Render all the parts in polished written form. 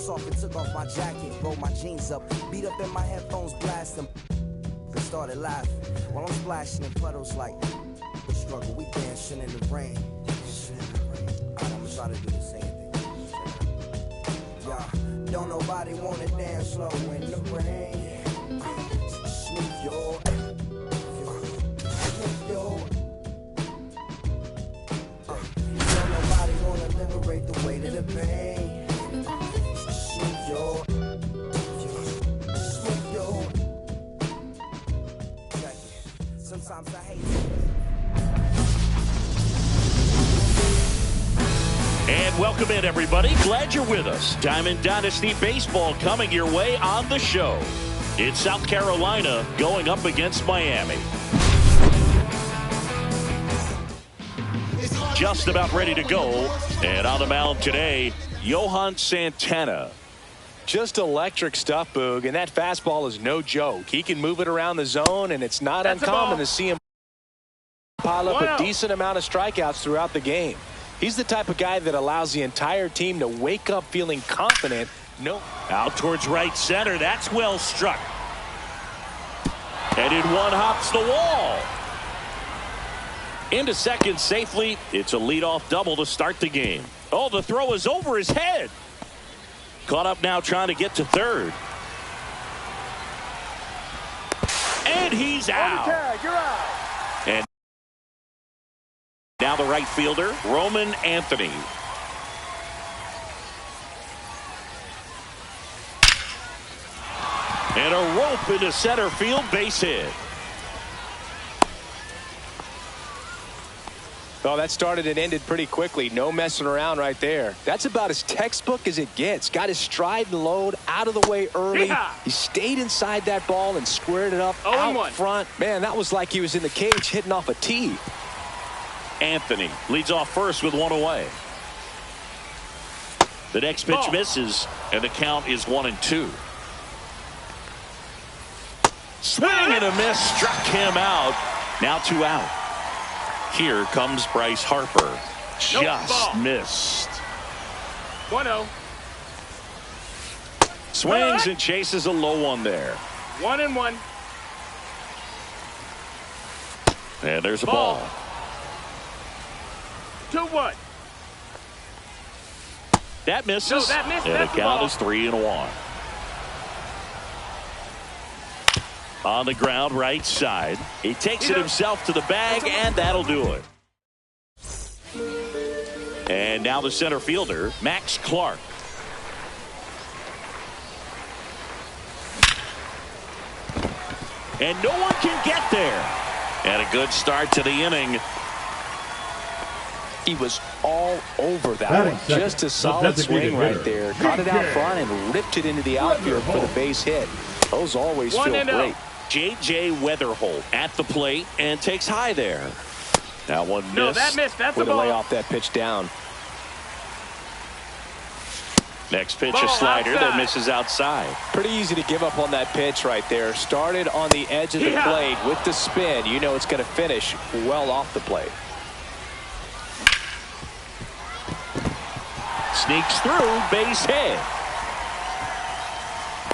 house off and took off my jacket, rolled my jeans up, beat up in my headphones, blast them, and started laughing while I'm splashing in puddles like the struggle. We dancing in the rain. Alright, I'm gonna try to do the same thing. Yeah, don't nobody wanna dance slow in the rain. Smooth your, smooth your. Don't nobody wanna liberate the weight of the pain. Smooth your, smooth your. Sometimes I hate it. And welcome in, everybody. Glad you're with us. Diamond Dynasty Baseball coming your way on the show. It's South Carolina going up against Miami. Just about ready to go. And on the mound today, Johan Santana. Just electric stuff, Boog, and that fastball is no joke. He can move it around the zone, and it's not uncommon to see him pile up a decent amount of strikeouts throughout the game. He's the type of guy that allows the entire team to wake up feeling confident. Out towards right center. That's well struck. And in one hops the wall. Into second safely. It's a leadoff double to start the game. Oh, the throw is over his head. Caught up now trying to get to third. And he's out. You're out. And now the right fielder, Roman Anthony. And a rope into center field, base hit. Oh, that started and ended pretty quickly. No messing around right there. That's about as textbook as it gets. Got his stride and load out of the way early. He stayed inside that ball and squared it up out front. Man, that was like he was in the cage hitting off a tee. Anthony leads off first with one away. The next pitch misses, and the count is 1-2. Swing and a miss, struck him out. Now 2 out. Here comes Bryce Harper. Just missed. 1-0. Swings and chases a low one there. 1-1. And there's a ball. 2-1. That misses. No, that missed. And the count is 3-1. On the ground, right side. He takes it himself to the bag, and that'll do it. And now the center fielder, Max Clark. And no one can get there. And a good start to the inning. He was all over that one. Just a solid swing right there. Caught it out front and ripped it into the outfield for the base hit. Those always feel great. J.J. Weatherholt at the plate and takes high there. That one missed. No, that missed. That's a ball. Way to lay off that pitch down. Next pitch, a slider that misses outside. Pretty easy to give up on that pitch right there. Started on the edge of the plate with the spin. You know it's going to finish well off the plate. Sneaks through, base hit.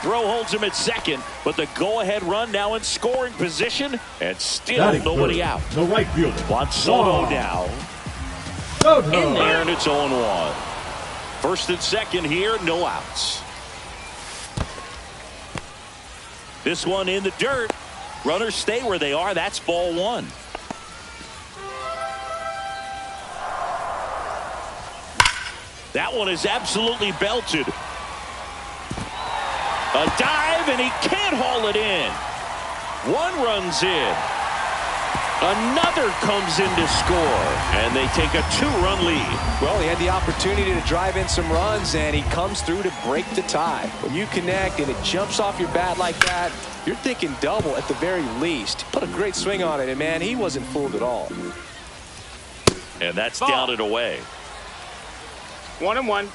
Throw holds him at second, but the go-ahead run now in scoring position, and still nobody out. The right fielder. Juan Soto now. In there, and it's 0-1. First and second here, no outs. This one in the dirt. Runners stay where they are. That's ball one. That one is absolutely belted. A dive, and he can't haul it in. One runs in. Another comes in to score, and they take a 2-run lead. Well, he had the opportunity to drive in some runs, and he comes through to break the tie. When you connect and it jumps off your bat like that, you're thinking double at the very least. Put a great swing on it, and man, he wasn't fooled at all. And that's down and away. 1-1.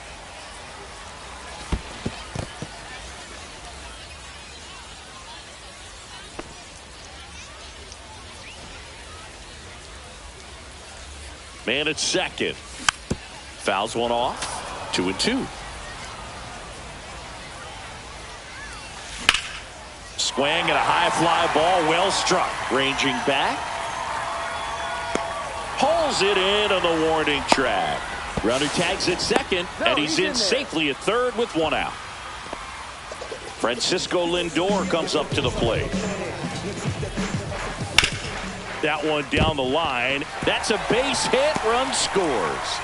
Man at second. Fouls one off. 2-2. Swing and a high fly ball, well struck. Ranging back. Pulls it in on the warning track. Runner tags at second, and he's in safely at third with one out. Francisco Lindor comes up to the plate. That one down the line. That's a base hit. Run scores.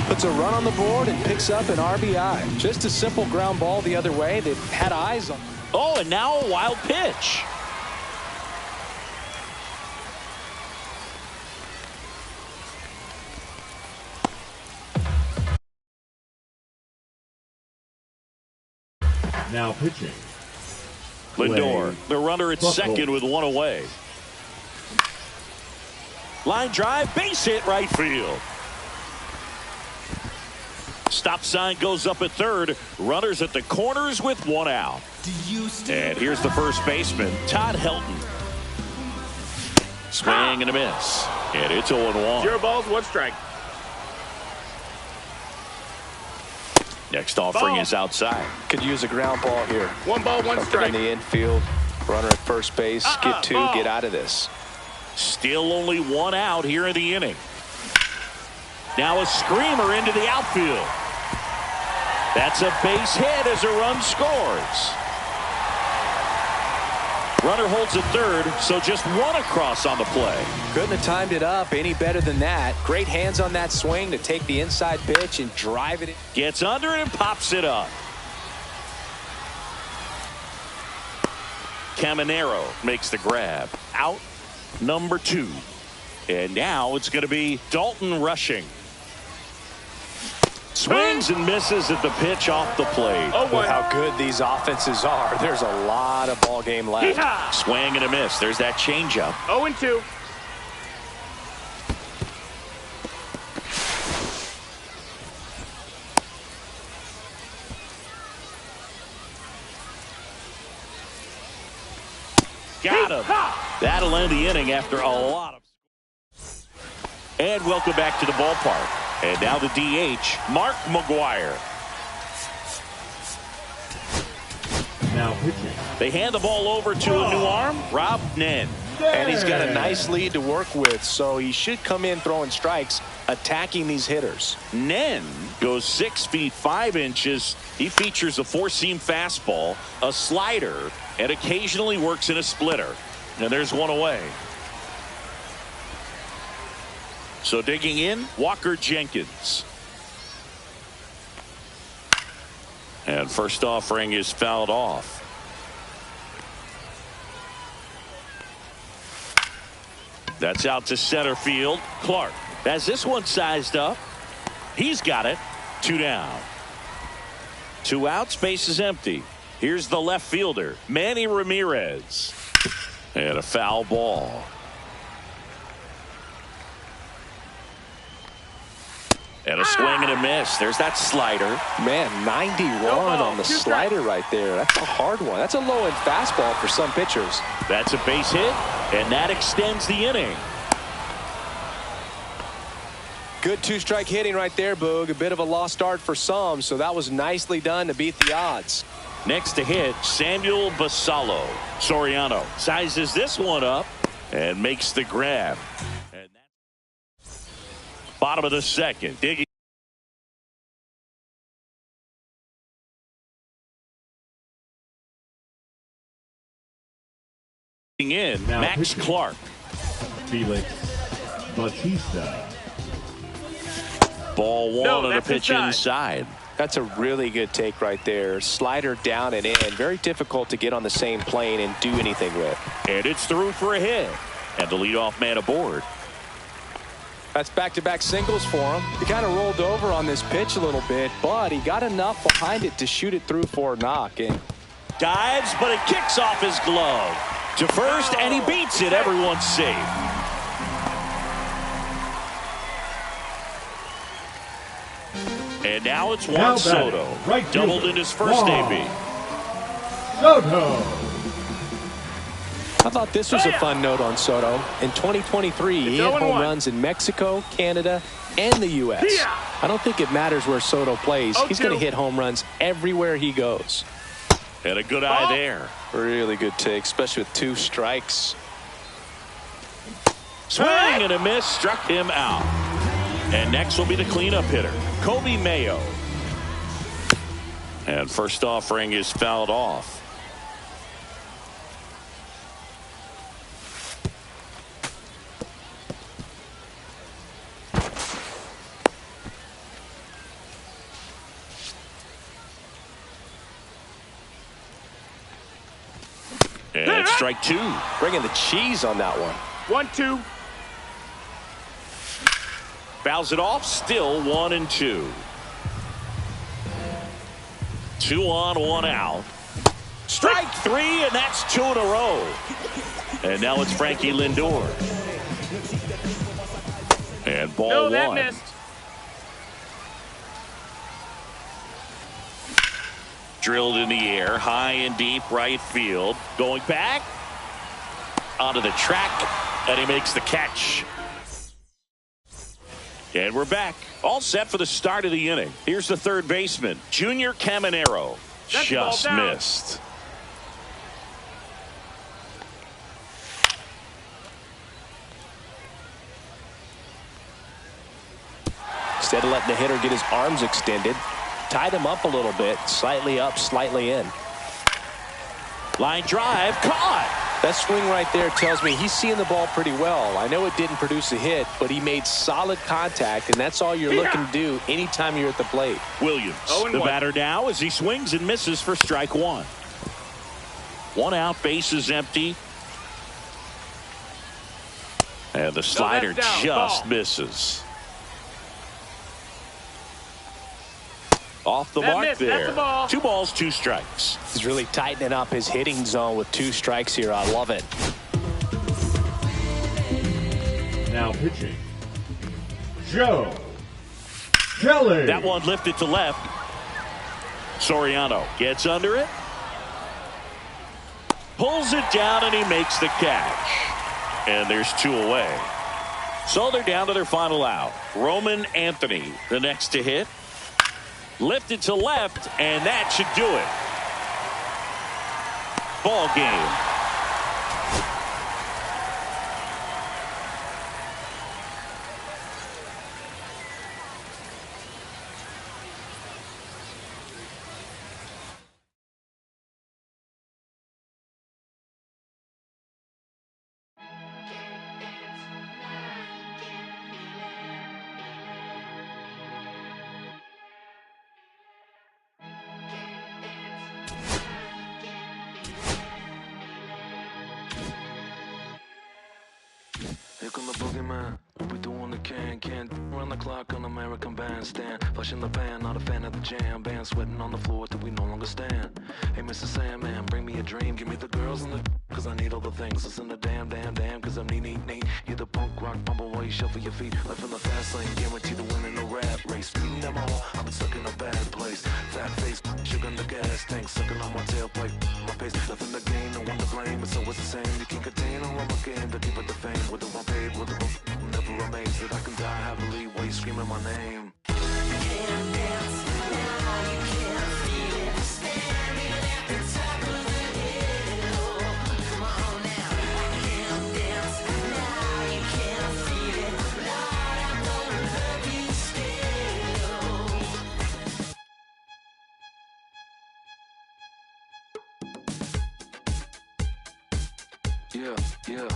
Puts a run on the board and picks up an RBI. Just a simple ground ball the other way. They've had eyes on. Oh, and now a wild pitch. Now pitching. Lindor, the runner at second with one away. Line drive, base hit right field. Stop sign goes up at third. Runners at the corners with one out. And here's the first baseman, Todd Helton. Swing and a miss. And it's 0-1. 0 balls, 1 strike. Next offering is outside. Could use a ground ball here. 1 ball, 1 Something strike. in the infield. Runner at first base. Get 2. Ball. Get out of this. Still only one out here in the inning. Now a screamer into the outfield. That's a base hit as a run scores. Runner holds at third, so just one across on the play. Couldn't have timed it up any better than that. Great hands on that swing to take the inside pitch and drive it in. Gets under it and pops it up. Caminero makes the grab. Out number 2. And now it's going to be Dalton Rushing. Swings and misses at the pitch off the plate. Oh, With how good these offenses are, there's a lot of ball game left. Yeehaw! Swing and a miss. There's that changeup. 0-2. Got him. That'll end the inning after a lot of. And welcome back to the ballpark. And now the DH, Mark McGwire. Now pitching. They hand the ball over to a new arm, Rob Nen. And he's got a nice lead to work with, so he should come in throwing strikes, attacking these hitters. Nen goes 6 feet 5 inches. He features a 4-seam fastball, a slider, and occasionally works in a splitter. And there's one away. So digging in, Walker Jenkins. And first offering is fouled off. That's out to center field. Clark has this one sized up. He's got it. 2 down. 2 outs, base is empty. Here's the left fielder, Manny Ramirez. And a foul ball. And a swing and a miss. There's that slider. Man, 91 on the slider right there. That's a hard one. That's a low-end fastball for some pitchers. That's a base hit, and that extends the inning. Good 2-strike hitting right there, Boog. A bit of a lost start for some, so that was nicely done to beat the odds. Next to hit, Samuel Basallo. Soriano sizes this one up and makes the grab. And that's bottom of the second. Digging in, Now Max pitching. Clark. Felix Bautista. Ball 1 No, on a that's pitch inside. That's a really good take right there. Slider down and in. Very difficult to get on the same plane and do anything with. And it's through for a hit. And the leadoff man aboard. That's back-to-back singles for him. He kind of rolled over on this pitch a little bit, but he got enough behind it to shoot it through for a knock. And Dives, but it kicks off his glove. To first, and he beats it. Everyone's safe. And now it's Juan Now batting, Soto. right Doubled fielder, in his first Juan AB. Soto. I thought this was a fun note on Soto. In 2023, he hit home runs in Mexico, Canada, and the U.S. I don't think it matters where Soto plays. He's going to hit home runs everywhere he goes. And a good eye there. Really good take, especially with 2 strikes. Swing and a miss, struck him out. And next will be the cleanup hitter, Kobe Mayo. And first offering is fouled off. And strike 2. Bringing the cheese on that one. 1-2. Fouls it off. Still 1-2. 2 on, 1 out. Strike 3, and that's 2 in a row. And now it's Frankie Lindor. And ball 1. That missed. Drilled in the air, high and deep right field. Going back onto the track, and he makes the catch. And we're back. All set for the start of the inning. Here's the third baseman, Junior Caminero. Just missed. Instead of letting the hitter get his arms extended, tied him up a little bit, slightly up, slightly in. Line drive, caught. That swing right there tells me he's seeing the ball pretty well. I know it didn't produce a hit, but he made solid contact, and that's all you're looking to do anytime you're at the plate. Williams, the batter now, as he swings and misses for strike 1. 1 out, bases empty. And the slider just misses. Off the mark there. 2 balls, 2 strikes. He's really tightening up his hitting zone with 2 strikes here. I love it. Now pitching, Joe Kelly. That one lifted to left. Soriano gets under it. Pulls it down, and he makes the catch. And there's 2 away. So they're down to their final out. Roman Anthony, the next to hit. Lifted to left, and that should do it. Ball game. Here come the boogeyman. We doing the can run the clock on American Bandstand. Flushing the pan, not a fan of the jam. Band sweating on the floor till we no longer stand. Hey, Mr. Sandman, bring me a dream. Give me the girls and the cause I need all the things. Listen to damn, cause I'm neat. You're the punk rock bumble while you shuffle your feet. Life in the fast lane, guaranteed to win in the rap race. Beating them all, I've been stuck in a bad place. Fat face, sugar in the gas tank. Sucking on my tailplate, my face. Nothing to gain, no one to blame. It's always the same. You can't contain all of my game to keep it the fame. With the one paid, with the I'm never amazed that I can die happily while you screaming my name. Yeah.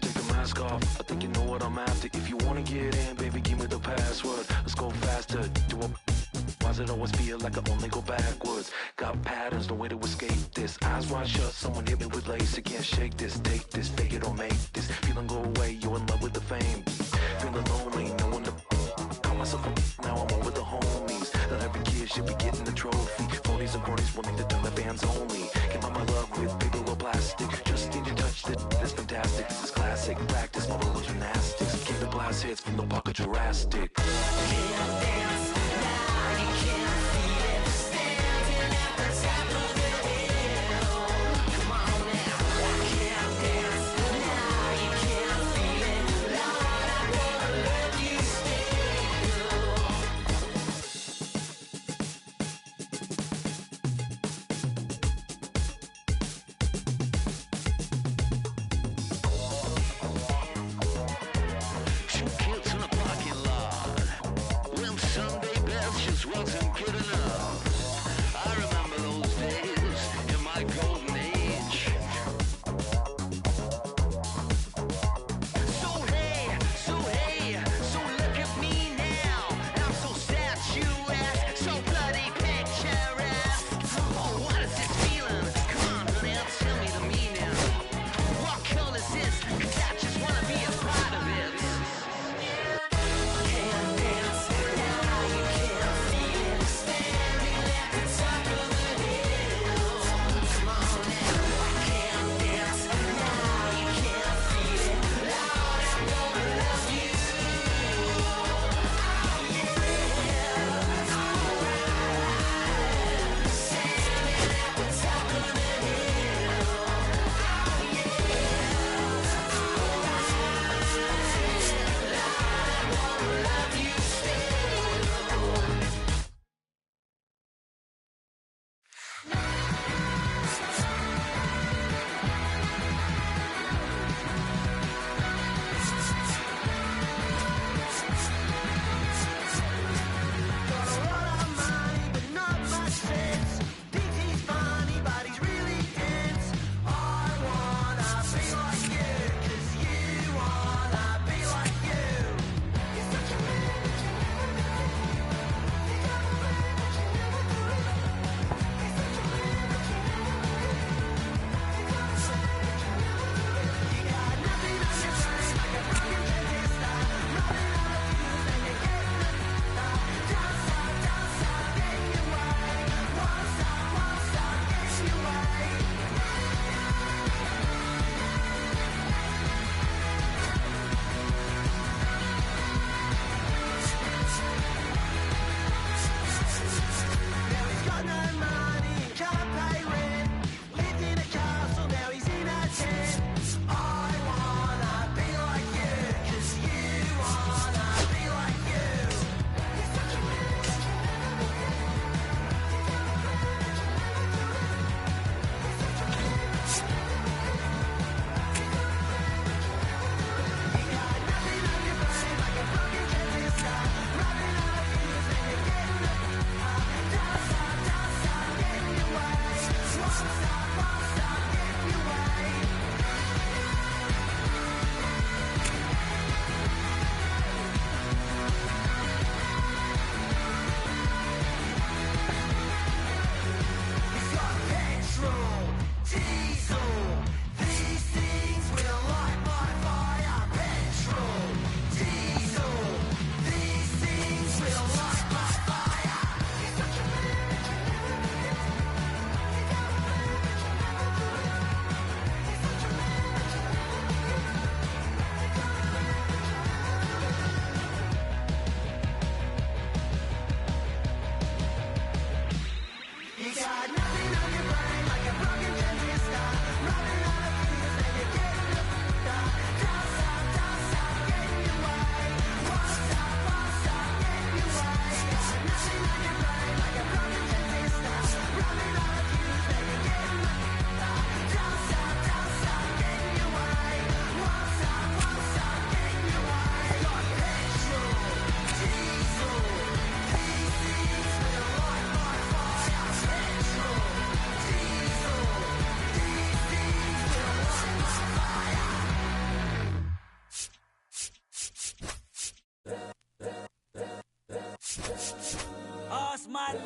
Take the mask off. I think you know what I'm after. If you wanna get in, baby, give me the password. Let's go faster. Why does it always feel like I only go backwards? Got patterns, no way to escape this. Eyes wide shut, someone hit me with lace. I can't shake this, take this, fake it or make this. Feeling go away, you're in love with the fame. Feeling lonely, no one to call myself a now I'm over the homies. Not every kid should be getting the trophy. Phonies and cronies wanting to turn the fans only. Came on my luck with paper or plastic. Just need to touch it, it's fantastic. This is classic practice, my little gymnastics. Came to blast hits from the pocket Jurassic.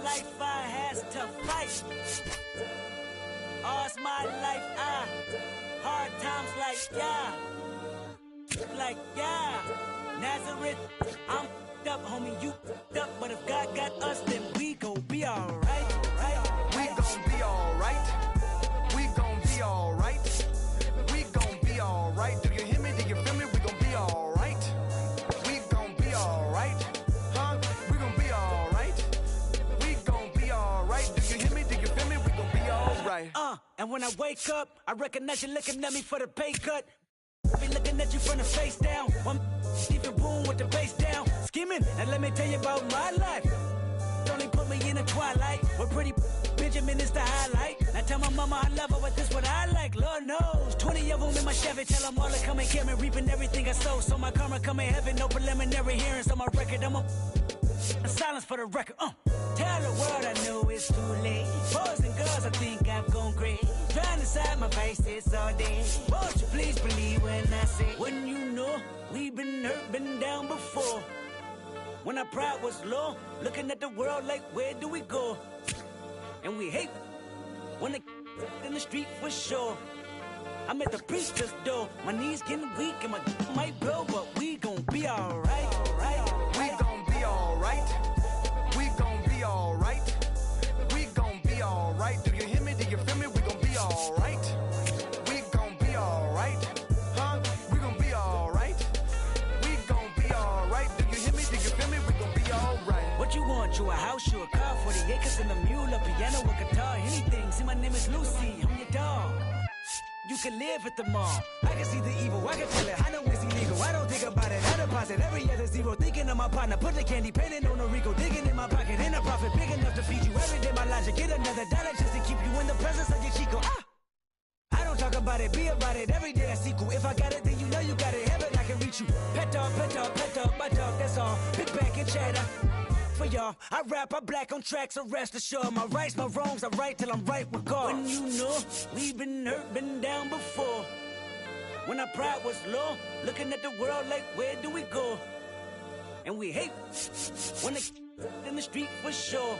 life I has to fight. All's my life hard times like Nazareth, I'm up, homie, you up, but if God got us, then we gon' be alright. We gon' be alright. We gon' be alright. We gon' be alright. Do you hear me? Do you feel me? We gon' be alright. We gon' be alright. Huh? We gon' be alright. We gon' be alright. Do you hear me? Do you feel me? We gon' be alright. And when I wake up, I recognize you looking at me for the pay cut. Be looking at you from the face down. One even boom with the bass down. Skimming, and let me tell you about my life. Only put me in the twilight. We're pretty Benjamin is the highlight. Now tell my mama I love her, but this what I like. Lord knows, 20 of them in my Chevy. Tell them all to come and get me, reaping everything I sow. So my karma come in heaven, no preliminary hearings on my record. I'm a silence for the record. Tell the world I know it's too late. Boys and girls, I think I've gone crazy. Trying to side my faces all day. Won't you please believe when I say, when you know we've been hurt, been down before. When our pride was low, looking at the world like, where do we go? And we hate when they in the street for sure. I'm at the preacher's door, my knees getting weak and my might blow, but we gon' be alright. We gon' be alright. We gon' be alright. We gon' be alright. Do you hear me? Do you feel me? We gon' be alright. We gon' be alright. Huh? We gon' be alright. We gon' be alright. Do you hear me? Do you feel me? We gon' be alright. What you want? You a house, you a car, 40 acres and a mule, a piano, a guitar, anything. See, my name is Lucy, I'm your dog. You can live at the mall. I can see the evil, I can tell it. I know it's illegal. I don't think about it. I deposit every other zero. Thinking of my partner, put the candy painting on a Rico. Digging in my pocket, in a profit big enough to feed you every day. My logic, get another dollar just to keep you in the presence of your Chico. I don't talk about it, be about it. Every day I see cool. If I got it, then you know you got it. Heaven, I can reach you. Pet dog, my dog, that's all. Big back and cheddar. For y'all, I rap, I black on tracks, so rest assured. My rights, my wrongs, I right till I'm right with God. When you know we've been hurt, been down before. When our pride was low, looking at the world like, where do we go? And we hate when they in the street for sure.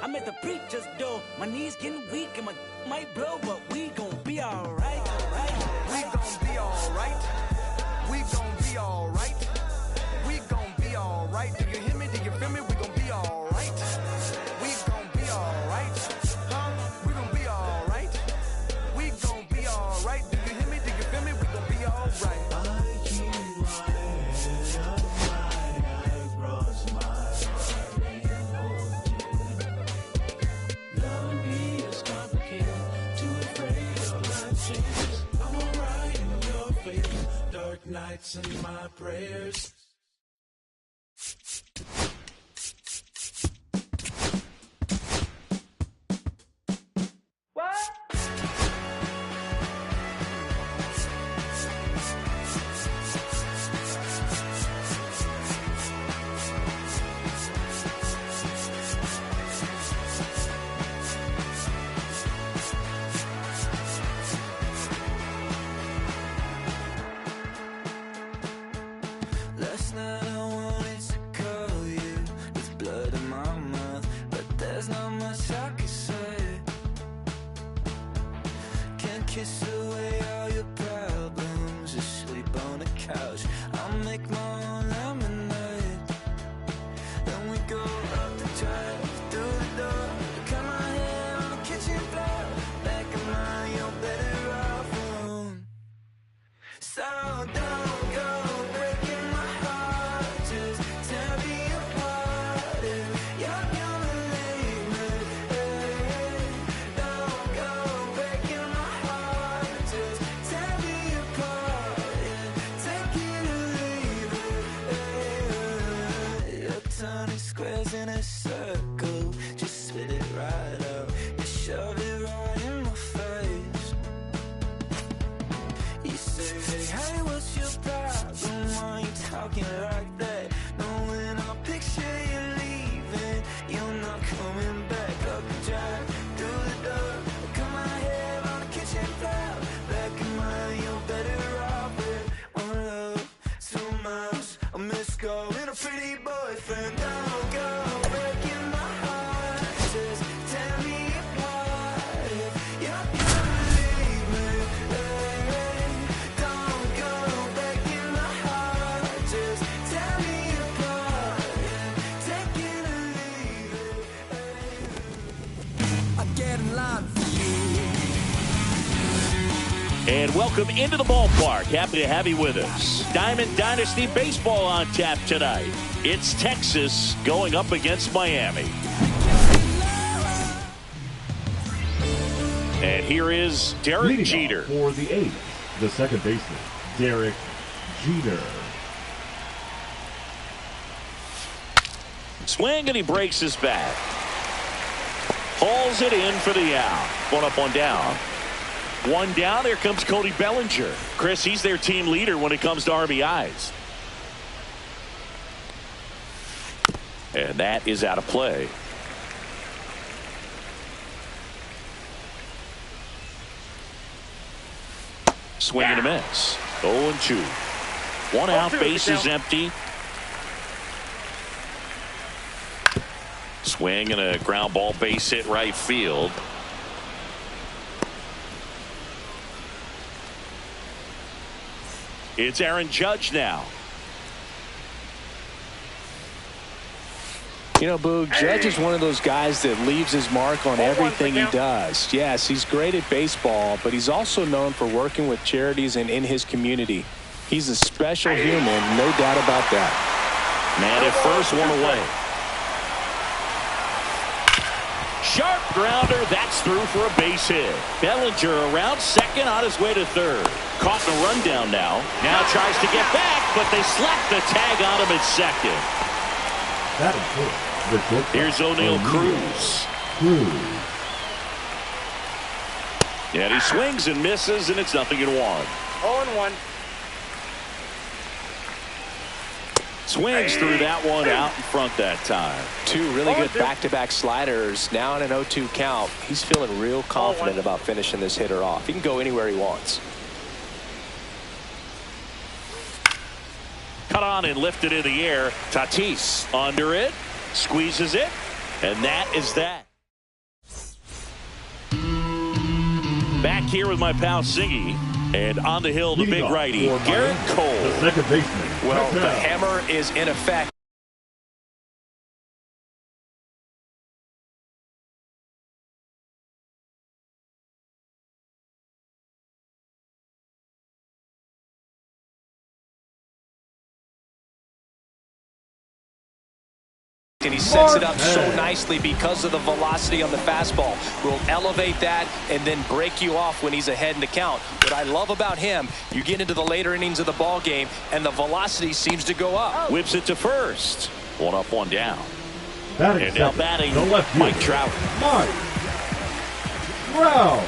I'm at the preacher's door, my knees getting weak and my might blow, but we gon' be alright. We gon' be alright. We gon' be alright. We gon' be alright. Do you hear me? Do you feel me? We gon' be alright. We gon' be alright. Huh? We gon' be alright. We gon' be alright. Do you hear me? Do you feel me? We gon' be alright. I keep my head up high. I cross my heart and love me is complicated. Too afraid of life changes. I'm alright in your face. Dark nights and my prayers. Last night I wanted to call you with blood in my mouth, but there's not much I can say. Can't kiss away all your problems, just sleep on the couch. I'll make my own lemonade. Then we go up the drive, through the door, cut my hair on the kitchen floor. Back of mine, you're better off alone. So don't go breaking my heart, just tear me apart if you're gonna leave me. Don't go breaking my heart, just tear me apart, yeah. Take it or leave it. You're turning squares in a circle, just spit it right out and shove it right in my face. You say, hey, what's your problem? Why you talking like that? Knowing I'll picture you leaving, you're not coming back. Up the drive, through the door, cut my hair on the kitchen floor. Back in mine, you're better off with one love, 2 miles, a missed call, and a pretty boyfriend. Don't go breaking my heart. And welcome into the ballpark. Happy to have you with us. Diamond Dynasty Baseball on tap tonight. It's Texas going up against Miami. And here is Derek Leading Jeter. off for the A's, the second baseman, Derek Jeter. Swing, and he breaks his bat. Hauls it in for the out. One up, one down. One down. There comes Cody Bellinger. Chris, he's their team leader when it comes to RBIs. And that is out of play. Swing and a miss. 0-2. One out, base is empty. Swing and a ground ball, base hit right field. It's Aaron Judge now. You know, Boog, Judge is one of those guys that leaves his mark on everything he does. Yes, he's great at baseball, but he's also known for working with charities and in his community. He's a special human, no doubt about that. Man at first, one away. Sharp grounder, that's through for a base hit. Bellinger around second, on his way to third. Caught in a rundown now. Now tries to get back, but they slap the tag on him at second. That is good. Here's O'Neal Cruz. And he swings and misses, and it's 0-1. 0-1. Swings through that one out in front that time. Two really good back-to-back sliders. Now in an 0-2 count. He's feeling real confident about finishing this hitter off. He can go anywhere he wants. Cut on and lifted in the air. Tatis under it. Squeezes it. And that is that. Back here with my pal Siggy. And on the hill, the big righty, Garrett Cole. The second baseman. Well, the hammer is in effect. And he sets it up so nicely because of the velocity on the fastball. Will elevate that and then break you off when he's ahead in the count. What I love about him, you get into the later innings of the ball game and the velocity seems to go up. Whips it to first. One up, one down. Batting and now second, batting, the left Mike fielder, Trout. Mike Trout.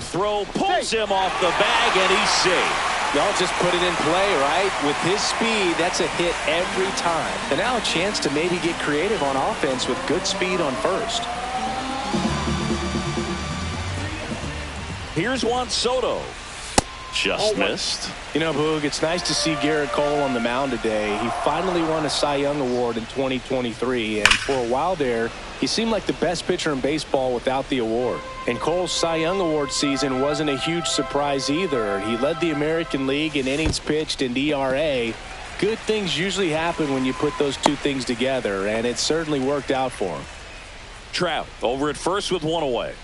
Throw pulls him off the bag, and he's safe. Y'all just put it in play, right? With his speed, that's a hit every time. And now a chance to maybe get creative on offense with good speed on first. Here's Juan Soto. Just missed. You know, Boog, it's nice to see Garrett Cole on the mound today. He finally won a Cy Young Award in 2023, and for a while there, he seemed like the best pitcher in baseball without the award. And Cole's Cy Young Award season wasn't a huge surprise either. He led the American League in innings pitched and ERA. Good things usually happen when you put those two things together, and it certainly worked out for him. Trout over at first with one away.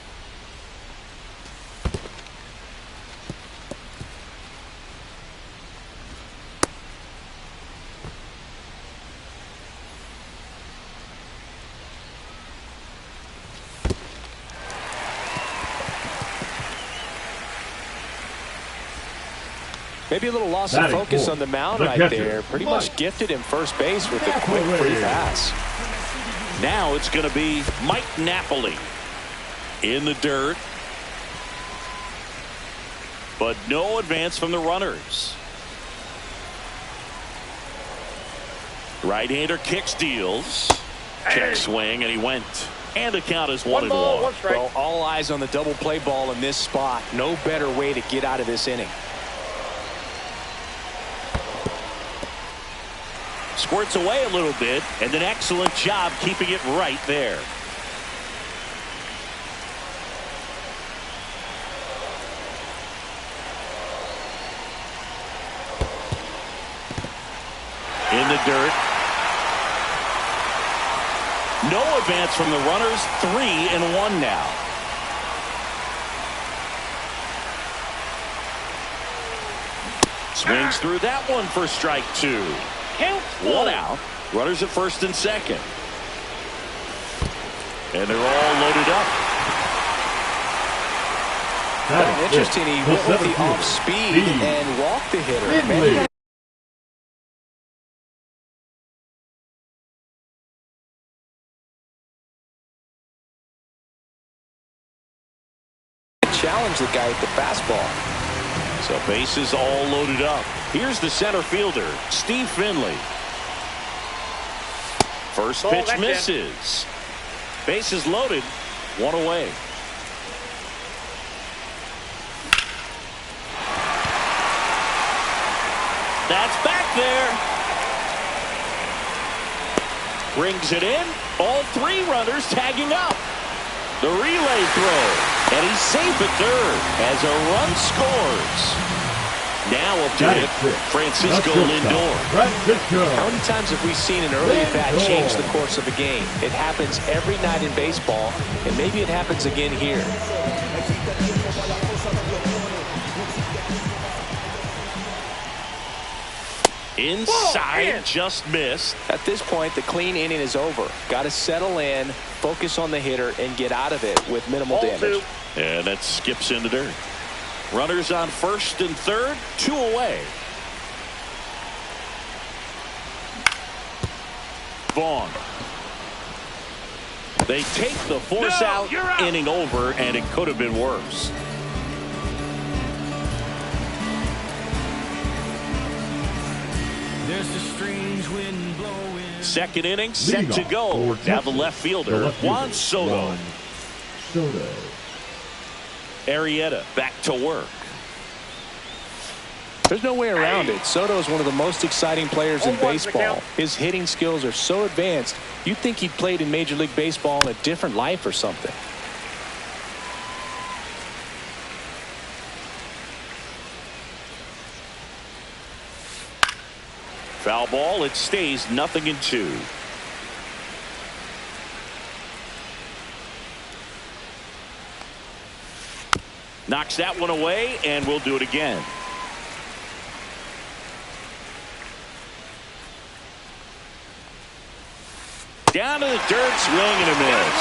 Maybe a little loss of focus on the mound right there. Pretty much gifted him first base with a quick free pass. Now it's going to be Mike Napoli in the dirt. But no advance from the runners. Right-hander kicks, deals. Check swing, and he went. And the count is 1-1. Well, all eyes on the double play ball in this spot. No better way to get out of this inning. Squirts away a little bit, and an excellent job keeping it right there. In the dirt. No advance from the runners. 3-1 now. Swings through that one for strike 2. One out. Runners at first and second. And they're all loaded up. Kind of interesting. He went with the off speed and walked the hitter. Man, challenge the guy with the fastball. So bases all loaded up. Here's the center fielder, Steve Finley. First pitch misses. Bases loaded. 1 away. That's back there. Brings it in. All 3 runners tagging up. The relay throw. And he's safe at third as a run scores. Now up to hit Francisco Lindor. How many times have we seen an early at-bat change the course of a game? It happens every night in baseball, and maybe it happens again here. Inside, just missed. At this point, the clean inning is over. Got to settle in, focus on the hitter, and get out of it with minimal damage. And that skips into dirt. Runners on first and third, 2 away. Vaughn. They take the force out, inning over, and it could have been worse. There's a strange wind blowing. Second inning, set to go. Now the left fielder, Juan Soto. Arrieta back to work. There's no way around it. Soto is one of the most exciting players in baseball. His hitting skills are so advanced, you'd think he'd played in Major League Baseball in a different life or something. Foul ball, it stays 0-2. Knocks that one away, and we'll do it again. Down to the dirt, swing and a miss.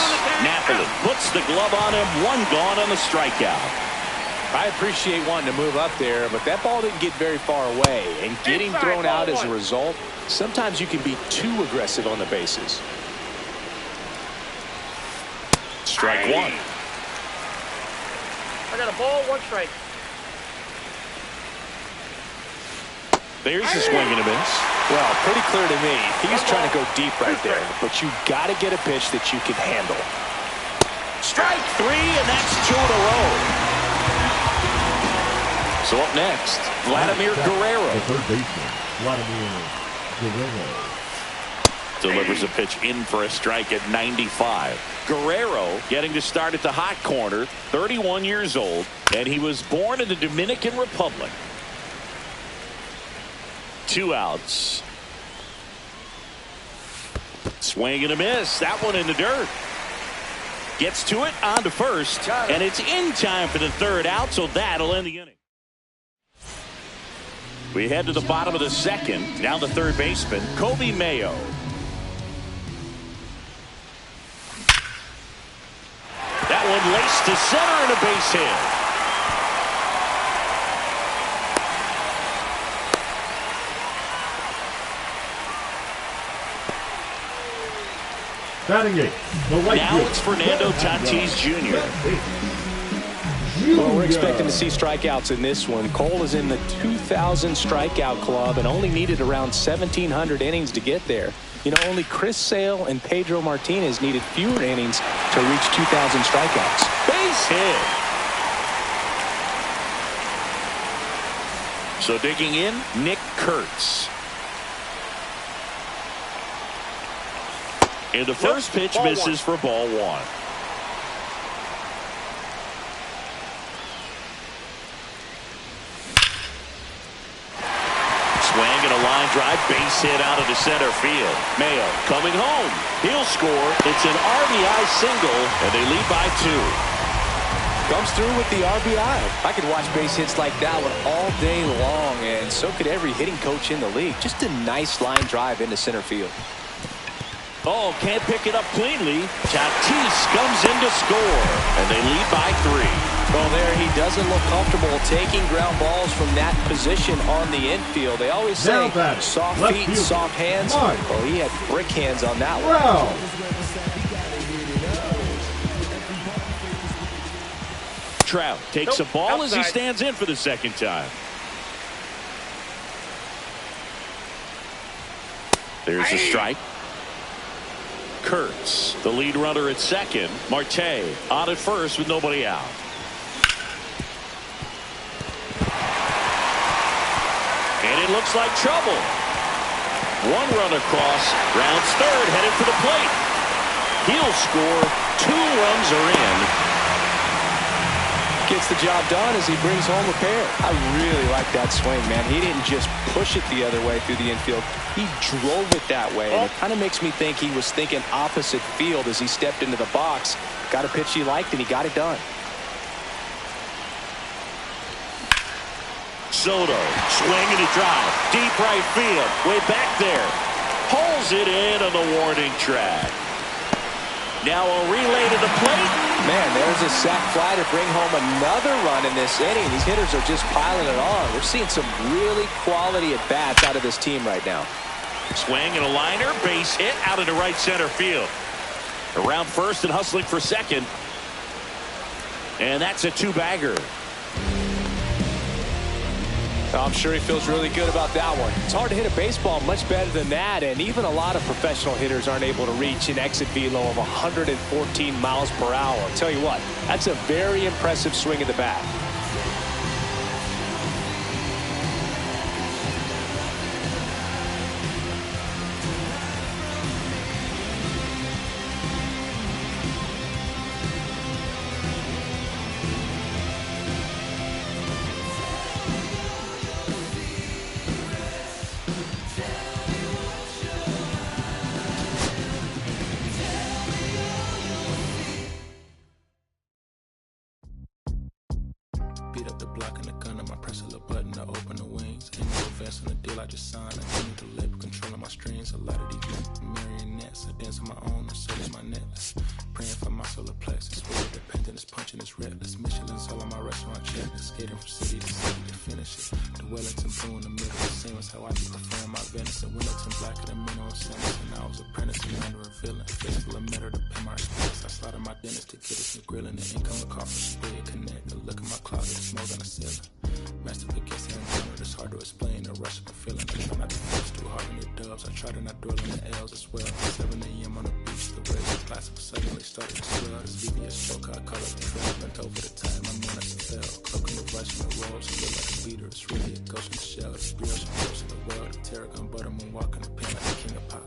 Napoli puts the glove on him, 1 gone on the strikeout. I appreciate wanting to move up there, but that ball didn't get very far away, and getting thrown out as a result, sometimes you can be too aggressive on the bases. Strike 1. I got a ball, 1 strike. There's a swing and a miss. Well, pretty clear to me. He's trying to go deep right there, but you got to get a pitch that you can handle. Strike 3, and that's 2 in a row. So up next, Vladimir Guerrero. The third baseman, Vladimir Guerrero. Delivers a pitch in for a strike at 95. Guerrero getting to start at the hot corner, 31 years old, and he was born in the Dominican Republic. 2 outs. Swing and a miss. That one in the dirt. Gets to it, on to first, and it's in time for the 3rd out, so that'll end the inning. We head to the bottom of the 2nd. Now the 3rd baseman, Kobe Mayo. That one laced to center and a base hit. Batting 8. Now it's Fernando Tatis Jr. Well, we're expecting to see strikeouts in this one. Cole is in the 2,000 strikeout club and only needed around 1,700 innings to get there. You know, only Chris Sale and Pedro Martinez needed fewer innings to reach 2,000 strikeouts. Base hit. So digging in, Nick Kurtz. And the first pitch misses for ball 1. Swing and a line drive, base hit out into center field. Mayo coming home. He'll score. It's an RBI single, and they lead by 2. Comes through with the RBI. I could watch base hits like that one all day long, and so could every hitting coach in the league. Just a nice line drive into center field. Oh, can't pick it up cleanly. Tatis comes in to score, and they lead by 3. Well, there he doesn't look comfortable taking ground balls from that position on the infield. They always say soft feet, soft hands. Well, he had brick hands on that one. Wow. Trout takes a ball as he stands in for the second time. There's a strike. Kurtz, the lead runner at second. Marte on at first with nobody out. And it looks like trouble. One run across, rounds third, headed for the plate. He'll score. 2 runs are in. Gets the job done as he brings home a pair. I really like that swing, man. He didn't just push it the other way through the infield. He drove it that way. And it kind of makes me think he was thinking opposite field as he stepped into the box. Got a pitch he liked, and he got it done. Soto, swing and a drive. Deep right field. Way back there. Pulls it in on the warning track. Now a relay to the plate. Man, there's a sac fly to bring home another run in this inning. These hitters are just piling it on. We're seeing some really quality at-bats out of this team right now. Swing and a liner. Base hit out into right center field. Around first and hustling for second. And that's a 2-bagger. I'm sure he feels really good about that one. It's hard to hit a baseball much better than that, and even a lot of professional hitters aren't able to reach an exit velo of 114 miles per hour. I'll tell you what, that's a very impressive swing of the bat. Beat up the block and the gun on my press a little button to open the wings. Ain't no advance on the deal I just signed. I need the lip controlling my strings. A lot of these marionettes. I dance on my own and so is my necklace. Praying for my solar plexus. Where the painting is punching is reckless. Michelin's all on my restaurant checklist. Skating from city to city to finish it. The Wellington blue in the middle. The same as how I be preferring my venison. Wellington blacker than minnow sentence. And I was apprentice and under a villain. Face full of metal to pay my respects. I slaughter my dentist to get us new grilling. The income the car for spray connect. The look at my closet. Smoke on the ceiling. Master gets here and it's hard to explain the rush of a feeling. I try not to force too hard on your dubs. I try to not dwell on the L's as well. 7 a.m. on the beach, the waves of plastic suddenly started to swell. This VVS choke, I call it the trail. Bent over the time, my monitor fell. Cloaking the rush from the robes, you look like a leader. It's really a ghost in the shell. It's real, she goes in the world. The Terragon butter moon walking the pen like the king of pop.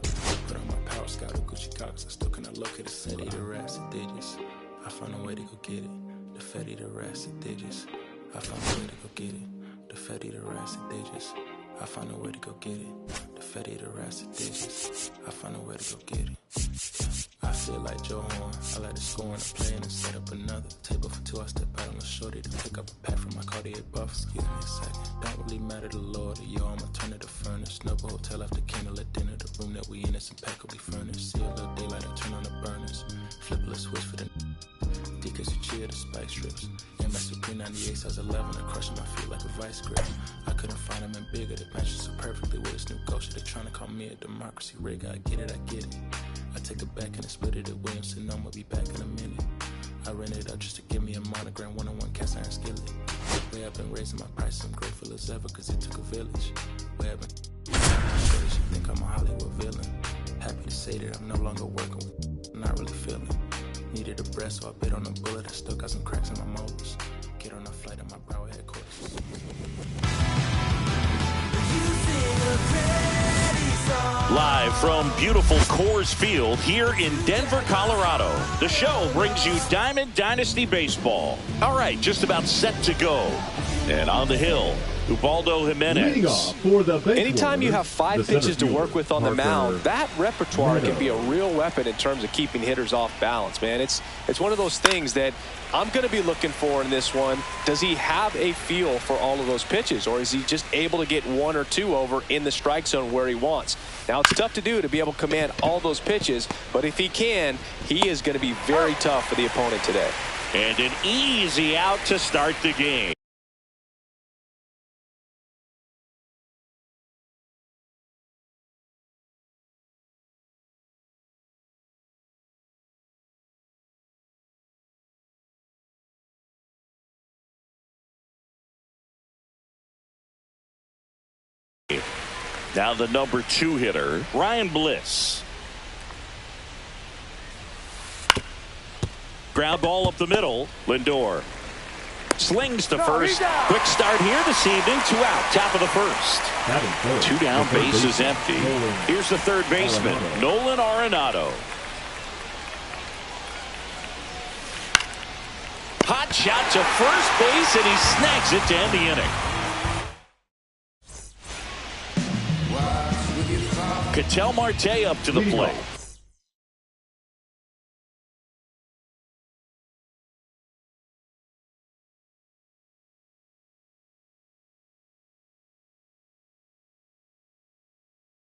Put on my power scout of Gucci Cox. I still cannot locate the city, the rest of digits. I found a way to go get it. The Fetty, the rest of digits. I found a way to go get it. The Fetty, the rest of digits. I found a way to go get it. The Fetty, the rest of digits. I found a way to go get it. I feel like Joe Horn. I like to score and play and set up another table for 2. I step out on the shorty to pick up a pack from my Cartier buff. Excuse me a second. Don't really matter to Lord. Yo, I'ma turn to the furnace. Snowball hotel after candle at dinner. The room that we in is impeccably furnished. See a little daylight, I turn on the burners. Flip a little switch for the Deacons who cheer the spike strips. MS Supreme 98 size 11. I crush my feet like a vice grip. I couldn't find them in bigger. They match so perfectly with this new ghost. They're trying to call me a democracy rig. I get it, I get it. I take it back and I split it at Williamson. I'ma be back in a minute. I ran it up just to give me a monogram. 1-on-1 cast iron skillet. Way I've been raising my price. I'm grateful as ever cause it took a village. Way I've been shorty should think I'm a Hollywood villain. Happy to say that I'm no longer working with not really feeling. Needed a breath, so I bit on a bullet. I still got some cracks in my molars. Get on a flight at my Broward headquarters. Live from beautiful Coors Field here in Denver, Colorado. The show brings you Diamond Dynasty Baseball. All right, just about set to go. And on the hill, Ubaldo Leading Jimenez. off for the base Anytime you runners, have 5 the pitches to center work with on the fielder, mound, Parker that repertoire can be a Meadows. real weapon in terms of keeping hitters off balance, man. It's one of those things that I'm going to be looking for in this one. Does he have a feel for all of those pitches, or is he just able to get 1 or 2 over in the strike zone where he wants? Now, it's tough to do to be able to command all those pitches, but if he can, he is going to be very tough for the opponent today. And an easy out to start the game. Now the number 2 hitter, Ryan Bliss. Ground ball up the middle. Lindor slings to first. Quick start here this evening. 2 out. Top of the first. 2 down. Base is empty. Here's the third baseman, Nolan Arenado. Hot shot to first base, and he snags it to end the inning. Ketel Marte up to the plate.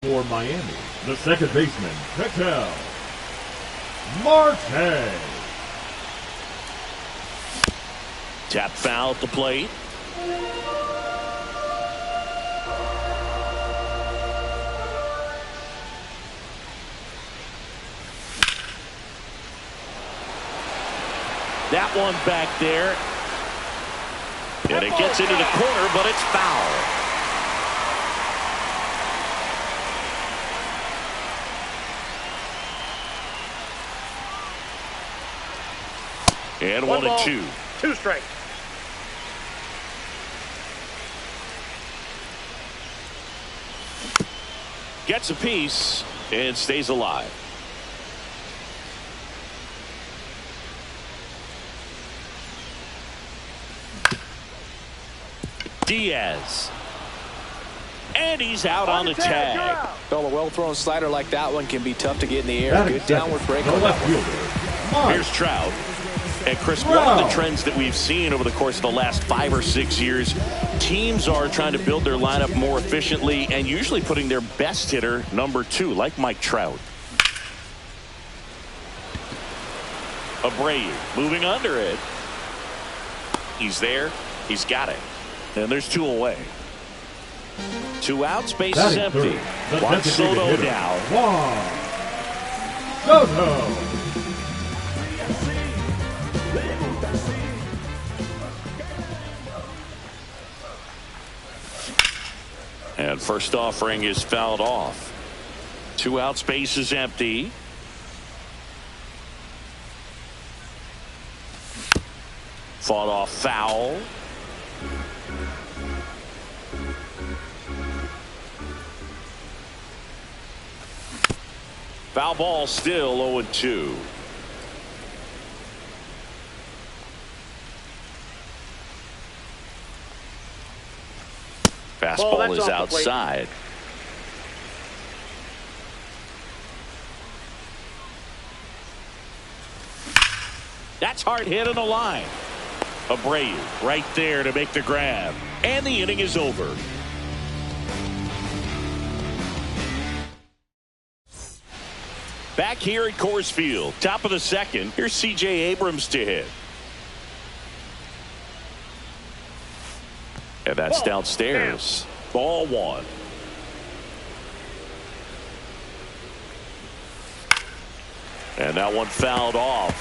For Miami, the second baseman, Ketel Marte. Tap foul at the plate. That one back there. And it gets into the corner, but it's foul. And 1 and 2. 2 strikes. Gets a piece and stays alive. Diaz. And he's out on the tag. Well, a well-thrown slider like that one can be tough to get in the air. Good downward break on that one. Here's Trout. And Chris, one of the trends that we've seen over the course of the last 5 or 6 years, teams are trying to build their lineup more efficiently and usually putting their best hitter number 2, like Mike Trout. Abreu moving under it. He's there. He's got it. And there's 2 away. 2 outs. Base is empty. Juan Soto now. Juan Soto. And first offering is fouled off. 2 outs. Base is empty. Fought off foul. Foul ball still 0-2. Fastball is outside. That's hard hit on the line. Abreu right there to make the grab. And the inning is over. Back here at Coors Field, top of the second, here's C.J. Abrams to hit. And that's downstairs. Ball 1. And that one fouled off.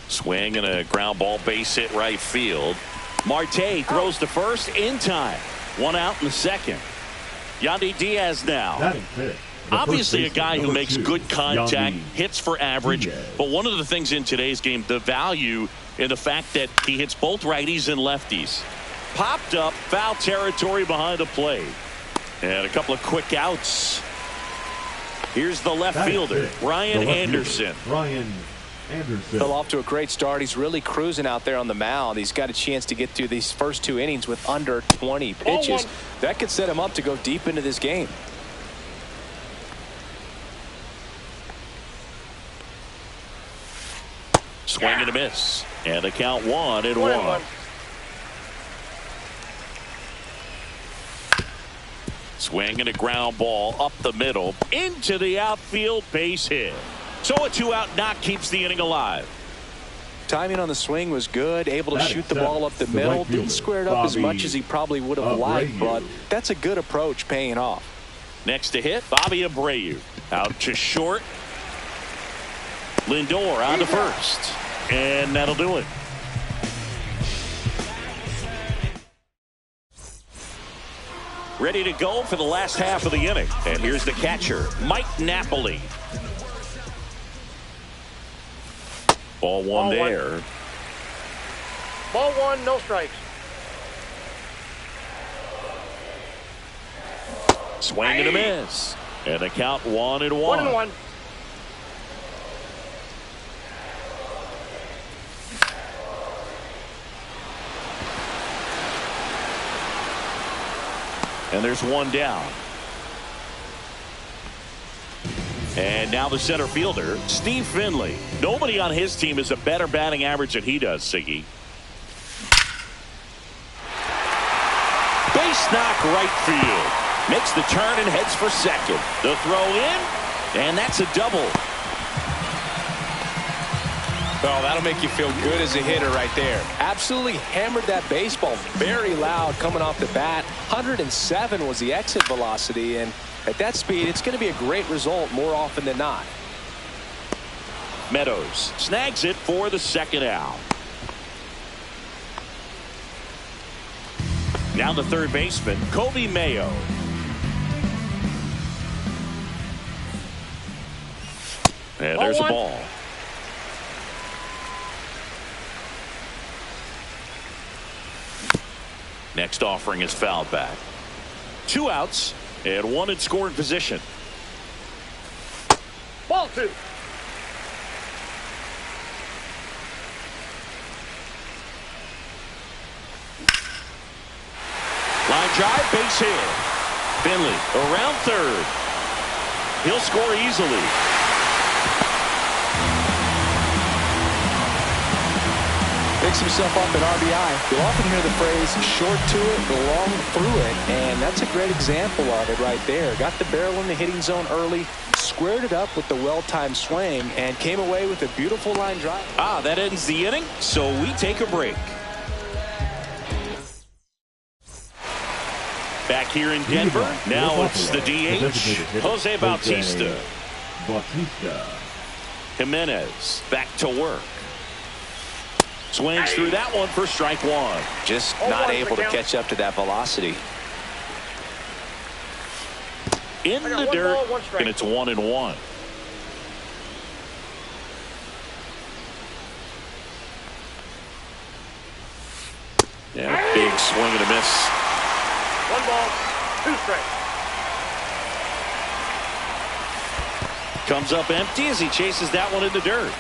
Swing and a ground ball, base hit right field. Marte throws to first in time. 1 out in the second. Yandy Diaz now. Obviously a guy who makes good contact, hits for average, but one of the things in today's game, the value in the fact that he hits both righties and lefties. Popped up, foul territory behind the plate. And a couple of quick outs. Here's the left fielder, Ryan Anderson. Ryan Anderson. Fell off to a great start. He's really cruising out there on the mound. He's got a chance to get through these first 2 innings with under 20 pitches. That could set him up to go deep into this game. Swing and a miss. And the count 1-1. Swing and a ground ball up the middle into the outfield, base hit. So a 2-out knock keeps the inning alive. Timing on the swing was good, able to shoot the ball up the middle. Didn't square it up as much as he probably would have liked, but that's a good approach, paying off. Next to hit, Bobby Abreu. Out to short. Lindor on to first. And that'll do it. Ready to go for the last half of the inning. And here's the catcher, Mike Napoli. Ball one there. Ball one, no strikes. Swing and a miss. And the count 1-1. 1-1. And there's one down. And now the center fielder, Steve Finley. Nobody on his team has a better batting average than he does, Siggy. Base knock right field. Makes the turn and heads for second. The throw in, and that's a double. Oh, that'll make you feel good as a hitter right there. Absolutely hammered that baseball. Very loud coming off the bat. 107 was the exit velocity, and at that speed, it's going to be a great result more often than not. Meadows snags it for the second out. Now the third baseman, Kobe Mayo. And there's a ball. Next offering is fouled back. 2 outs and 1 in scoring position. Ball 2. Line drive, base hit. Finley around third. He'll score easily. Picks himself up at RBI. You'll often hear the phrase short to it, long through it, and that's a great example of it right there. Got the barrel in the hitting zone early, squared it up with the well-timed swing, and came away with a beautiful line drive. That ends the inning, so we take a break. Back here in Denver, now it's the DH, Jose Bautista. Jimenez back to work. Swings through that one for strike 1. Just not able to catch up to that velocity. In the dirt, and it's 1-1. Yeah, big swing and a miss. 1 ball, 2 strikes. Comes up empty as he chases that one in the dirt.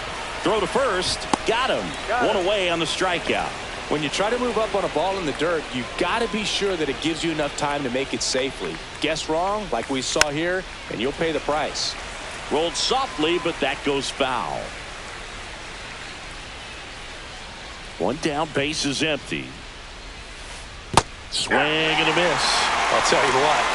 Throw to first, got him. One away on the strikeout. When you try to move up on a ball in the dirt, you've got to be sure that it gives you enough time to make it safely. Guess wrong, like we saw here, and you'll pay the price. Rolled softly, but that goes foul. 1 down, base is empty. Swing and a miss. I'll tell you what,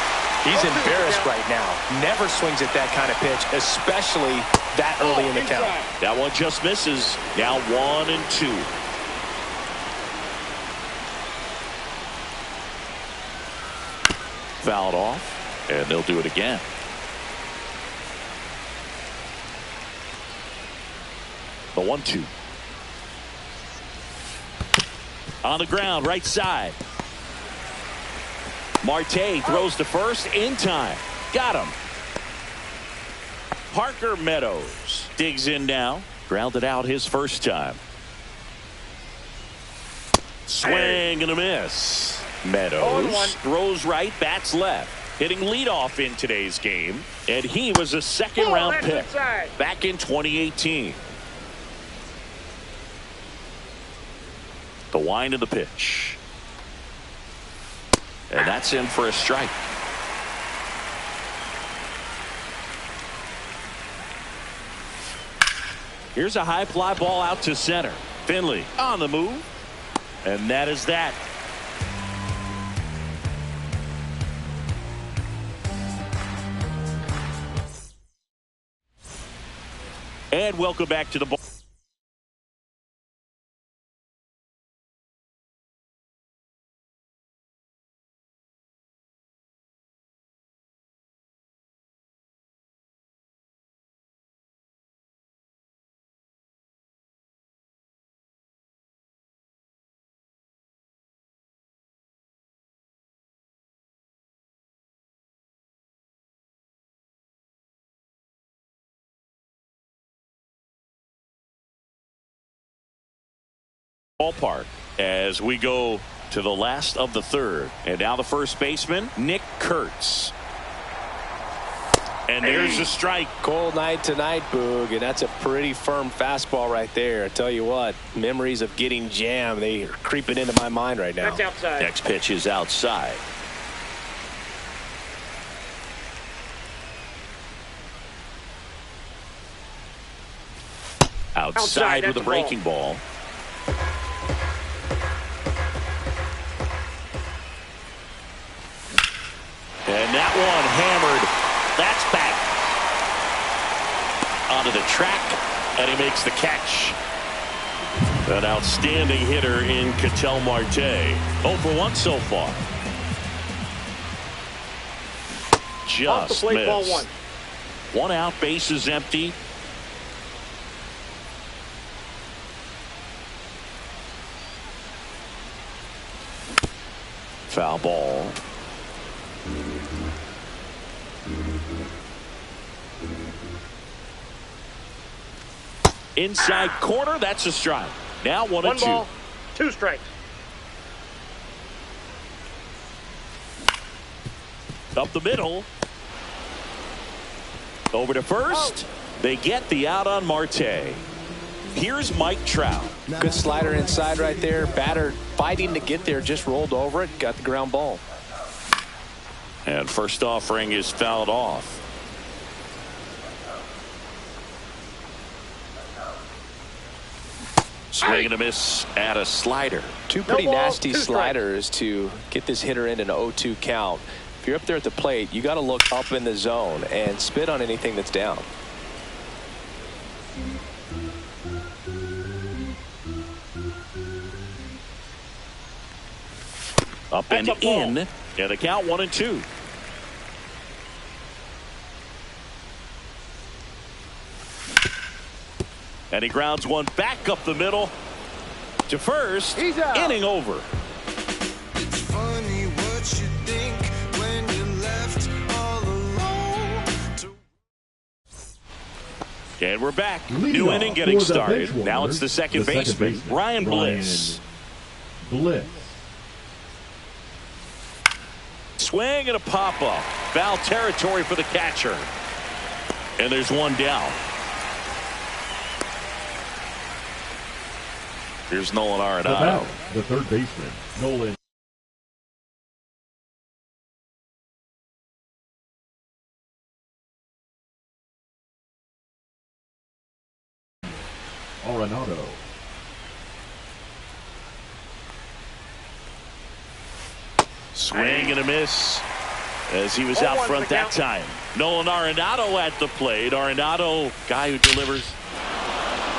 he's embarrassed right now. Never swings at that kind of pitch, especially that early in the count. That one just misses. Now 1-2. Fouled off, and they'll do it again. The 1-2. On the ground, right side. Marte throws to first in time. Got him. Parker Meadows digs in now. Grounded out his first time. Swing and a miss. Meadows throws right, bats left. hitting leadoff in today's game, and he was a second-round pick back in 2018. The wind of the pitch. And that's in for a strike. Here's a high fly ball out to center. Finley on the move. And that is that. And welcome back to the ball. Ballpark as we go to the last of the third. And now the first baseman, Nick Kurtz. And there's a strike. Cold night tonight, Boog, and that's a pretty firm fastball right there. I tell you what, memories of getting jammed, they are creeping into my mind right now. That's outside. Next pitch is outside. Outside with a breaking ball. And that one hammered. That's back onto the track, and he makes the catch. An outstanding hitter in Ketel Marte. 0 for 1 so far. Just plate, missed. ball one. One out, base is empty. Foul ball. Inside corner, that's a strike. Now 1-2. Ball, 2 strikes. Up the middle. Over to first. They get the out on Marte. Here's Mike Trout. Good slider inside right there. Batter fighting to get there, just rolled over it, got the ground ball. And first offering is fouled off. Swing and a miss at a slider. Two pretty nasty sliders to get this hitter in an 0-2 count. If you're up there at the plate, you got to look up in the zone and spit on anything that's down. Up and in, and the count 1-2. And he grounds one back up the middle to first. He's out. Inning over. It's funny what you think when you're left all alone. And we're back. Lead New off inning getting for the started. bench Now warmer, it's the second baseman, Ryan Bliss. Bliss. Swing and a pop-up. Foul territory for the catcher. And there's one down. Here's Nolan Arenado. The third baseman, Nolan. Arenado. Swing and a miss as he was out front that time. Nolan Arenado at the plate. Arenado, guy who delivers.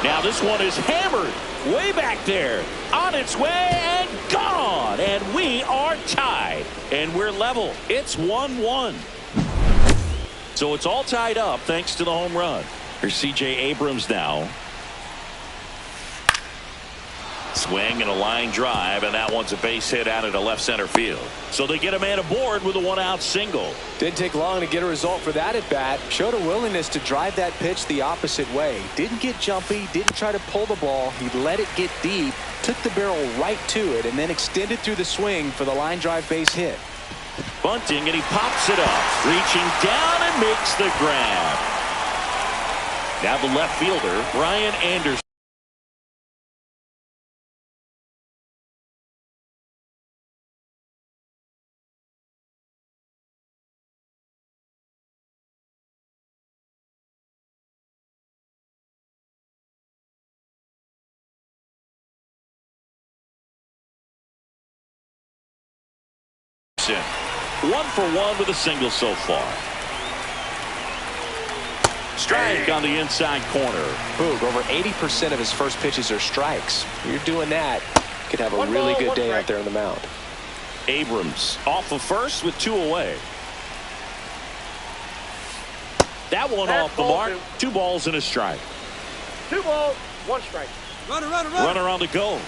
Now this one is hammered way back there. On its way and gone. And we are tied. And we're level. It's 1-1. So it's all tied up thanks to the home run. Here's C.J. Abrams now. Swing and a line drive, and that one's a base hit out into left center field. So they get a man aboard with a one-out single. Didn't take long to get a result for that at bat. Showed a willingness to drive that pitch the opposite way. Didn't get jumpy, didn't try to pull the ball. He let it get deep, took the barrel right to it, and then extended through the swing for the line drive base hit. Bunting, and he pops it up. Reaching down and makes the grab. Now the left fielder, Brian Anderson. One for one with a single so far. Strike on the inside corner. Boog, over 80% of his first pitches are strikes. You're doing that, could have a really good day out there on the mound. Abrams off of first with 2 away. That one off the mark. 2 balls and a strike. 2 balls, 1 strike. Runner on the go.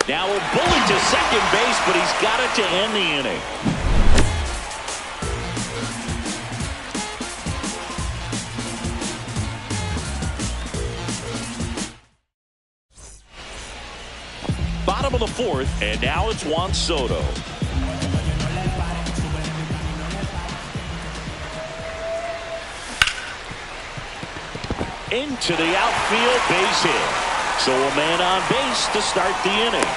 Now a bullet to second base, but he's got it to end the inning. Bottom of the 4th, and now it's Juan Soto. Into the outfield, base hit. So a man on base to start the inning.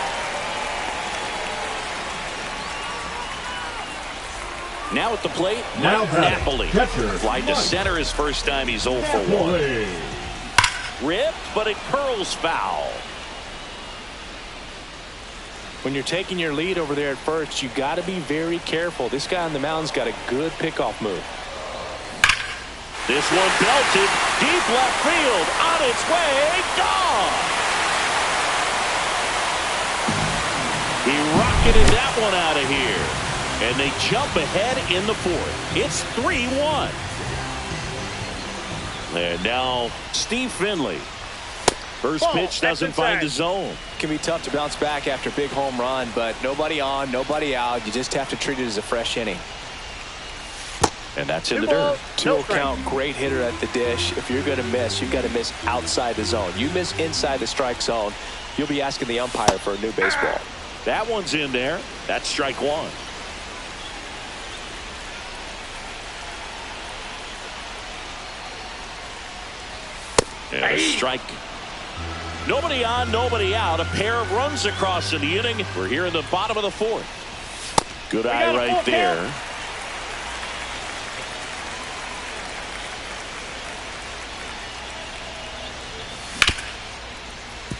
Now at the plate, Napoli. Fly to center his first time. He's 0 for 1. Ripped, but it curls foul. When you're taking your lead over there at first, you got to be very careful. This guy on the mound's got a good pickoff move. This one belted deep left field, on its way, gone. He rocketed that one out of here, and they jump ahead in the 4th. It's 3-1. And now Steve Finley. First pitch doesn't find the zone. It can be tough to bounce back after a big home run, but nobody on, nobody out. You just have to treat it as a fresh inning. And that's in the dirt. 2-0 count, great hitter at the dish. If you're going to miss, you've got to miss outside the zone. You miss inside the strike zone, you'll be asking the umpire for a new baseball. That one's in there. That's strike 1. And a strike. Nobody on, nobody out. A pair of runs across in the inning. We're here in the bottom of the 4th. Good eye right there.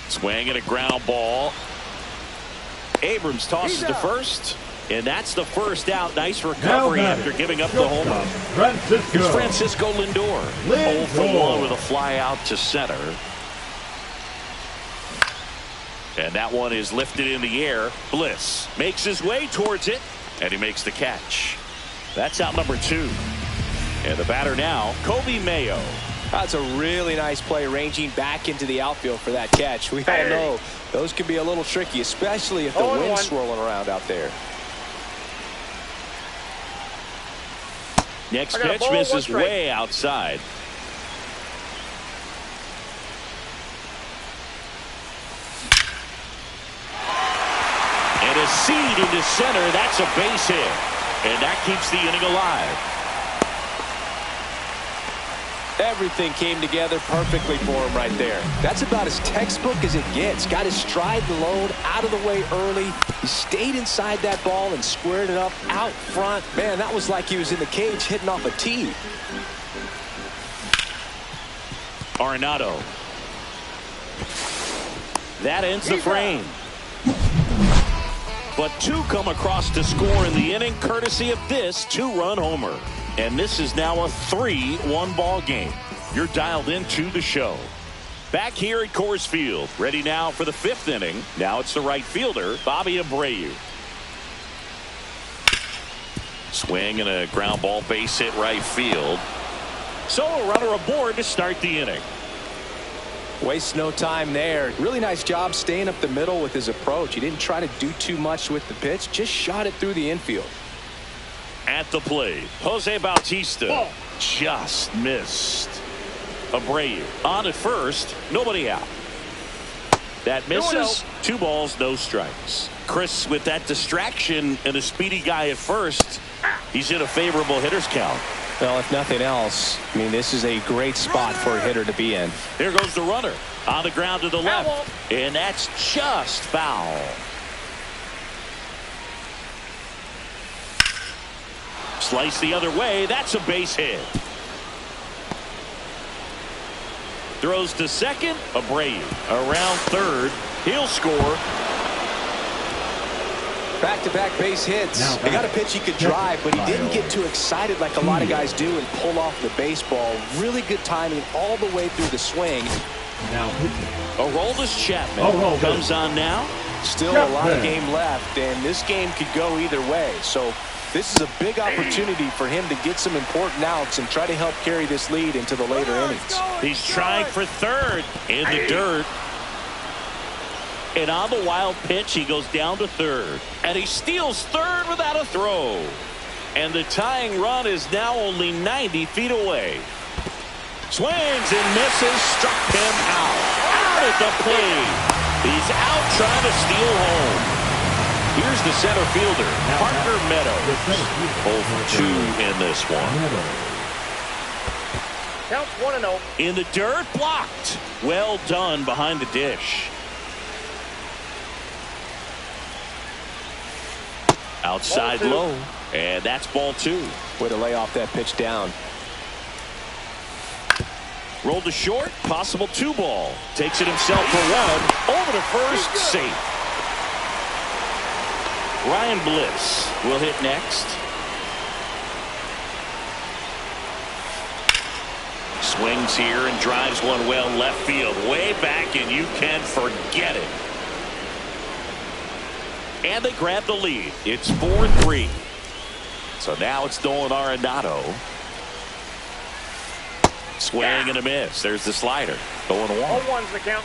Swing and a ground ball. Abrams tosses to first, and that's the first out. Nice recovery after giving up the homer. Here's Francisco Lindor. 0 for 1 with a fly out to center. And that one is lifted in the air. Bliss makes his way towards it, and he makes the catch. That's out number 2. And the batter now, Kobe Mayo. That's a really nice play, ranging back into the outfield for that catch. We all know those can be a little tricky, especially if the wind's swirling around out there. Next pitch misses way outside. And a seed into center. That's a base hit. And that keeps the inning alive. Everything came together perfectly for him right there. That's about as textbook as it gets. Got his stride and load out of the way early. He stayed inside that ball and squared it up out front. Man, that was like he was in the cage hitting off a tee. Arenado. That ends the frame. But 2 come across to score in the inning, courtesy of this 2-run homer. And this is now a 3-1 ball game. You're dialed into the show. Back here at Coors Field, ready now for the 5th inning. Now it's the right fielder, Bobby Abreu. Swing and a ground ball, base hit right field. So a runner aboard to start the inning. Wastes no time there. Really nice job staying up the middle with his approach. He didn't try to do too much with the pitch, just shot it through the infield. At the plate, Jose Bautista just missed. Abreu on at first, nobody out. That misses. 2 balls, no strikes. Chris, with that distraction and a speedy guy at first, he's in a favorable hitter's count. Well, if nothing else, I mean, this is a great spot for a hitter to be in. Here goes the runner on the ground to the left, and that's just foul. Slice the other way. That's a base hit. Throws to second. Abreu around third. He'll score. Back-to-back base hits. They got a pitch he could drive, but he didn't get too excited like a lot of guys do and pull off the baseball. Really good timing all the way through the swing. Now Aroldis Chapman comes on now. Still a lot of game left, and this game could go either way. So this is a big opportunity for him to get some important outs and try to help carry this lead into the later innings. He's trying for third in the dirt. And on the wild pitch, he goes down to third. And he steals third without a throw. And the tying run is now only 90 feet away. Swings and misses. Struck him out. Out at the plate. He's out trying to steal home. Here's the center fielder, Parker Meadows. 0 for 2 in this one. Counts 1-0. In the dirt, blocked. Well done behind the dish. Outside low, and that's ball 2. Way to lay off that pitch down. Rolled to short, possible 2 ball. Takes it himself for 1. Over to first, safe. Ryan Bliss will hit next. Swings here and drives one well left field. Way back, and you can forget it. And they grab the lead. It's 4-3. So now it's Nolan Arenado. Swing and a miss. There's the slider. 0-1. 0-1's the count.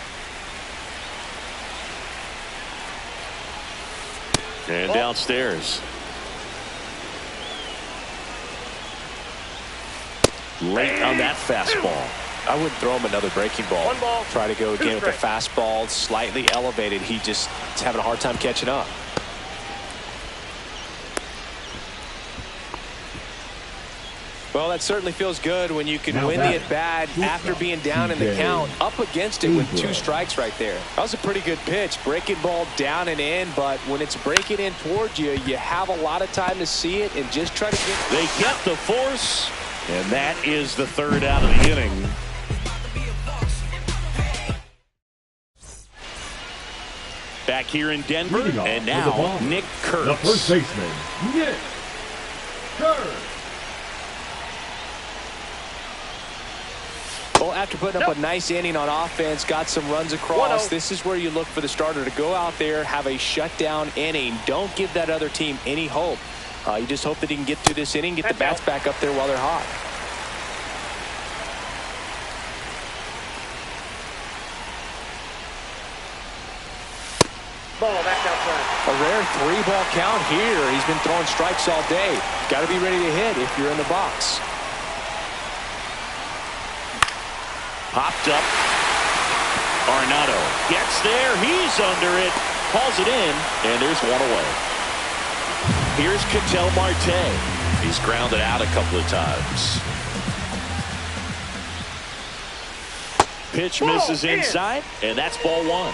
And downstairs. Late on that fastball. I wouldn't throw him another breaking ball. 1 ball. Try to go again with the strikes. fastball, slightly elevated. He just is having a hard time catching up. Well, that certainly feels good when you can win the at-bat after being down in the count. Up against it with 2 strikes right there. That was a pretty good pitch. Breaking ball down and in, but when it's breaking in towards you, you have a lot of time to see it and just try to get... They get the force, and that is the 3rd out of the inning. Back here in Denver, and now Nick Kurtz. The first baseman, Nick Kurtz. Well, after putting up a nice inning on offense, got some runs across, this is where you look for the starter to go out there, have a shutdown inning. Don't give that other team any hope. You just hope that he can get through this inning, get the bats back up there while they're hot. Ball back outside. A rare 3-ball count here. He's been throwing strikes all day. Got to be ready to hit if you're in the box. Popped up. Arenado gets there. He's under it. Calls it in. And there's 1 away. Here's Ketel Marte. He's grounded out a couple of times. Pitch misses inside. And that's ball 1.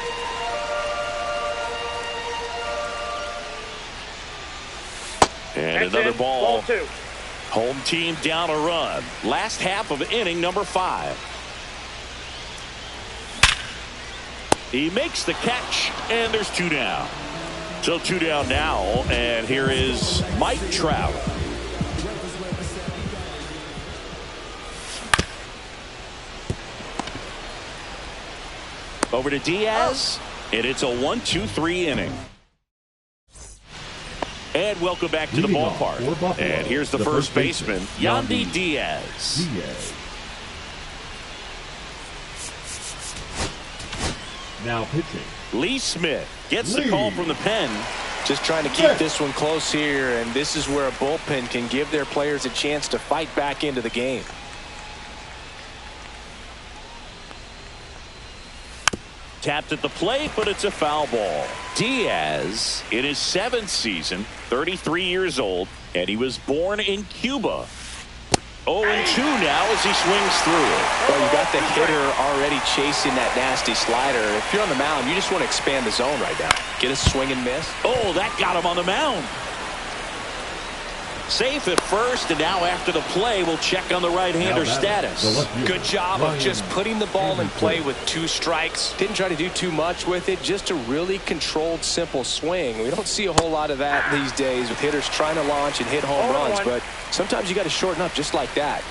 And another ball. 2. Home team down a run. Last half of inning number 5. He makes the catch, and there's 2 down. So 2 down now, and here is Mike Trout. Over to Diaz, and it's a 1-2-3 inning. And welcome back to the ballpark. And here's the first baseman, Yandy Diaz. Now pitching. Lee Smith gets the call from the pen. Just trying to keep this one close here, and this is where a bullpen can give their players a chance to fight back into the game. Tapped at the plate, but it's a foul ball. Diaz, in his 7th season, 33 years old, and he was born in Cuba. 0-2 now as he swings through it. Well, you got the hitter already chasing that nasty slider. If you're on the mound, you just want to expand the zone right now. Get a swing and miss. Oh, that got him on the mound. Safe at first, and now after the play, we'll check on the right-hander status. Good job of just putting the ball in play with 2 strikes. Didn't try to do too much with it, just a really controlled, simple swing. We don't see a whole lot of that these days with hitters trying to launch and hit home runs, but sometimes you got to shorten up just like that.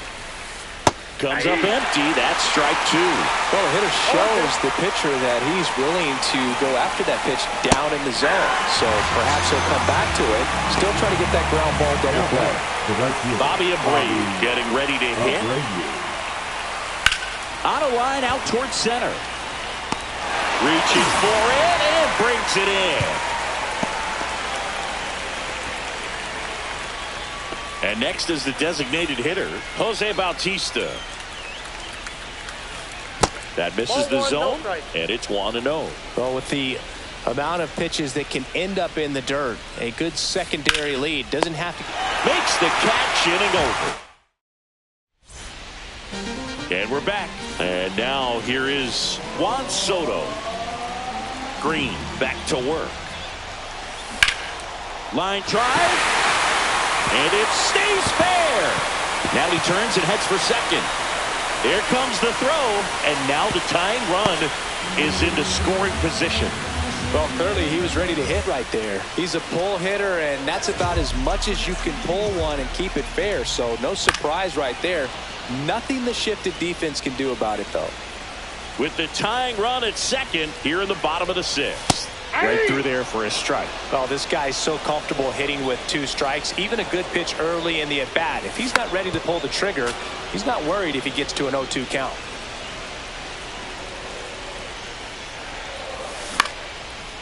Comes up empty. That's strike 2. Well, the hitter shows the pitcher that he's willing to go after that pitch down in the zone. So perhaps he'll come back to it. Still trying to get that ground ball double play. Bobby Abreu getting ready to hit. On a line out towards center. Reaching for it and brings it in. And next is the designated hitter, Jose Bautista. That misses the zone, and it's 1-0. Well, with the amount of pitches that can end up in the dirt, a good secondary lead doesn't have to. Makes the catch, inning over. And we're back. And now here is Juan Soto. Green back to work. Line drive. And it stays fair. Now he turns and heads for second. Here comes the throw, and now the tying run is into scoring position. Well, clearly he was ready to hit right there. He's a pull hitter, and that's about as much as you can pull one and keep it fair. So no surprise right there. Nothing the shifted defense can do about it, though. With the tying run at second here in the bottom of the 6th. Right through there for a strike. Well, this guy's so comfortable hitting with 2 strikes. Even a good pitch early in the at-bat. If he's not ready to pull the trigger, he's not worried if he gets to an 0-2 count.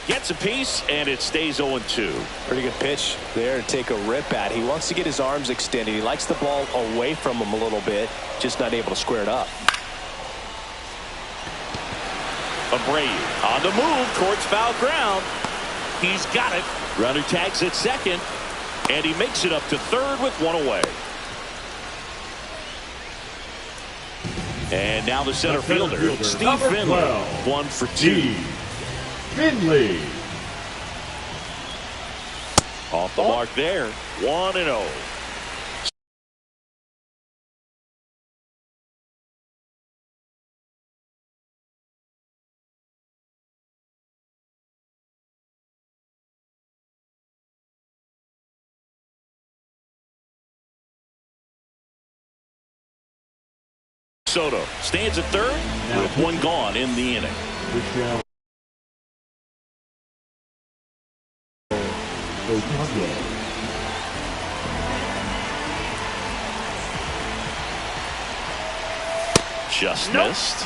Gets a piece, and it stays 0-2. Pretty good pitch there to take a rip at. He wants to get his arms extended. He likes the ball away from him a little bit, just not able to square it up. Abreu on the move towards foul ground. He's got it. Runner tags at second, and he makes it up to third with 1 away. And now the center fielder, Steve Finley, 1 for 2. Finley. Off the mark there, 1-0. Soto stands at third with 1 gone in the inning. Just missed.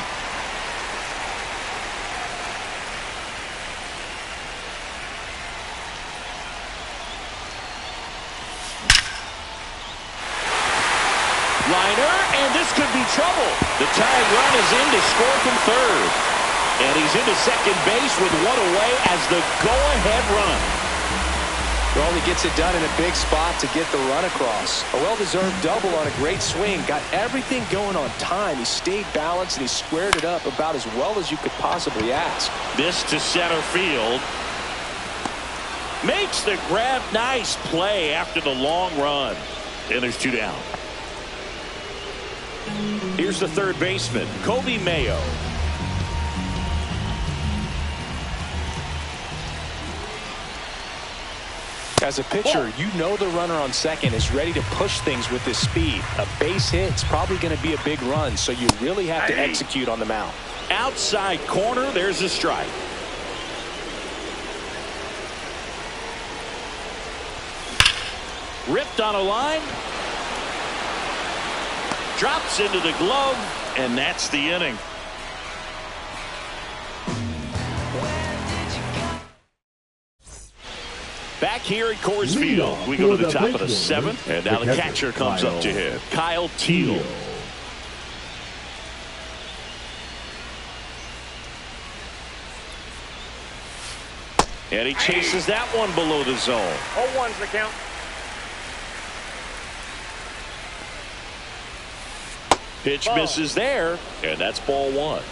Liner, and this could be trouble. The tying run is in to score from third. And he's into second base with 1 away as the go-ahead run. Well, he gets it done in a big spot to get the run across. A well-deserved double on a great swing. Got everything going on time. He stayed balanced, and he squared it up about as well as you could possibly ask. This to center field. Makes the grab. Nice play after the long run. And there's 2 down. Here's the third baseman, Kobe Mayo. As a pitcher, you know the runner on second is ready to push things with his speed. A base hit's probably going to be a big run, so you really have to execute on the mound. Outside corner, there's a strike. Ripped on a line. Drops into the glove, and that's the inning. Back here at Coors Field, we go to the top of the 7th, and now the catcher comes up to hit. Kyle Teel. And he chases that one below the zone. 0-1's the count. Pitch misses there, and that's ball one.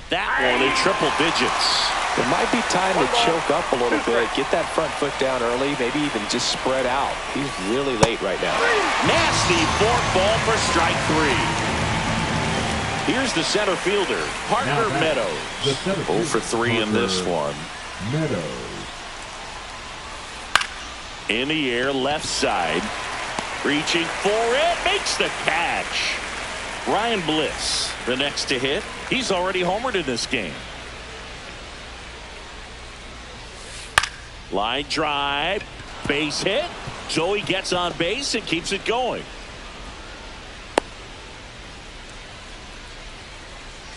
That one in triple digits. It might be time to choke up a little bit, get that front foot down early, maybe even just spread out. He's really late right now. Nasty fork ball for strike three. Here's the center fielder, Parker Meadows. 0 for 3 in this one. Meadows. In the air, left side. Reaching for it, makes the catch. Ryan Bliss, the next to hit. He's already homered in this game. Line drive, base hit. Joey gets on base and keeps it going.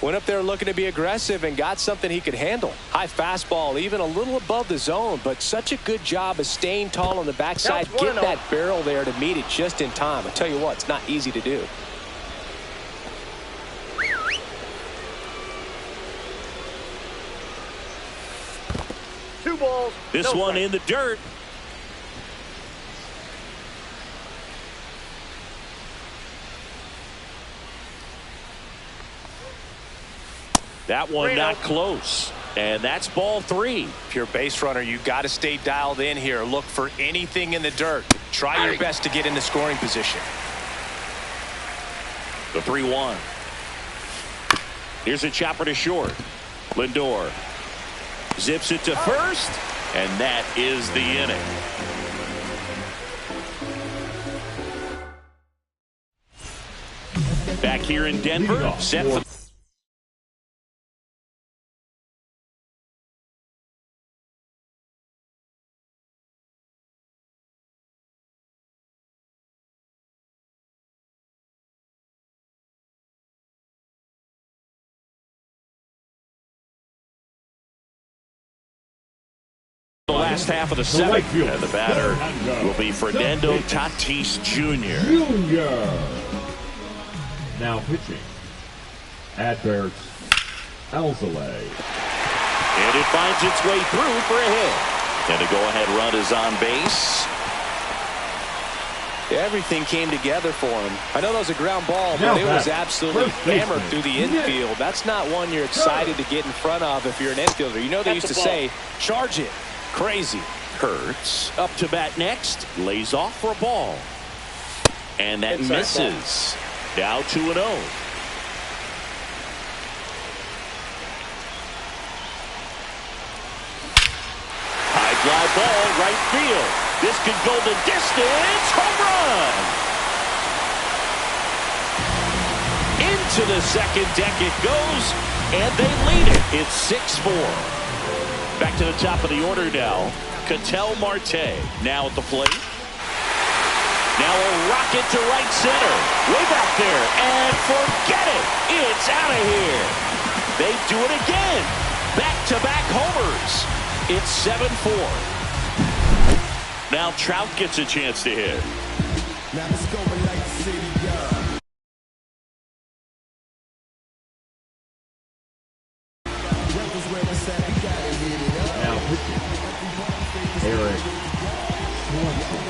Went up there looking to be aggressive and got something he could handle. High fastball, even a little above the zone, but such a good job of staying tall on the backside. Get that barrel there to meet it just in time. I tell you what, it's not easy to do. Two balls. This one in the dirt. That one not close. And that's ball three. If you're a base runner, you got to stay dialed in here. Look for anything in the dirt. Try your best to get into scoring position. The 3-1. Here's a chopper to short. Lindor zips it to first, and that is the inning. Back here in Denver, set for the last half of the seventh, and the batter will be Fernando Tatis Jr. Now pitching, Adbert Alzolay. And it finds its way through for a hit. And the go-ahead run is on base. Everything came together for him. I know that was a ground ball, but it was absolutely hammered through the infield. That's not one you're excited to get in front of if you're an infielder. You know they used to say, charge it. Crazy. Hurts up to bat next, lays off for a ball, and that misses. Now 2-0. High fly ball, right field. This could go the distance. Home run. Into the second deck it goes, and they lead it. It's 6-4. Back to the top of the order now. Ketel Marte now at the plate. Now a rocket to right center. Way back there. And forget it. It's out of here. They do it again. Back-to-back homers. It's 7-4. Now Trout gets a chance to hit. Now let's go with Light City, Now pitching, Eric Swanson.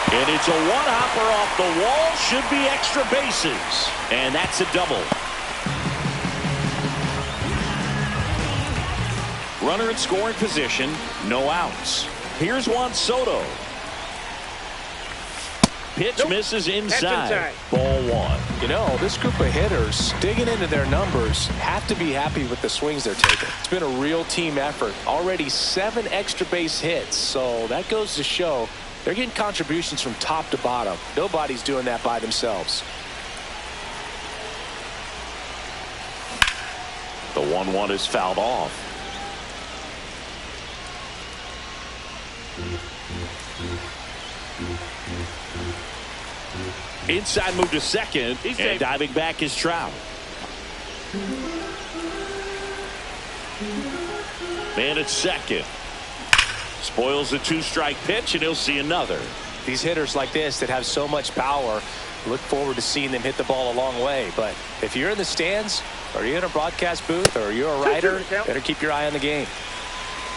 And it's a one-hopper off the wall. Should be extra bases. And that's a double. Runner in scoring position. No outs. Here's Juan Soto. Pitch misses inside. Ball one. You know, this group of hitters, digging into their numbers, have to be happy with the swings they're taking. It's been a real team effort. Already 7 extra base hits. So that goes to show they're getting contributions from top to bottom. Nobody's doing that by themselves. The 1-1 is fouled off. Inside move to second, and diving back is Trout. Man at second. Spoils the 2-strike pitch, and he'll see another. These hitters like this that have so much power, look forward to seeing them hit the ball a long way. But if you're in the stands, or you're in a broadcast booth, or you're a writer, better keep your eye on the game.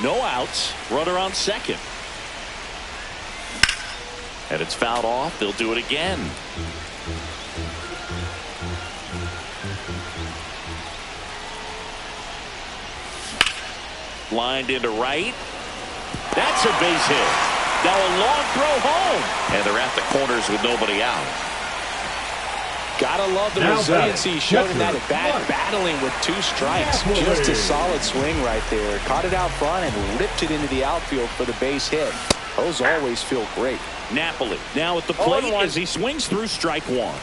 No outs. Runner on second. And it's fouled off. They'll do it again. Lined into right. That's a base hit. Now a long throw home. And they're at the corners with nobody out. Gotta love the resiliency he showed in that at bat, battling with 2 strikes. Just a solid swing right there. Caught it out front and ripped it into the outfield for the base hit. Those always feel great. Napoli now at the plate as he swings through strike 1.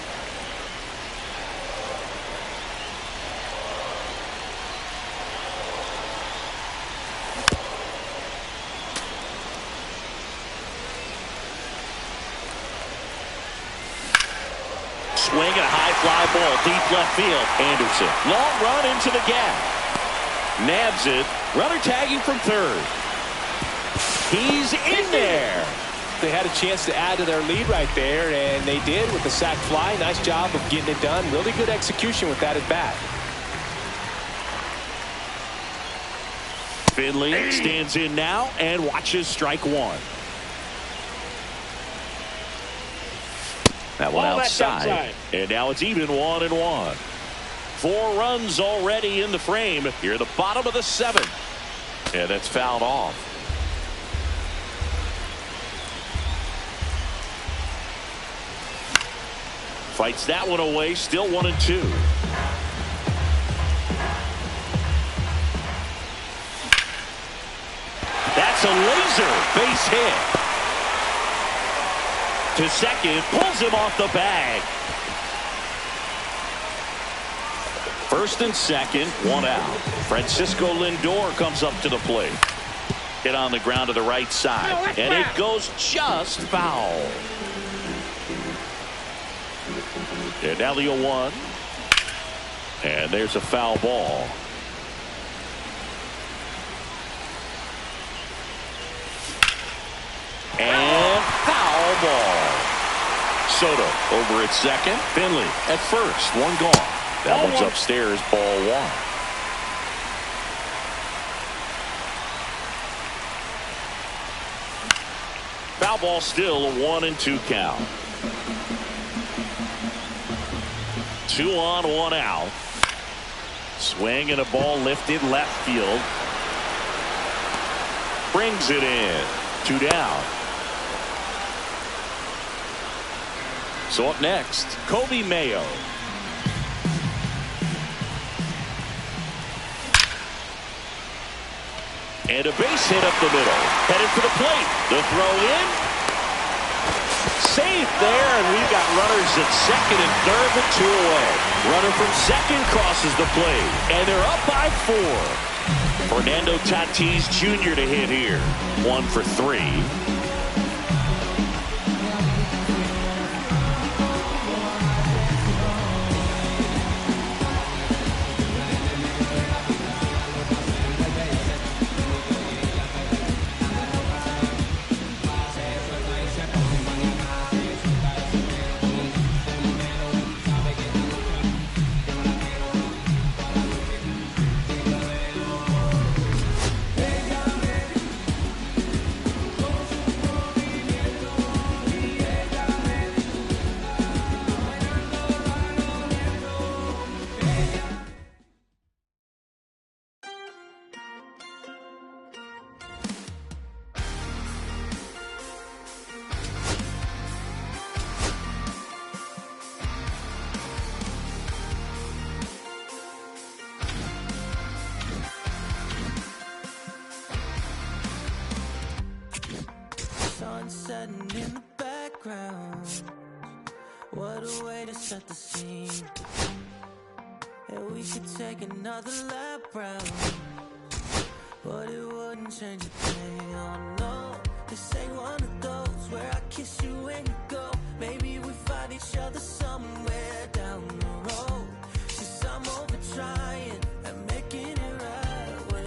Swing and a high fly ball deep left field. Anderson, long run into the gap. Nabs it. Runner tagging from third. He's in there. They had a chance to add to their lead right there, and they did with the sac fly. Nice job of getting it done. Really good execution with that at bat. Finley stands in now and watches strike 1. That one outside. And now it's even 1-1. 4 runs already in the frame here at the bottom of the 7th. And that's fouled off. Fights that one away. Still 1-2. That's a laser base hit. To second, pulls him off the bag. First and second, 1 out. Francisco Lindor comes up to the plate. Hit on the ground to the right side, and it goes just foul. And now the 0-1. And there's a foul ball. And foul ball. Soto over at second. Finley at first. 1 gone. That one's upstairs. Ball 1. Foul ball still a 1-2 count. 2 on, 1 out. Swing and a ball lifted left field. Brings it in. 2 down. So up next, Kobe Mayo. And a base hit up the middle. Headed for the plate. The throw in. Safe there, and we've got runners at second and third with 2 away. Runner from second crosses the plate, and they're up by 4. Fernando Tatis Jr. to hit here. 1 for 3. Setting in the background. What a way to set the scene. And we could take another lap round, but it wouldn't change a thing. Oh no, this ain't one of those where I kiss you when you go. Maybe we find each other somewhere down the road. 'Cause I'm over trying and making it right when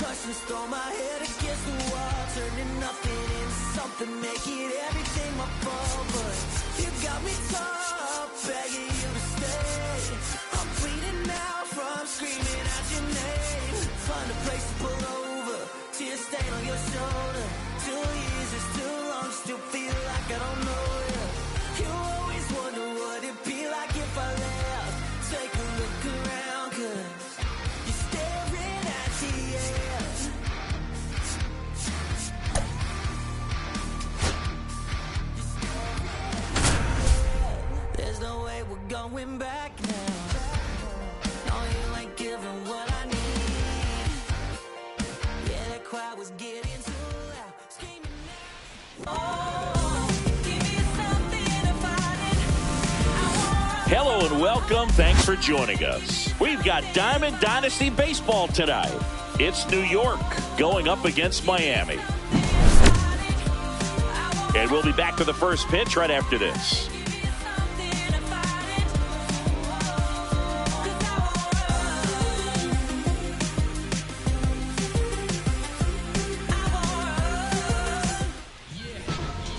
Repercussions, throw my head against the wall, turning nothing into something, make it everything my fault. But you got me tough, begging you to stay. I'm bleeding now from screaming out your name. Find a place to pull over, tear stain on your shoulder. 2 years is too long, still feel like I don't know you. You always wonder what it'd be like if I left. Take a look around, 'cause you're staring at the end. There's no way we're going back now. No, you ain't giving what I need. Yeah, that crowd was getting too loud, screaming out. Oh, give me something to fight it. Hello and welcome. Thanks for joining us. We've got Diamond Dynasty Baseball tonight. It's New York going up against Miami. And we'll be back to the first pitch right after this.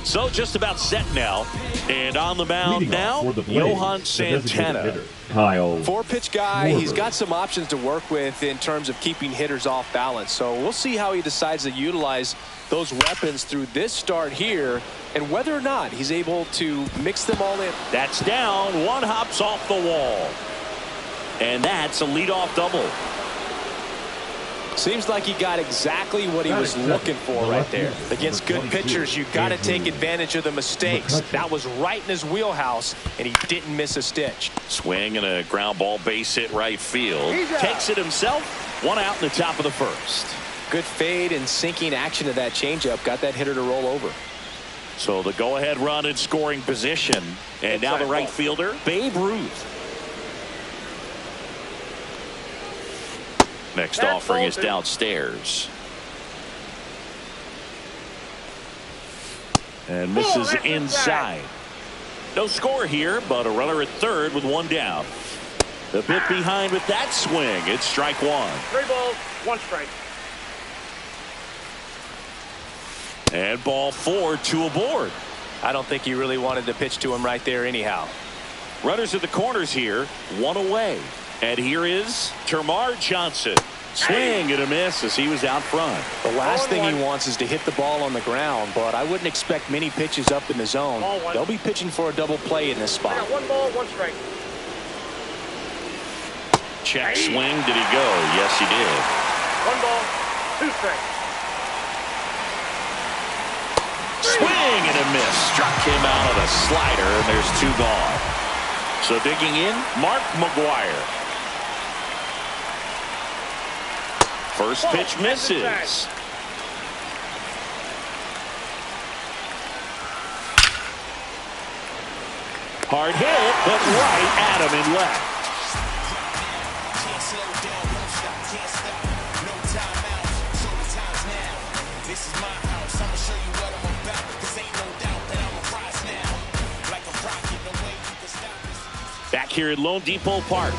So just about set now. And on the mound now, Johan Santana. Kyle 4-pitch guy. Schwarber. He's got some options to work with in terms of keeping hitters off balance. So we'll see how he decides to utilize those weapons through this start here and whether or not he's able to mix them all in. That's down. One hops off the wall. And that's a leadoff double. Seems like he got exactly what he was looking for right there. Against good pitchers, you got to take advantage of the mistakes. That was right in his wheelhouse, and he didn't miss a stitch. Swing and a ground ball base hit right field. Takes it himself. One out in the top of the first. Good fade and sinking action of that changeup. Got that hitter to roll over. So the go-ahead run in scoring position. And now the right fielder, Babe Ruth. Next offering is downstairs. And misses inside. No score here, but a runner at third with one down. The bit behind with that swing. It's strike one. 3 balls, 1 strike. And ball 4, 2 aboard. I don't think he really wanted to pitch to him right there anyhow. Runners at the corners here, 1 away. And here is Termarr Johnson. Swing and a miss as he was out front. The last thing he wants is to hit the ball on the ground, but I wouldn't expect many pitches up in the zone. They'll be pitching for a double play in this spot. I got 1 ball, 1 strike. Check swing. Did he go? Yes, he did. 1 ball, 2 strikes. Swing and a miss. Struck him out on a slider, and there's 2 gone. So digging in, Mark McGwire. First pitch misses. Hard hit, but right at him in left. Back here at Lone Depot Park.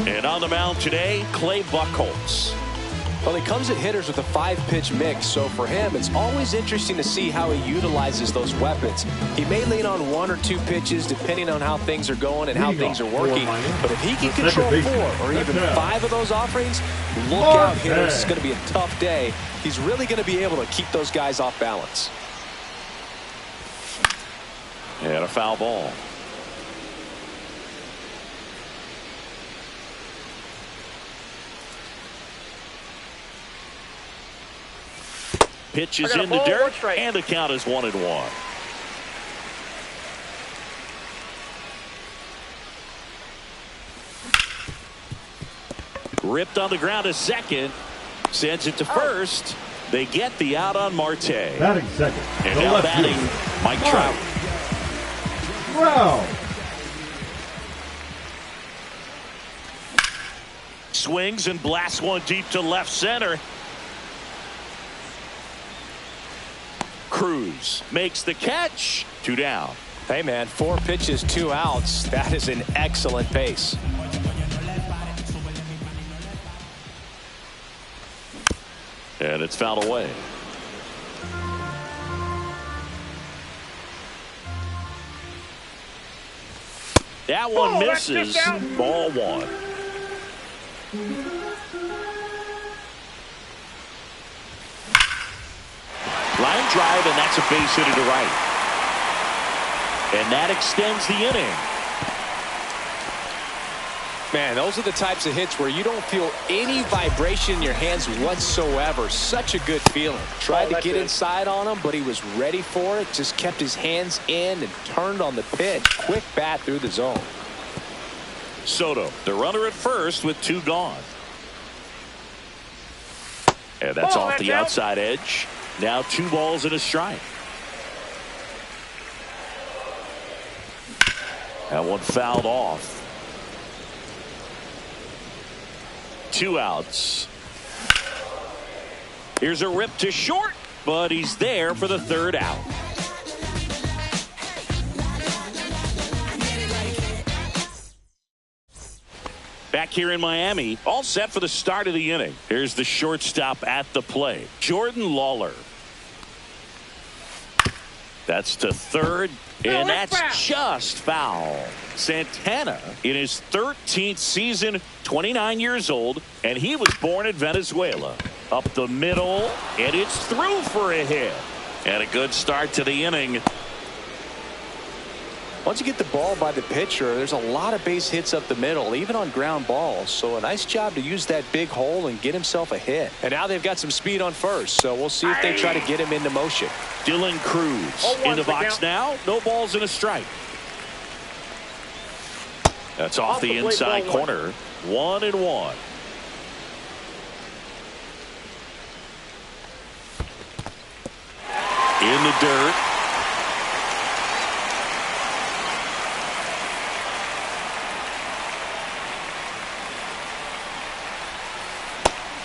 And on the mound today, Clay Buchholz. Well, he comes at hitters with a 5-pitch mix, so for him, it's always interesting to see how he utilizes those weapons. He may lean on 1 or 2 pitches depending on how things are going and how things are working, but if he can control 4 or even 5 of those offerings, look out, hitters. It's going to be a tough day. He's really going to be able to keep those guys off balance. And a foul ball. Pitch is in the dirt, and the count is 1-1. Ripped on the ground to second. Sends it to first. They get the out on Marte. Batting second. And now batting Mike Trout. Wow. Swings and blasts one deep to left center. Cruz makes the catch. 2 down. Hey, man, 4 pitches, 2 outs. That is an excellent pace. – 1-0 And it's fouled away. That one misses. Ball one. Line drive, and that's a base hit to right. And that extends the inning. Man, those are the types of hits where you don't feel any vibration in your hands whatsoever. Such a good feeling. Tried to get inside on him, but he was ready for it. Just kept his hands in and turned on the pitch. Quick bat through the zone. Soto, the runner at first with 2 gone. And that's off the outside edge. Now 2 balls and a strike. That one fouled off. 2 outs. Here's a rip to short, but he's there for the 3rd out. Back here in Miami, all set for the start of the inning. Here's the shortstop at the plate, Jordan Lawler. That's to 3rd, and that's just foul. Santana in his 13th season, 29 years old, and he was born in Venezuela. Up the middle, and it's through for a hit. And a good start to the inning. Once you get the ball by the pitcher, there's a lot of base hits up the middle, even on ground balls. So a nice job to use that big hole and get himself a hit. And now they've got some speed on first, so we'll see if they try to get him into motion. Dylan Cruz in the box now. No balls and a strike. That's off the inside corner. 1-1. In the dirt.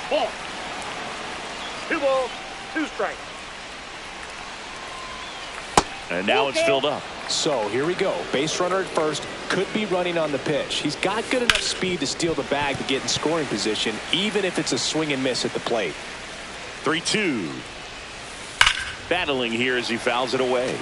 Ball. 2 balls, 2 strikes. And now it's filled up. So here we go. Base runner at first. Could be running on the pitch. He's got good enough speed to steal the bag to get in scoring position, even if it's a swing and miss at the plate. 3-2. Battling here as he fouls it away.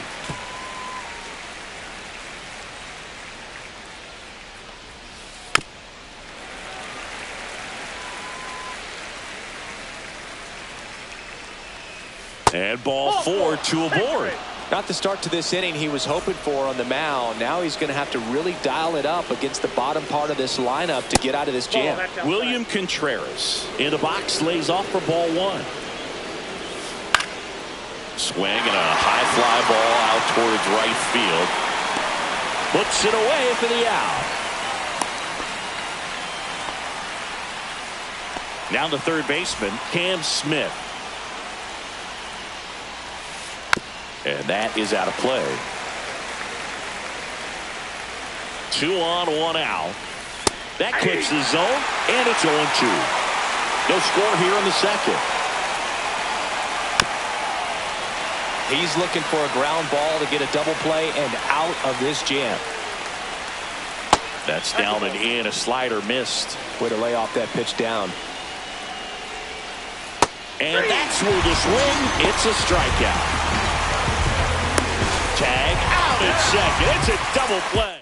And ball 4, 2 aboard. Not the start to this inning he was hoping for on the mound. Now he's going to have to really dial it up against the bottom part of this lineup to get out of this jam. William Contreras in the box, lays off for ball 1. Swing and a high fly ball out towards right field. Puts it away for the out. Now the third baseman, Cam Smith. And that is out of play. 2 on, 1 out. That clips the zone, and it's 0-2. No score here in the second. He's looking for a ground ball to get a double play and out of this jam. That's down and in. A slider missed. Way to lay off that pitch down. And that's where the swing. It's a strikeout. Tag out at second. It's a double play.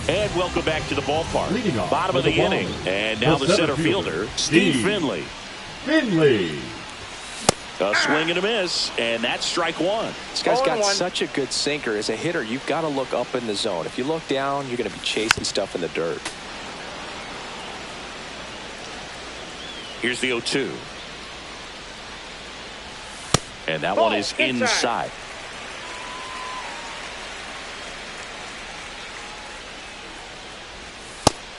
And welcome back to the ballpark. Bottom of the inning. And now the center fielder, Steve Finley. A swing and a miss, and that's strike 1. This guy's got such a good sinker. As a hitter, you've got to look up in the zone. If you look down, you're going to be chasing stuff in the dirt. Here's the 0-2. And that one is inside.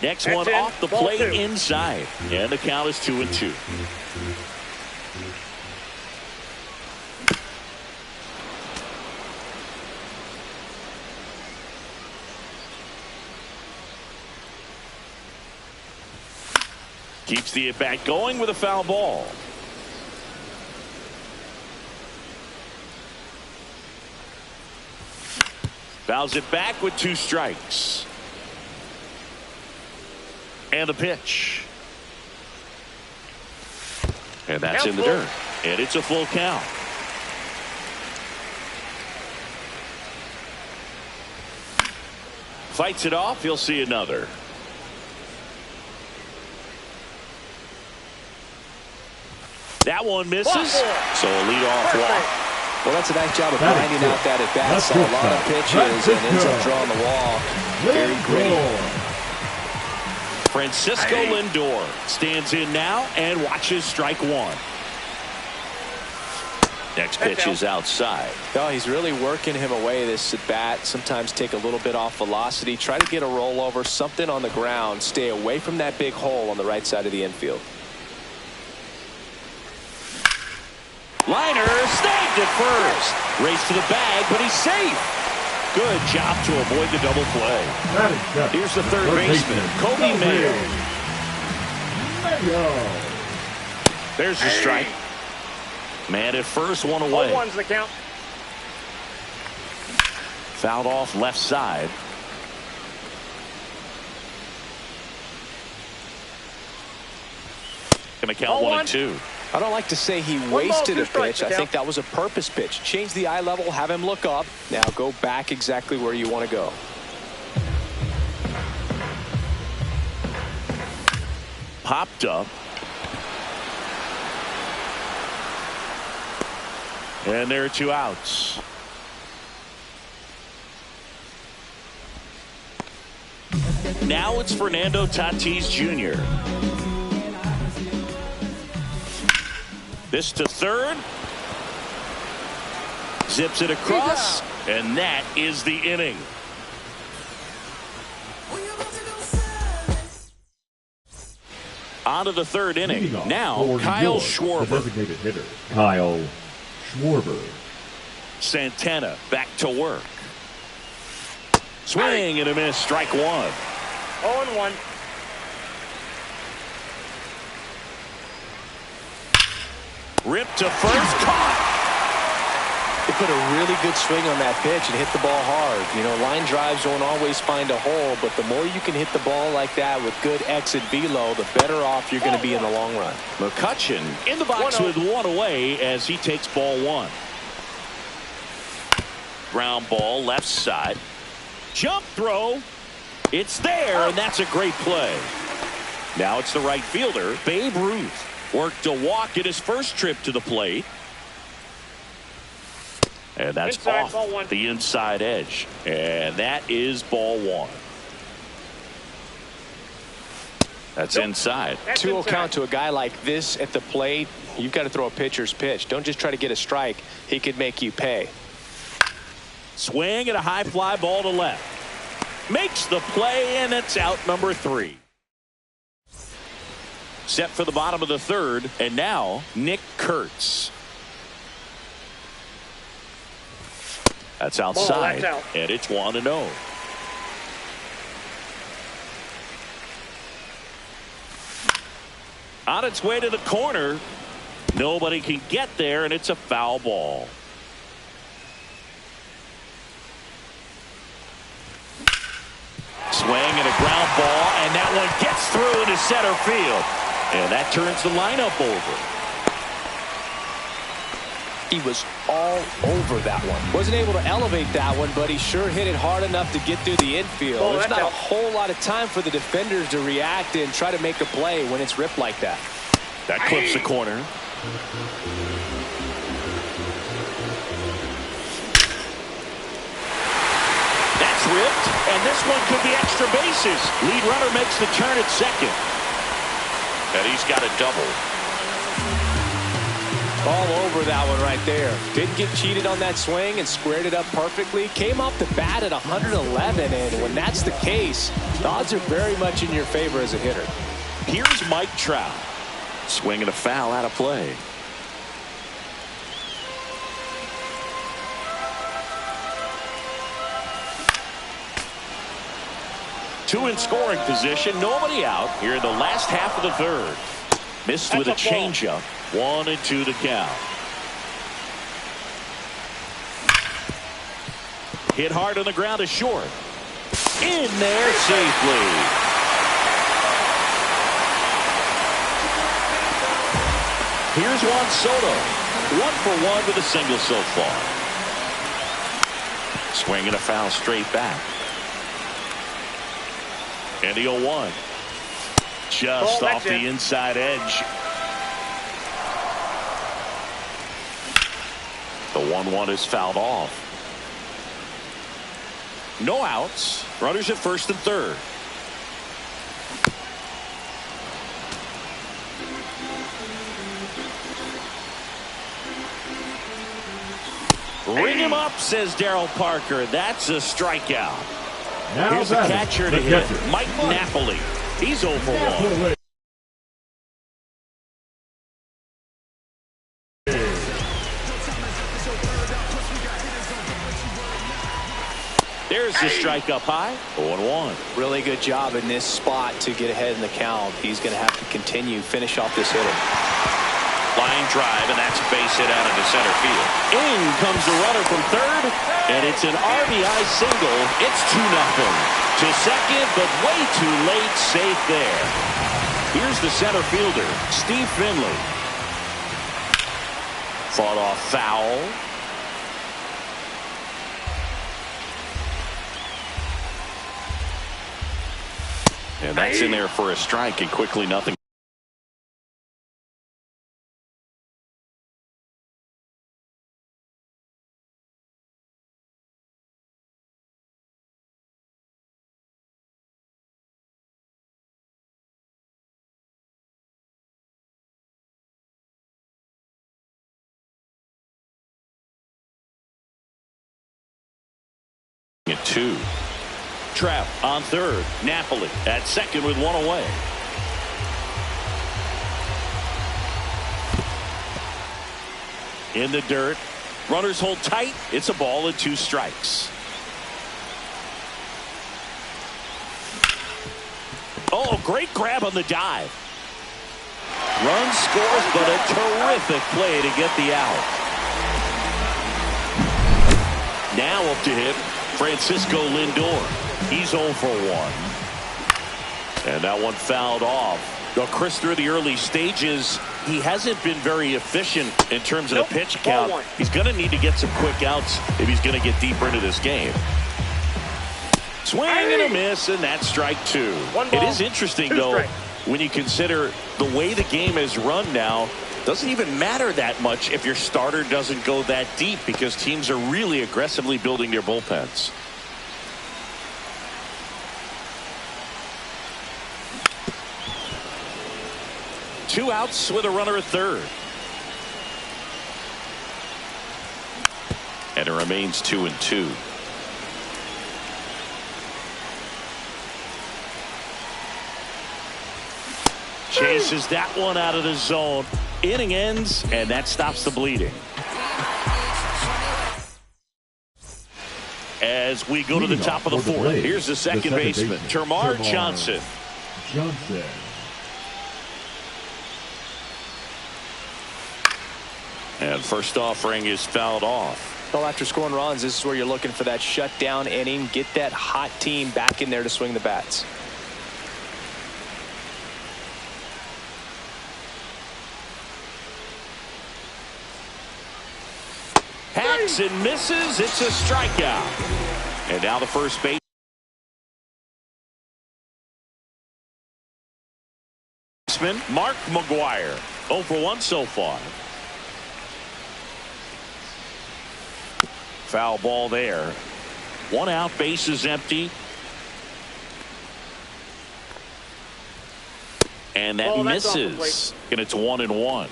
Next one off the plate inside. And the count is 2-2. Keeps the at-bat going with a foul ball. Fouls it back with 2 strikes. And the pitch. And that's in the dirt. And it's a full count. Fights it off. He'll see another. That one misses. So a leadoff walk. Well, that's a nice job of grinding out that at bat. Saw a lot of pitches and ends up drawing the wall. Very gritty. Francisco Lindor stands in now and watches strike one. Next pitch is outside. Oh, he's really working him away this at bat. Sometimes take a little bit off velocity. Try to get a rollover, something on the ground. Stay away from that big hole on the right side of the infield. Liner snagged at first. Race to the bag, but he's safe. Good job to avoid the double play. Here's the third baseman, Kobe Mayo. There's the strike. Man at first, one away. 0-1's the count. Fouled off left side. Gonna count 1 and 2. I don't like to say he wasted a pitch. I think that was a purpose pitch. Change the eye level, have him look up. Now go back exactly where you want to go. Popped up. And there are 2 outs. Now it's Fernando Tatis Jr. This to third. Zips it across. And that is the inning. On to the third inning. Now Kyle Schwarber. The designated hitter, Kyle Schwarber. Santana back to work. Swing and a miss. Strike one. 0-1. Ripped to first. Caught. He put a really good swing on that pitch and hit the ball hard. You know, line drives don't always find a hole, but the more you can hit the ball like that with good exit velo, the better off you're going to be in the long run. McCutchen in the box with 1 away as he takes ball 1. Ground ball left side. Jump throw. It's there, and that's a great play. Now it's the right fielder, Babe Ruth. Worked a walk at his first trip to the plate. And that's inside, off the inside edge. And that is ball 1. That's inside. 2-0 count to a guy like this at the plate. You've got to throw a pitcher's pitch. Don't just try to get a strike. He could make you pay. Swing and a high fly ball to left. Makes the play, and it's out number 3. Set for the bottom of the third, and now Nick Kurtz. That's outside, and it's 1-0. On its way to the corner. Nobody can get there, and it's a foul ball. Swing and a ground ball, and that one gets through into center field. And that turns the lineup over. He was all over that one. Wasn't able to elevate that one, but he sure hit it hard enough to get through the infield. There's not a whole lot of time for the defenders to react and try to make a play when it's ripped like that. That clips the corner. That's ripped, and this one could be extra bases. Lead runner makes the turn at second. And he's got a double. All over that one right there. Didn't get cheated on that swing and squared it up perfectly. Came off the bat at 111, and when that's the case, the odds are very much in your favor as a hitter. Here's Mike Trout. Swinging a foul out of play. Two in scoring position, nobody out here in the last half of the third. Missed with a changeup. 1-2 to count. Hit hard on the ground to short. In there safely. Here's Juan Soto. 1 for 1 with a single so far. Swing and a foul straight back. And the 0-1. Just off the inside edge. The 1-1 is fouled off. No outs. Runners at first and third. Ring him up, says Daryl Parker. That's a strikeout. Now here's the catcher to hit. Mike Napoli. He's 0 for 1. There's the strike up high. 0-1. Really good job in this spot to get ahead in the count. He's going to have to finish off this hitter. Line drive, and that's a base hit out into center field. In comes the runner from third, and it's an RBI single. It's 2-0 to second, but way too late. Safe there. Here's the center fielder, Steve Finley. Fought off foul. And that's in there for a strike, and quickly nothing. At 2. Trap on third. Napoli at second with 1 away. In the dirt. Runners hold tight. It's a ball and 2 strikes. Oh, great grab on the dive. Run scores, but a terrific play to get the out. Now up to hit Francisco Lindor. He's 0 for 1. And that one fouled off. Now, Chris, through the early stages, he hasn't been very efficient in terms of the pitch count. He's going to need to get some quick outs if he's going to get deeper into this game. Swing and a miss, and that's strike 2. It is interesting, though, when you consider the way the game is run now. Doesn't even matter that much if your starter doesn't go that deep, because teams are really aggressively building their bullpens. Two outs with a runner at third. And it remains 2-2. Chases that one out of the zone. Inning ends, and that stops the bleeding. As we go to the top of the fourth, here's the second baseman, Termarr Johnson. And first offering is fouled off. Well, after scoring runs, this is where you're looking for that shutdown inning. Get that hot team back in there to swing the bats. Hacks and misses. It's a strikeout. And now the first base. Mark McGwire. 0 for 1 so far. Foul ball there. One out, base is empty. And that misses. And it's 1-1.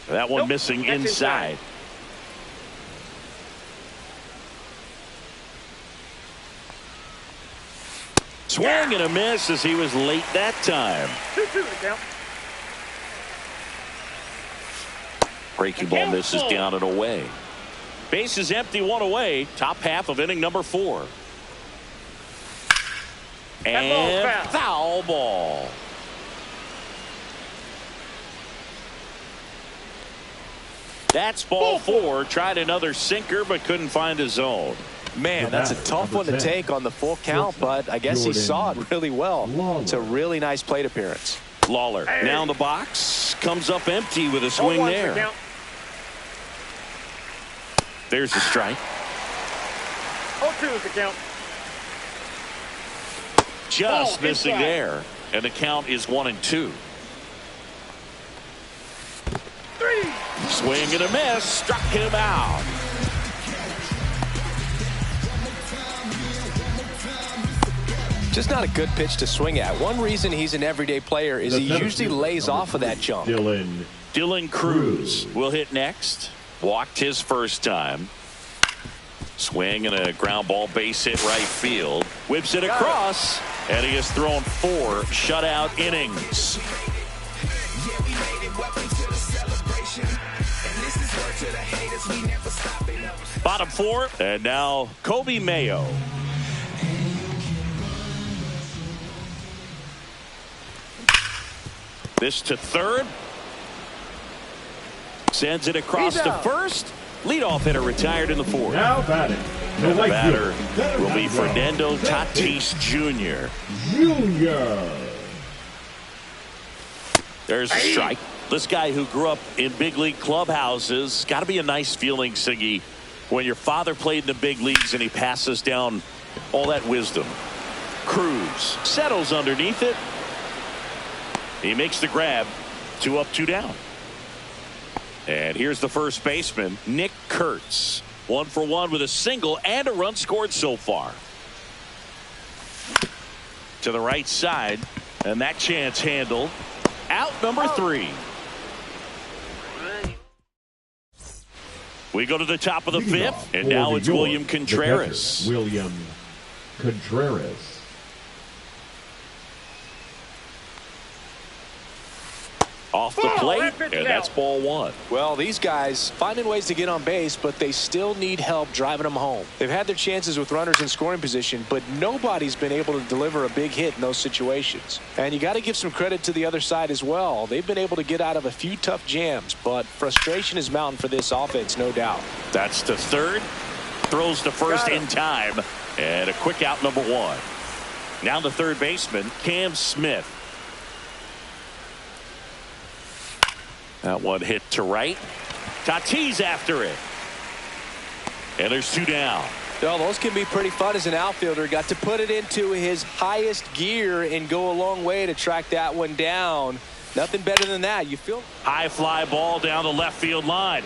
That one missing inside. Swing and a miss as he was late that time. 2-2 to count. Breaking ball misses down and away. Base is empty, 1 away. Top half of inning number 4. And foul ball. That's ball 4. Tried another sinker but couldn't find a zone. Man, that's a tough one to take on the full count, but I guess he saw it really well. It's a really nice plate appearance. Lawler now in the box, comes up empty with a swing there. There's the strike. 0-2 is the count. Just missing there, and the count is 1-2. 3. Swing and a miss, struck him out. Just not a good pitch to swing at. One reason he's an everyday player is he usually lays off of that jump. Dylan Cruz will hit next. Walked his first time. Swing and a ground ball base hit right field. Whips it across, and he has thrown 4 shutout innings. Bottom 4, and now Kobe Mayo. This to third. Sends it across to first. Leadoff hitter retired in the 4th. Now batting. The batter will be Fernando Tatis Jr. There's a strike. This guy who grew up in big league clubhouses, got to be a nice feeling, Siggy, when your father played in the big leagues and he passes down all that wisdom. Cruz settles underneath it. He makes the grab. 2 up, 2 down. And here's the first baseman, Nick Kurtz. 1 for 1 with a single and a run scored so far. To the right side, and that chance handled. Out number 3. We go to the top of the 5th, and now it's William Contreras. William Contreras. Off the plate, and that's ball 1. Well, these guys finding ways to get on base, but they still need help driving them home. They've had their chances with runners in scoring position, but nobody's been able to deliver a big hit in those situations. And you got to give some credit to the other side as well. They've been able to get out of a few tough jams, but frustration is mounting for this offense, no doubt. That's to third. Throws to first in time, and a quick out number 1. Now the third baseman, Cam Smith. That one hit to right. Tatis after it. And there's 2 down. Well, those can be pretty fun as an outfielder. Got to put it into his highest gear and go a long way to track that one down. Nothing better than that. You feel high fly ball down the left field line.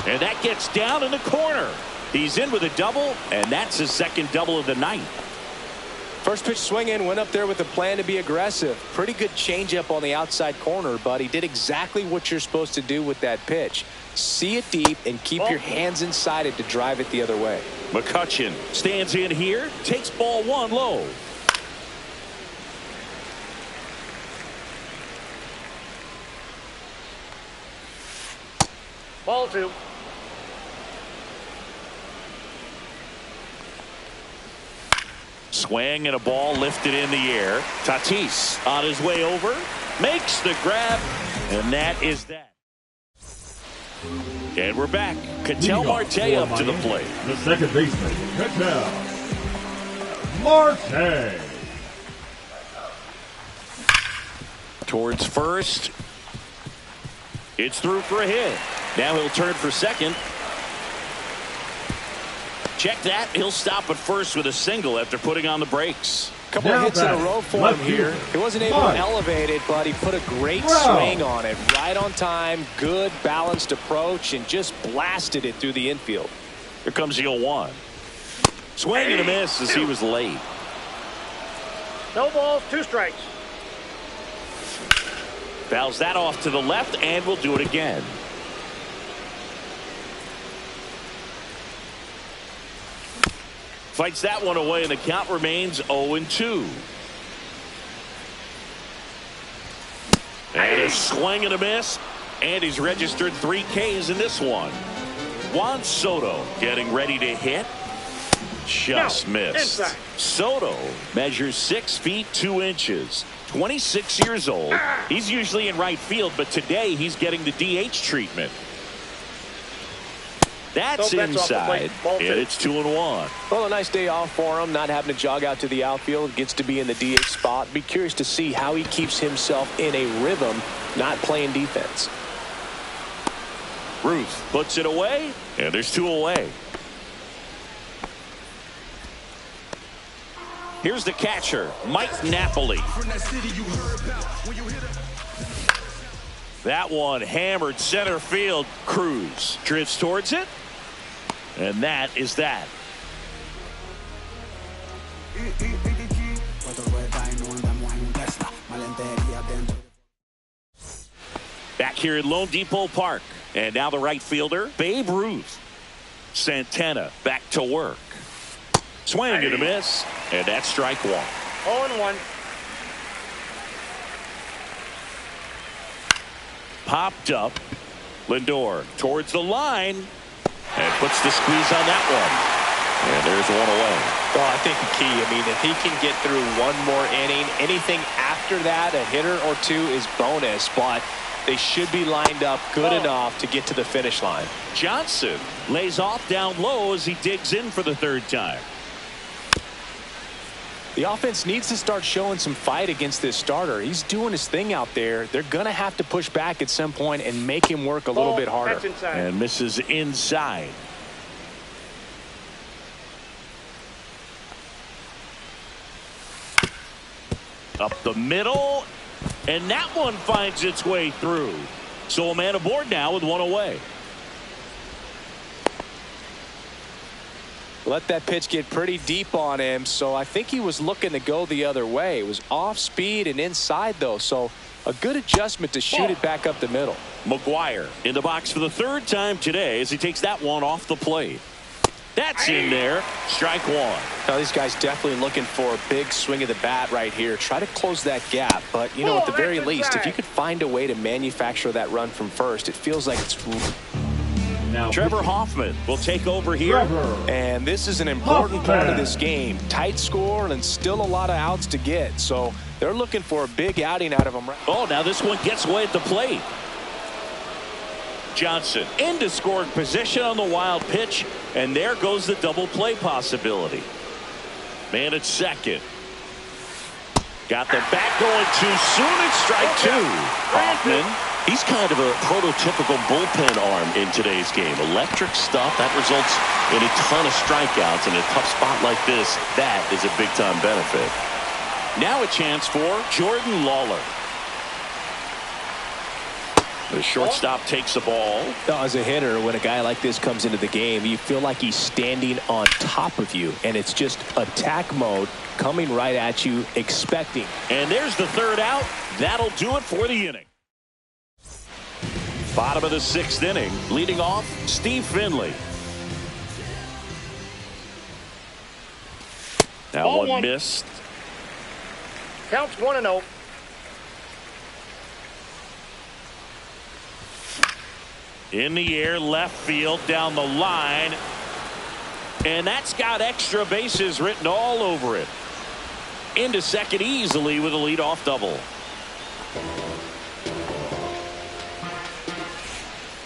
And that gets down in the corner. He's in with a double, and that's his second double of the night. First pitch swinging, went up there with a plan to be aggressive. Pretty good changeup on the outside corner, but he did exactly what you're supposed to do with that pitch. See it deep and keep your hands inside it to drive it the other way. McCutchen stands in here, takes ball 1 low. Ball 2. Swing and a ball lifted in the air. Tatis on his way over, makes the grab, and that is that. And we're back. Ketel Marte up to the plate. The second baseman, Ketel Marte. Towards first. It's through for a hit. Now he'll turn for second. Check that. He'll stop at first with a single after putting on the brakes. Couple of hits in a row for him here. He wasn't able to elevate it, but he put a great swing on it. Right on time, good balanced approach, and just blasted it through the infield. Here comes the 0-1. Swing and a miss as he was late. No balls, 2 strikes. Fouls that off to the left, and we'll do it again. Fights that one away, and the count remains 0-2. And a swing and a miss, and he's registered 3 Ks in this one. Juan Soto getting ready to hit. Just missed. Inside. Soto measures 6 feet 2 inches. 26 years old. He's usually in right field, but today he's getting the DH treatment. That's inside, and it's 2-1. Well, a nice day off for him, not having to jog out to the outfield. Gets to be in the DH spot. Be curious to see how he keeps himself in a rhythm, not playing defense. Ruth puts it away, and there's 2 away. Here's the catcher, Mike Napoli. That one hammered center field. Cruz drifts towards it, and that is that. Back here at Lone Depot Park, and now the right fielder, Babe Ruth. Santana back to work. Swing and a miss, and that's strike 1. 0-1. Popped up. Lindor towards the line and puts the squeeze on that one. And there's 1 away. Well, I think the key, I mean, if he can get through 1 more inning, anything after that, a hitter or 2 is bonus, but they should be lined up good enough to get to the finish line. Johnson lays off down low as he digs in for the 3rd time. The offense needs to start showing some fight against this starter. He's doing his thing out there. They're going to have to push back at some point and make him work a little bit harder. And misses inside. Up the middle, and that one finds its way through. So a man aboard now with 1 away. Let that pitch get pretty deep on him, so I think he was looking to go the other way. It was off speed and inside, though, so a good adjustment to shoot it back up the middle. McGuire in the box for the 3rd time today as he takes that one off the plate. That's in there. Strike 1. Now, these guys definitely looking for a big swing of the bat right here. Try to close that gap, but, you know, at the very least, if you could find a way to manufacture that run from first, it feels like it's... Now, Trevor Hoffman will take over here. And this is an important part of this game. Tight score and still a lot of outs to get. So they're looking for a big outing out of him. Oh, now this one gets away at the plate. Johnson into scoring position on the wild pitch. And there goes the double play possibility. Man at second. Got the bat going too soon. It's strike 2. Hoffman. He's kind of a prototypical bullpen arm in today's game. Electric stuff that results in a ton of strikeouts. In a tough spot like this, that is a big-time benefit. Now a chance for Jordan Lawler. The shortstop takes the ball. As a hitter, when a guy like this comes into the game, you feel like he's standing on top of you, and it's just attack mode coming right at you, expecting. And there's the 3rd out. That'll do it for the inning. Bottom of the 6th inning, leading off Steve Finley. Now 1 missed. Counts 1-0. In the air, left field, down the line. And that's got extra bases written all over it. Into second easily with a leadoff double.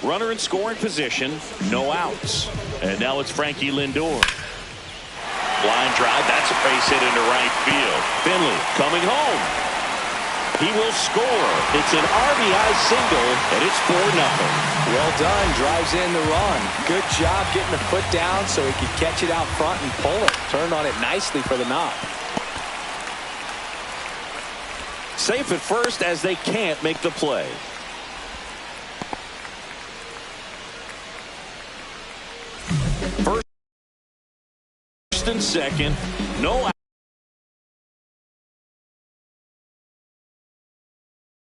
Runner in scoring position, no outs. And now it's Frankie Lindor. Line drive, that's a base hit into right field. Finley coming home. He will score. It's an RBI single, and it's 4-0. Well done. Drives in the run. Good job getting the foot down so he could catch it out front and pull it. Turned on it nicely for the knock. Safe at first as they can't make the play. First and second, no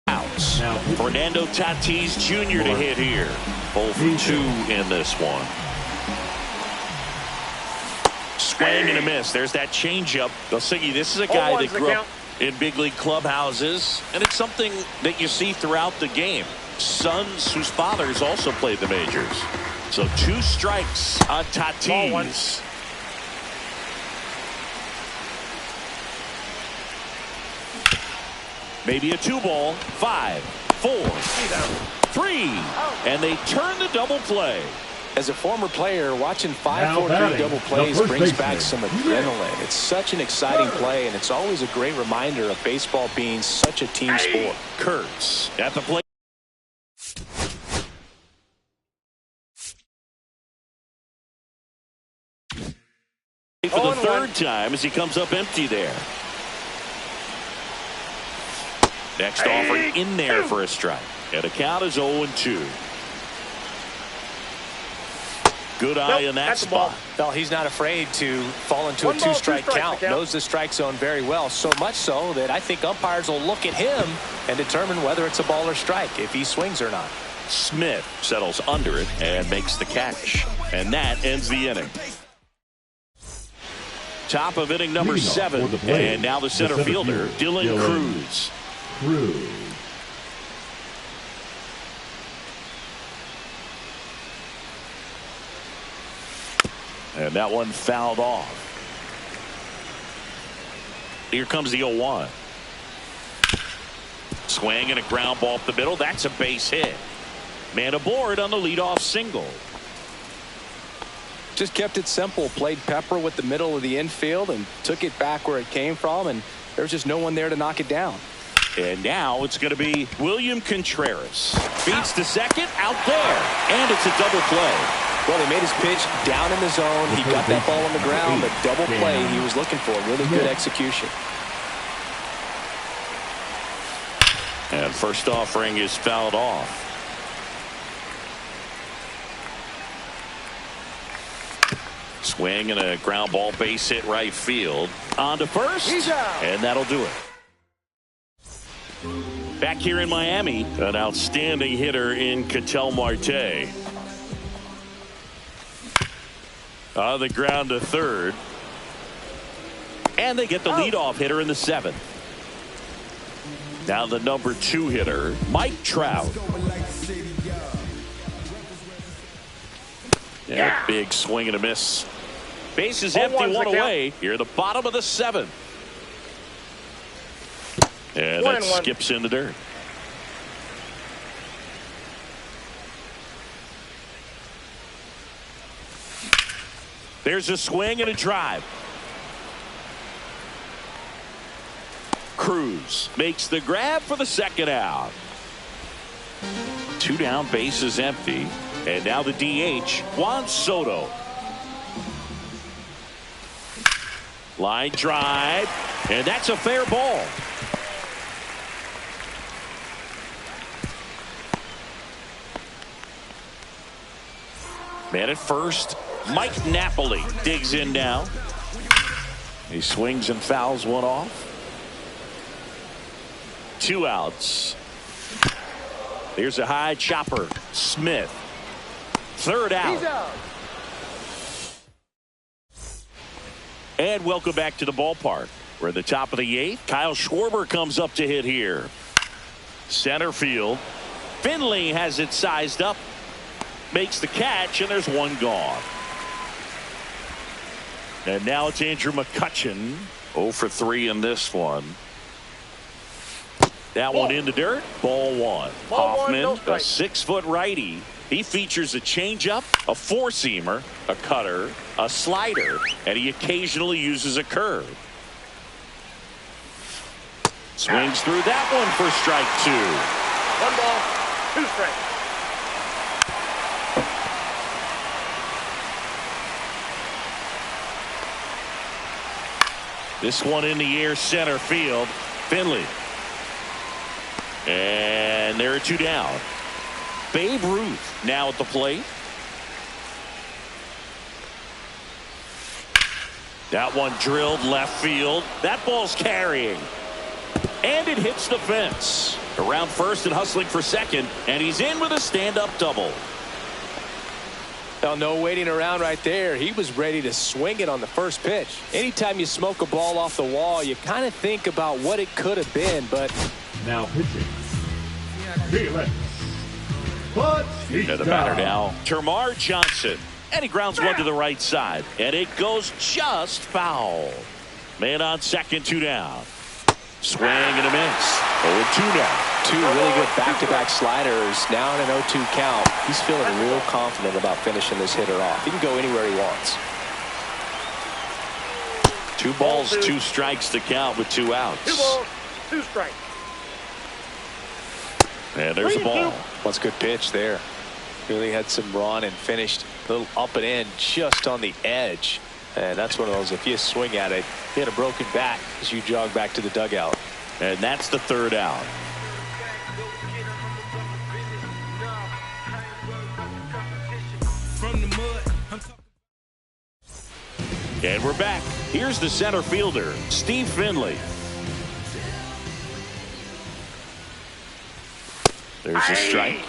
outs. Now, Fernando Tatis Jr. to hit here. 0 for 2 in this one. Swing and a miss. There's that changeup. Siggy, this is a guy that grew up in big league clubhouses, and it's something that you see throughout the game. Sons whose fathers also played the majors. So 2 strikes on Tatis. Maybe a 2-ball. 5, 4, 3. And they turn the double play. As a former player, watching 5-4-3 double plays brings back some adrenaline. It's such an exciting play, and it's always a great reminder of baseball being such a team sport. Kurtz at the plate. For the third time as he comes up empty there. Next offering in there for a strike. And the count is 0-2. Good eye in that spot. Well, he's not afraid to fall into a two-strike count. Knows the strike zone very well. So much so that I think umpires will look at him and determine whether it's a ball or strike, if he swings or not. Smith settles under it and makes the catch. And that ends the inning. Top of inning number 7. And now the center fielder, Dylan Cruz. And that one fouled off. Here comes the 0-1. Swing and a ground ball up the middle. That's a base hit. Man aboard on the leadoff single. Just kept it simple. Played pepper with the middle of the infield and took it back where it came from. And there was just no one there to knock it down. And now it's going to be William Contreras. Feeds to second, out there. And it's a double play. Well, they made his pitch down in the zone. He got that ball on the ground. The double play he was looking for. Really good execution. And first offering is fouled off. Swing and a ground ball base hit right field. On to first. And that'll do it. Back here in Miami, an outstanding hitter in Ketel Marte. On the ground to third. And they get the leadoff hitter in the 7th. Now the number 2 hitter, Mike Trout. Yeah, big swing and a miss. Base is empty, one away. Here at the bottom of the 7th. And that skips in the dirt. There's a swing and a drive. Cruz makes the grab for the second out. 2 down, base is empty. And now the DH, Juan Soto. Line drive. And that's a fair ball. Man at first. Mike Napoli digs in now. He swings and fouls one off. 2 outs. Here's a high chopper. Smith. 3rd out. And welcome back to the ballpark. We're at the top of the 8th. Kyle Schwarber comes up to hit here. Center field. Finley has it sized up. Makes the catch, and there's one gone. And now it's Andrew McCutchen. 0 for 3 in this one. That one in the dirt. Ball 1. Hoffman, a 6-foot righty. He features a changeup, a 4-seamer, a cutter, a slider, and he occasionally uses a curve. Swings through that one for strike 2. 1 ball, 2 strikes. This one in the air, center field. Finley. And there are 2 down. Babe Ruth now at the plate. That one drilled left field. That ball's carrying. And it hits the fence. Around first and hustling for second. And he's in with a stand-up double. Well, no waiting around right there. He was ready to swing it on the first pitch. Anytime you smoke a ball off the wall, you kind of think about what it could have been, but now pitching. Felix Bautista. And the batter now, Termarr Johnson. And he grounds one to the right side. And it goes just foul. Man on second, 2 down. Swing and a miss. 0-2 now. Two really good back-to-back sliders. Now in an 0-2 count. He's feeling real confident about finishing this hitter off. He can go anywhere he wants. 2 balls, 2 strikes to count with 2 outs. 2 balls, 2 strikes. And there's a ball. That's a good pitch there. Really had some run and finished a little up and in just on the edge. And that's one of those, if you swing at it, hit a broken bat as you jog back to the dugout. And that's the 3rd out. And we're back. Here's the center fielder, Steve Finley. There's a strike.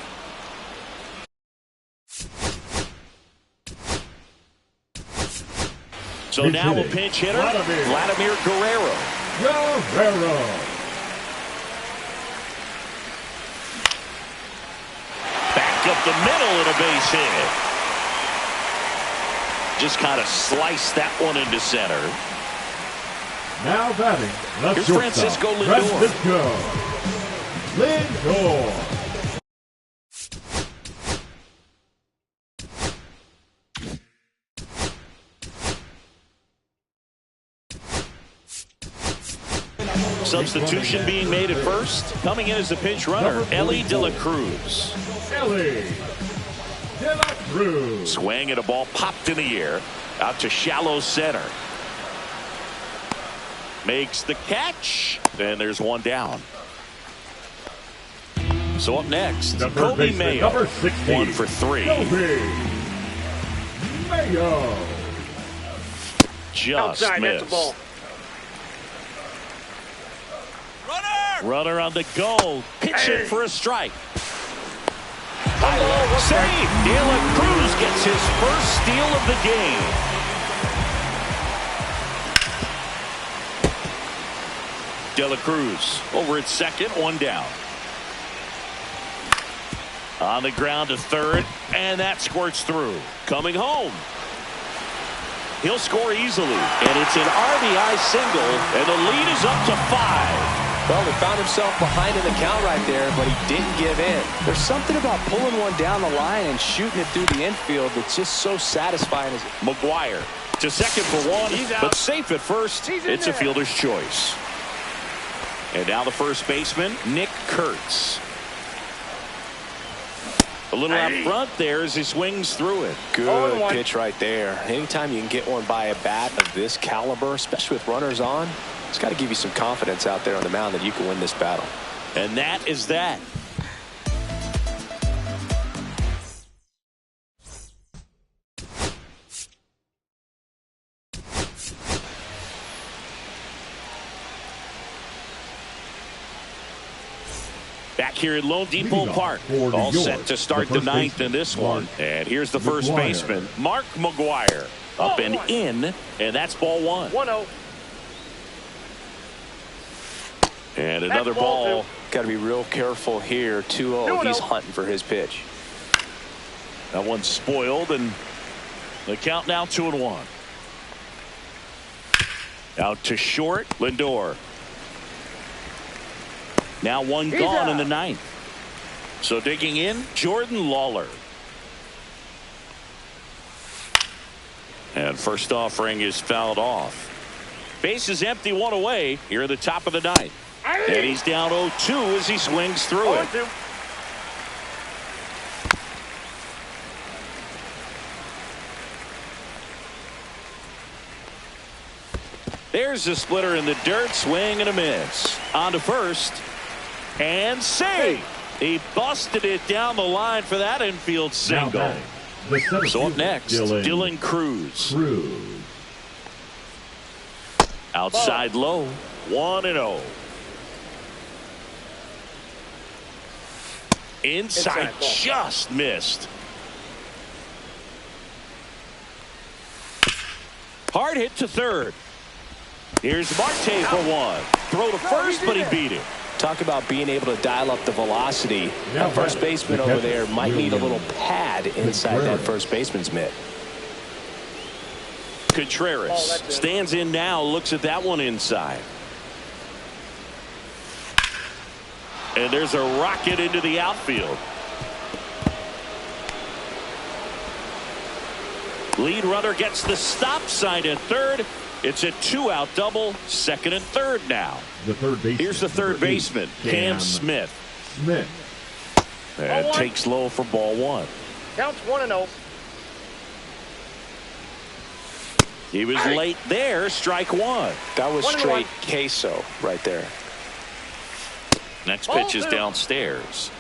So now a pinch hitter, Vladimir Guerrero. Back up the middle and a base hit. Just kind of sliced that one into center. Now batting, here's Francisco Lindor. Substitution being made at first. Coming in as the pinch runner, Elly De La Cruz. Swing and a ball popped in the air. Out to shallow center. Makes the catch. Then there's one down. So up next, Kobe Mayo. 1 for 3. Mayo. Just outside, missed. that's a ball. Runner on the go. Pitching for a strike. Save. De La Cruz gets his first steal of the game. De La Cruz over at second, 1 down. On the ground to third, and that squirts through. Coming home. He'll score easily, and it's an RBI single, and the lead is up to 5. Well, he found himself behind in the count right there, but he didn't give in. There's something about pulling one down the line and shooting it through the infield that's just so satisfying. McGuire to second for 1, but safe at first. It's a fielder's choice. And now the first baseman, Nick Kurtz. A little out front there as he swings through it. Good pitch right there. Anytime you can get one by a bat of this caliber, especially with runners on, it's got to give you some confidence out there on the mound that you can win this battle. And that is that. Back here at Lone Depot Park, all set to start the 9th in this one. And here's the first baseman, Mark McGuire. Up and in, and that's ball 1. 1-0. And another ball. Got to be real careful here. 2-0. He's hunting for his pitch. That one's spoiled, and the count now 2-1. Out to short, Lindor. Now one gone in the 9th. So digging in, Jordan Lawler. And first offering is fouled off. Base is empty, 1 away here in the top of the 9th. And he's down 0-2 as he swings through it. There's a splitter in the dirt, swing and a miss. On to first. And save. He busted it down the line for that infield single. So up next, Dylan Cruz. Outside low, 1-0. Inside just missed. Hard hit to third. Here's Marte for 1. Throw to first, but he beat it. Talk about being able to dial up the velocity. That first baseman over there might need a little pad inside that first baseman's mitt. Contreras stands in now, looks at that one inside. And there's a rocket into the outfield. Lead runner gets the stop sign at third. It's a 2-out double, second and third now. The third baseman. Here's the third baseman, Cam Smith. And takes low for ball one. Counts 1-0. He was late there, strike one. That was straight queso right there. Next pitch is downstairs.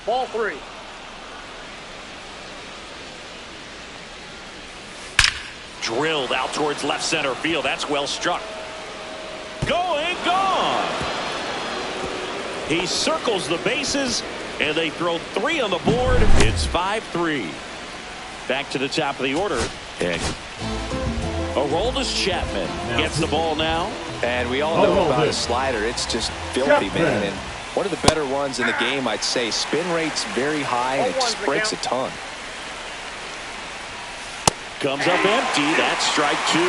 Ball 3. Drilled out towards left center field. That's well struck. Going, gone. He circles the bases, and they throw 3 on the board. It's 5-3. Back to the top of the order. And Aroldis Chapman gets the ball now. And we all know about his slider. It's just filthy, man. And one of the better ones in the game, I'd say. Spin rate's very high, and it just breaks a ton. Comes up empty. That's strike 2.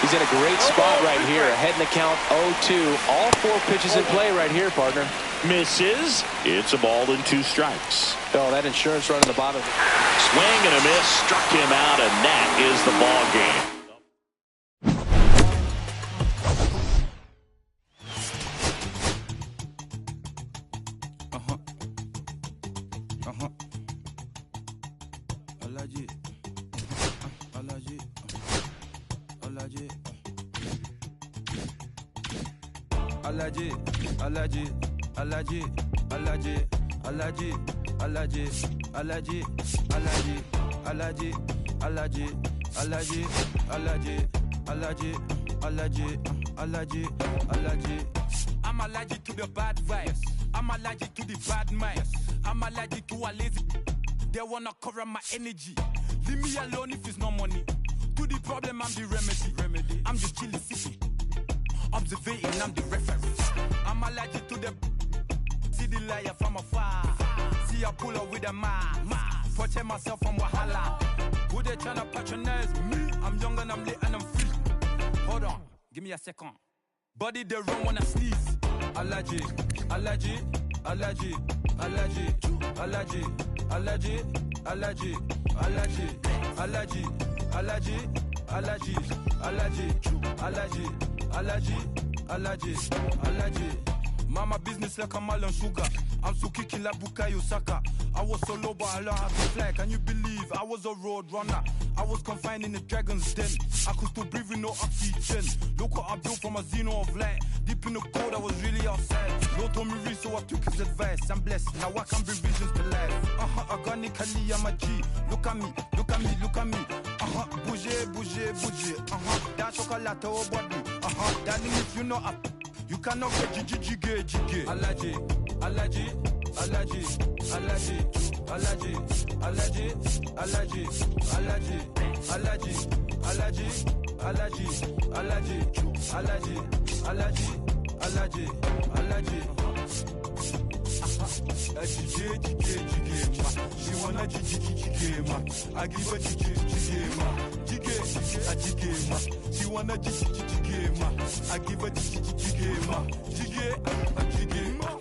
He's in a great spot right here. Ahead in the count 0-2. All 4 pitches in play right here, partner. Misses. It's a ball and 2 strikes. Oh, that insurance run in the bottom. Swing and a miss. Struck him out, and that is the ball game. I'm allergic to the bad vibes. I'm allergic to the bad minds. I'm allergic to a lazy. They wanna cover my energy. Leave me alone if it's no money. To the problem, I'm the remedy. I'm just chilling city. Observing, I'm the referee. I'm allergic to the see the liar from afar. See I pull up with a mask. Protect myself from wahala. Who they tryna patronize me? I'm young and I'm lit and I'm free. Hold on, give me a second. Body they run when I sneeze. Allergy, allergy, allergy, allergy, allergy, allergy, allergy, allergy, allergy, allergy, allergy, allergy, allergy, allergy, allergy. Mama business like a melon sugar. I'm so kicking like Bukayo Saka. I was so low, but I learned how to fly. Can you believe I was a road runner? I was confined in the dragon's den. I could still breathe with no oxygen. Look what I built from a xeno of light. Deep in the cold, I was really outside. Lord told me read, so I took his advice. I'm blessed, now I can bring visions to life. Organically, I'm a G. Look at me, look at me, look at me. Bouger, bouger, bouger. That chocolate, oh body. Darling, if you know up. You cannot get jiggy. Allergy, allergy, allergy, allergy, allergy, allergy, allergy, allergy, allergy, allergy, allergy, allergy, allergy, allergy, allergy, allergy. She wanna jiggy ma. I give her jiggy ma. Jiggy ma. She wanna jiggy ma. I give her jiggy ma. Jiggy ma.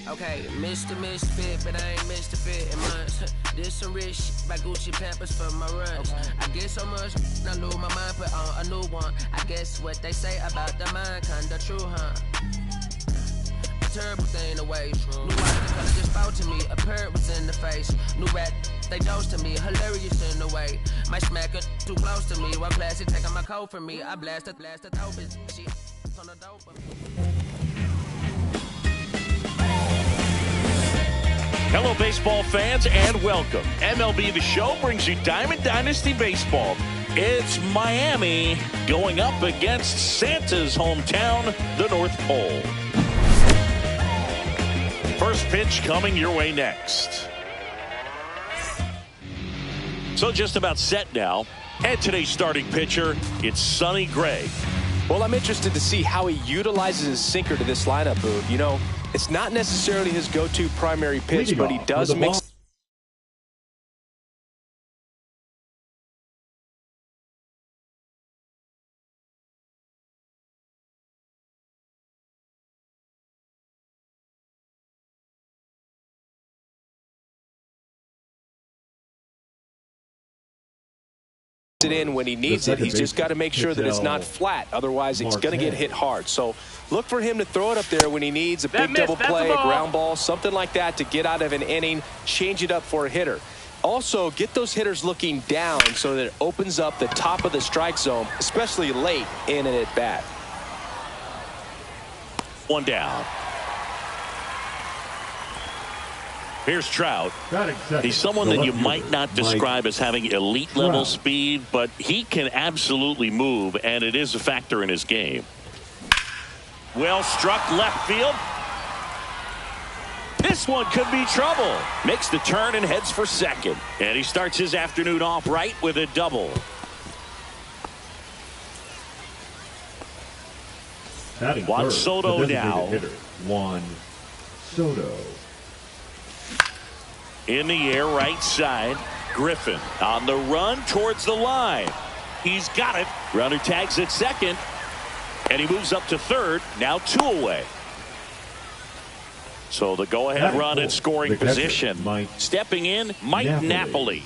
Okay, Mr. Misfit, but I ain't Mr. Fit in months. This some rich shit by Gucci Pampers for my runs. I get so much, I lose my mind, put on a new one. I guess what they say about the mind, kinda true, huh? A terrible thing to waste. New watch, the color just spoke to me. A parrot was in the face. New rat, they dose to me. Hilarious in the way. My smack it too close to me. One classy taking my coat from me. I blast it, dope it. She on the dope. Hello, baseball fans, and welcome. MLB The Show brings you Diamond Dynasty Baseball. It's Miami going up against Santa's hometown, the North Pole. First pitch coming your way next. So just about set now. And today's starting pitcher, it's Sonny Gray. Well, I'm interested to see how he utilizes his sinker to this lineup, Boog. You know, it's not necessarily his go-to primary pitch, but he does mix. It in when he needs it. He's just got to make sure that it's not flat. Otherwise, it's going to get hit hard. So look for him to throw it up there when he needs a big double play, a ground ball, something like that to get out of an inning, change it up for a hitter. Also, get those hitters looking down so that it opens up the top of the strike zone, especially late in an at-bat. One down. Here's Trout. He's someone that you might not describe as having elite level speed, but he can absolutely move, and it is a factor in his game. Well struck left field. This one could be trouble. Makes the turn and heads for second. And he starts his afternoon off right with a double. Juan Soto now. Juan Soto. In the air, right side. Griffin on the run towards the line. He's got it. Runner tags at second. And he moves up to third. Now 2 away. So the go-ahead run in scoring position. Stepping in, Mike Napoli.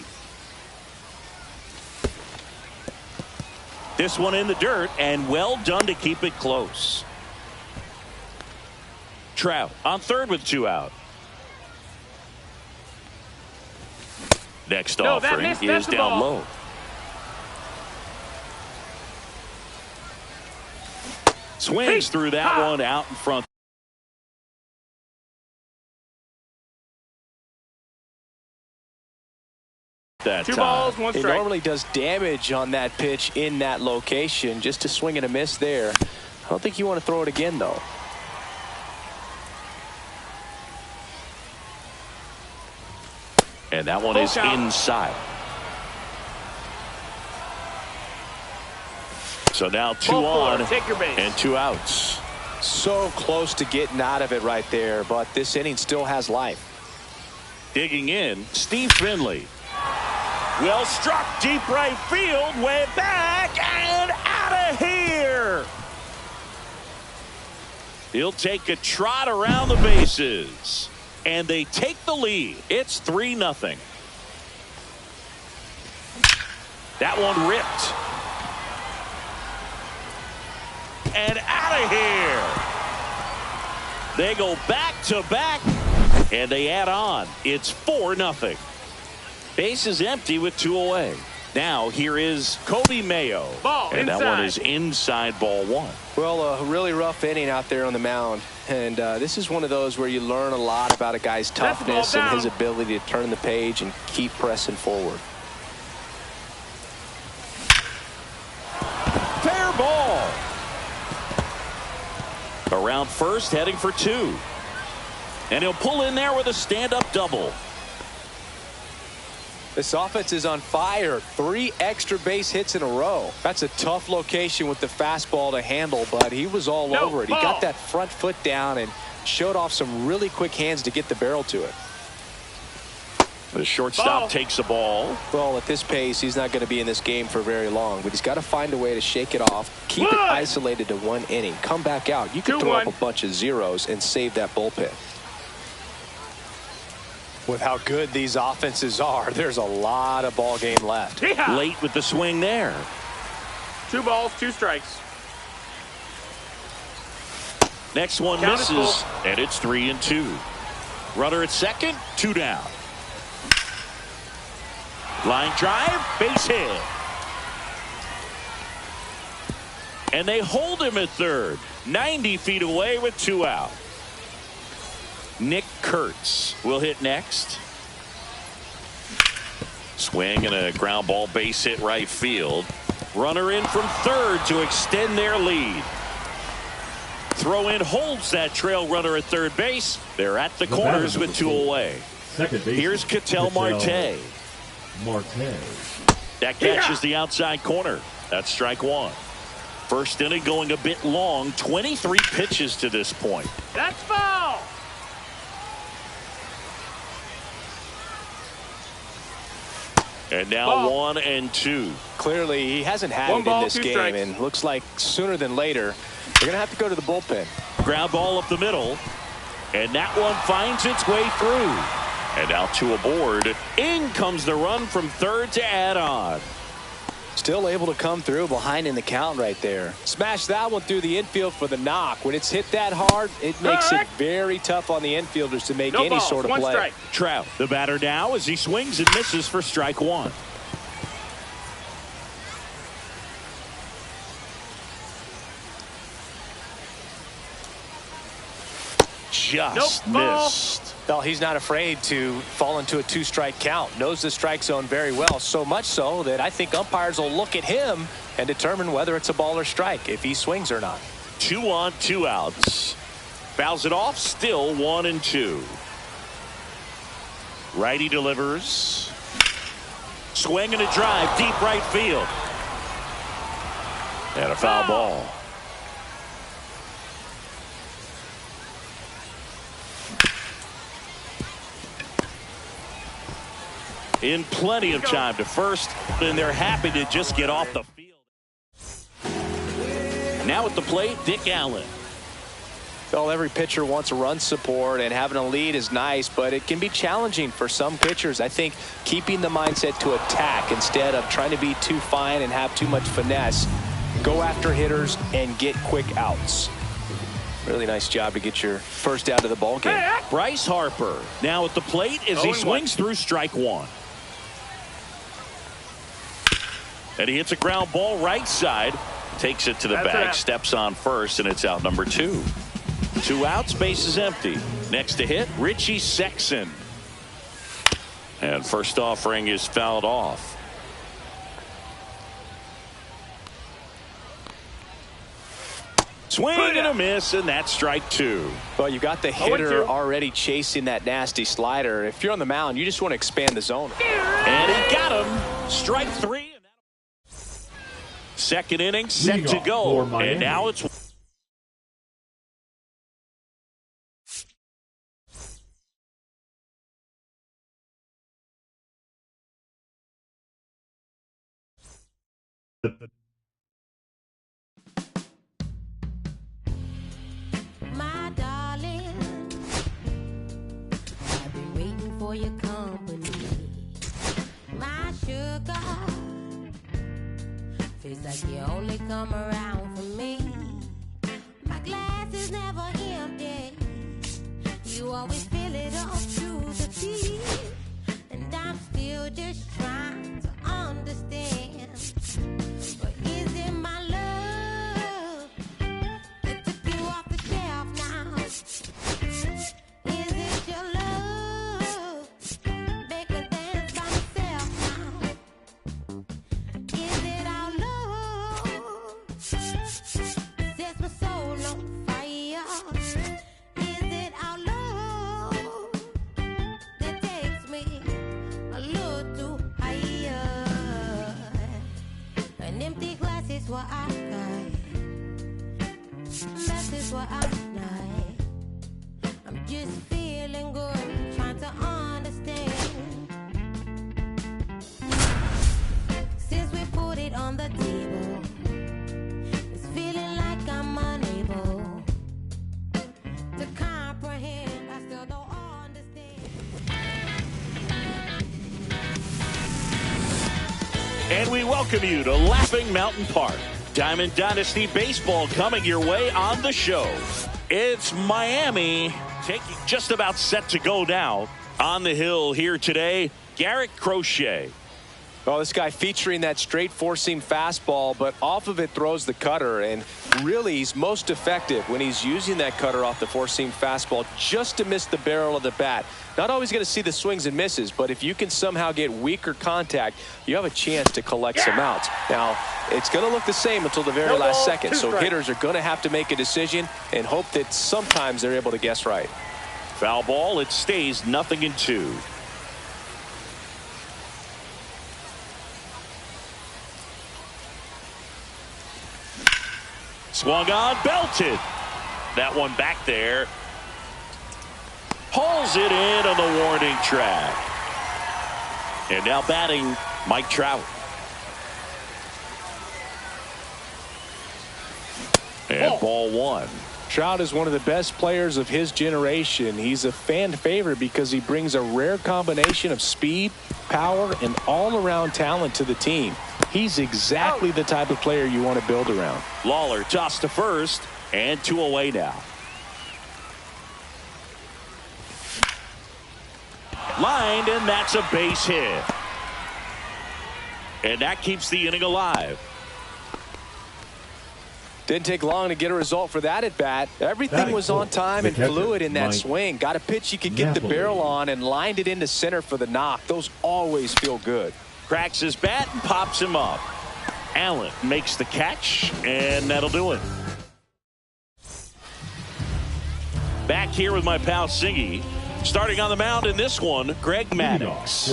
This one in the dirt, and well done to keep it close. Trout on third with 2 out. Next offering is down low. Swings through that one out in front. That 2 balls, 1 strike. It normally does damage on that pitch in that location. Just a swing and a miss there. I don't think you want to throw it again, though. And that one is inside. So now 2 on and 2 outs. So close to getting out of it right there, but this inning still has life. Digging in, Steve Finley. Well struck deep right field, way back and out of here. He'll take a trot around the bases. And they take the lead. It's 3-0. That one ripped. And out of here. They go back to back. And they add on. It's 4-0. Base is empty with 2 away. Now here is Kobe Mayo. And that one is inside, ball 1. Well, a really rough inning out there on the mound. And this is one of those where you learn a lot about a guy's toughness and his ability to turn the page and keep pressing forward. Fair ball. Around first, heading for 2. And he'll pull in there with a stand-up double. This offense is on fire. 3 extra base hits in a row. That's a tough location with the fastball to handle, but he was all over it. He got that front foot down and showed off some really quick hands to get the barrel to it. The shortstop takes the ball. Well, at this pace, he's not going to be in this game for very long, but he's got to find a way to shake it off, keep it isolated to 1 inning, come back out. You can throw up a bunch of zeros and save that bullpen. With how good these offenses are, there's a lot of ball game left. Late with the swing there. 2 balls, 2 strikes. Next one misses, and it's 3-2. Runner at second, 2 down. Line drive, base hit. And they hold him at third, 90 feet away with 2 out. Nick Kurtz will hit next. Swing and a ground ball, base hit right field. Runner in from third to extend their lead. throw in holds that trail runner at third base. They're at the corners with 2 away. Second base. Here's Ketel Marte. That catches the outside corner. That's strike 1. First inning going a bit long. 23 pitches to this point. That's foul. And now 1 and 2. Clearly, he hasn't had it in this game, and looks like sooner than later, they're going to have to go to the bullpen. Ground ball up the middle, and that one finds its way through. And now 2 aboard. In comes the run from third to add on. Still able to come through behind in the count right there. Smash that one through the infield for the knock. When it's hit that hard, it makes it very tough on the infielders to make any sort of play. Strike. Trout, the batter now, as he swings and misses for strike 1. Just missed. Well, he's not afraid to fall into a 2-strike count. Knows the strike zone very well. So much so that I think umpires will look at him and determine whether it's a ball or strike, if he swings or not. 2 on, 2 outs. Fouls it off. Still 1 and 2. Righty delivers. Swing and a drive. Deep right field. And a foul ball. In plenty of time to first, and they're happy to just get off the field. Now at the plate, Dick Allen. Well, every pitcher wants a run support, and having a lead is nice, but it can be challenging for some pitchers. I think keeping the mindset to attack instead of trying to be too fine and have too much finesse. Go after hitters and get quick outs. Really nice job to get your first out of the ball game. Bryce Harper now at the plate as he swings through strike 1. And he hits a ground ball right side, takes it to the bag, steps on first, and it's out number 2. 2 outs, base is empty. Next to hit, Richie Sexson. And first offering is fouled off. Swing and a miss, and that's strike 2. Well, you got the hitter already chasing that nasty slider. If you're on the mound, you just want to expand the zone. And he got him. Strike 3. Second inning set to go. And now it's my darling, I've been waiting for your company. My sugar, feels like you only come around for me. My glass is never empty. You always fill it up to the teeth. And I'm still just trying to understand. But is it my love that took you off the shelf now? Is it your love? Make me dance by myself now. Is it our love? Sets my soul on fire. Is it our love that takes me a little too higher? An empty glass is what I got. That is what I like. I'm just feeling good, trying to understand. Since we put it on the table, it's feeling like I'm unable to comprehend. I still don't understand. And we welcome you to Laughing Mountain Park. Diamond Dynasty Baseball coming your way on the show. It's Miami taking just about set to go now. On the hill here today, Garrett Crochet. Well, this guy featuring that straight four-seam fastball, but off of it throws the cutter, and really he's most effective when he's using that cutter off the four-seam fastball just to miss the barrel of the bat. Not always going to see the swings and misses, but if you can somehow get weaker contact, you have a chance to collect some outs. Now, it's going to look the same until the very last second, so hitters are going to have to make a decision and hope that sometimes they're able to guess right. Foul ball. It stays 0-2. Swung on, belted. That one back there. Hauls it in on the warning track. And now batting, Mike Trout. And ball one. Trout is one of the best players of his generation. He's a fan favorite because he brings a rare combination of speed, power, and all-around talent to the team. He's exactly the type of player you want to build around. Lawler tossed to first, and 2 away now. Lined, and that's a base hit. And that keeps the inning alive. Didn't take long to get a result for that at bat. Everything was on time and fluid in that swing. Got a pitch you could get the barrel on and lined it into center for the knock. Those always feel good. Cracks his bat and pops him up. Allen makes the catch, and that'll do it. Back here with my pal Siggy. Starting on the mound in this one, Greg Maddux.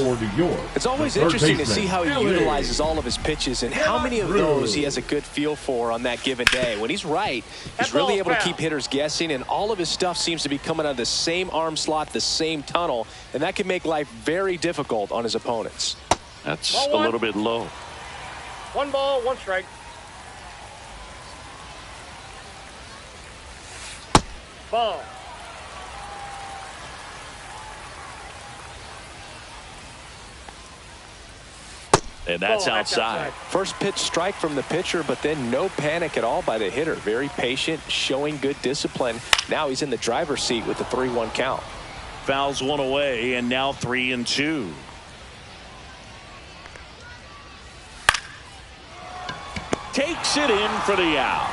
It's always interesting to see how he utilizes all of his pitches and how many of those he has a good feel for on that given day. When he's right, he's really able to keep hitters guessing, and all of his stuff seems to be coming out of the same arm slot, the same tunnel, and that can make life very difficult on his opponents. That's a little bit low. 1 ball, 1 strike. Ball. And that's outside. First pitch strike from the pitcher, but then no panic at all by the hitter. Very patient, showing good discipline. Now he's in the driver's seat with the 3-1 count. Fouls 1 away, and now 3-2. Takes it in for the out.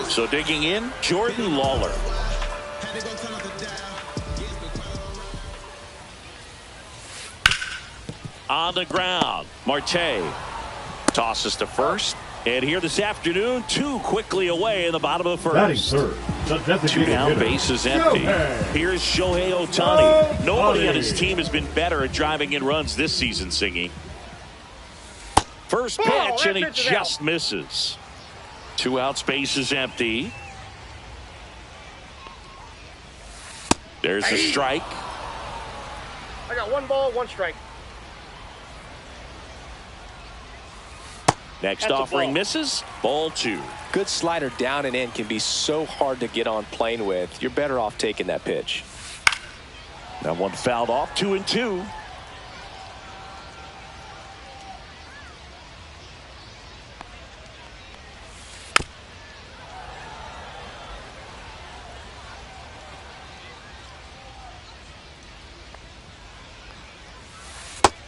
So digging in, Jordan Lawler. On the ground, Marte tosses to first. And here this afternoon, 2 quickly away in the bottom of the first. 2 down, bases empty. Here's Shohei Ohtani. Nobody on his team has been better at driving in runs this season, Singy. First pitch, and he just misses. 2 outs, bases empty. There's a strike. I got 1 ball, 1 strike. Next offering misses. Ball 2. Good slider down and in can be so hard to get on plane with. You're better off taking that pitch. That one fouled off. 2-2.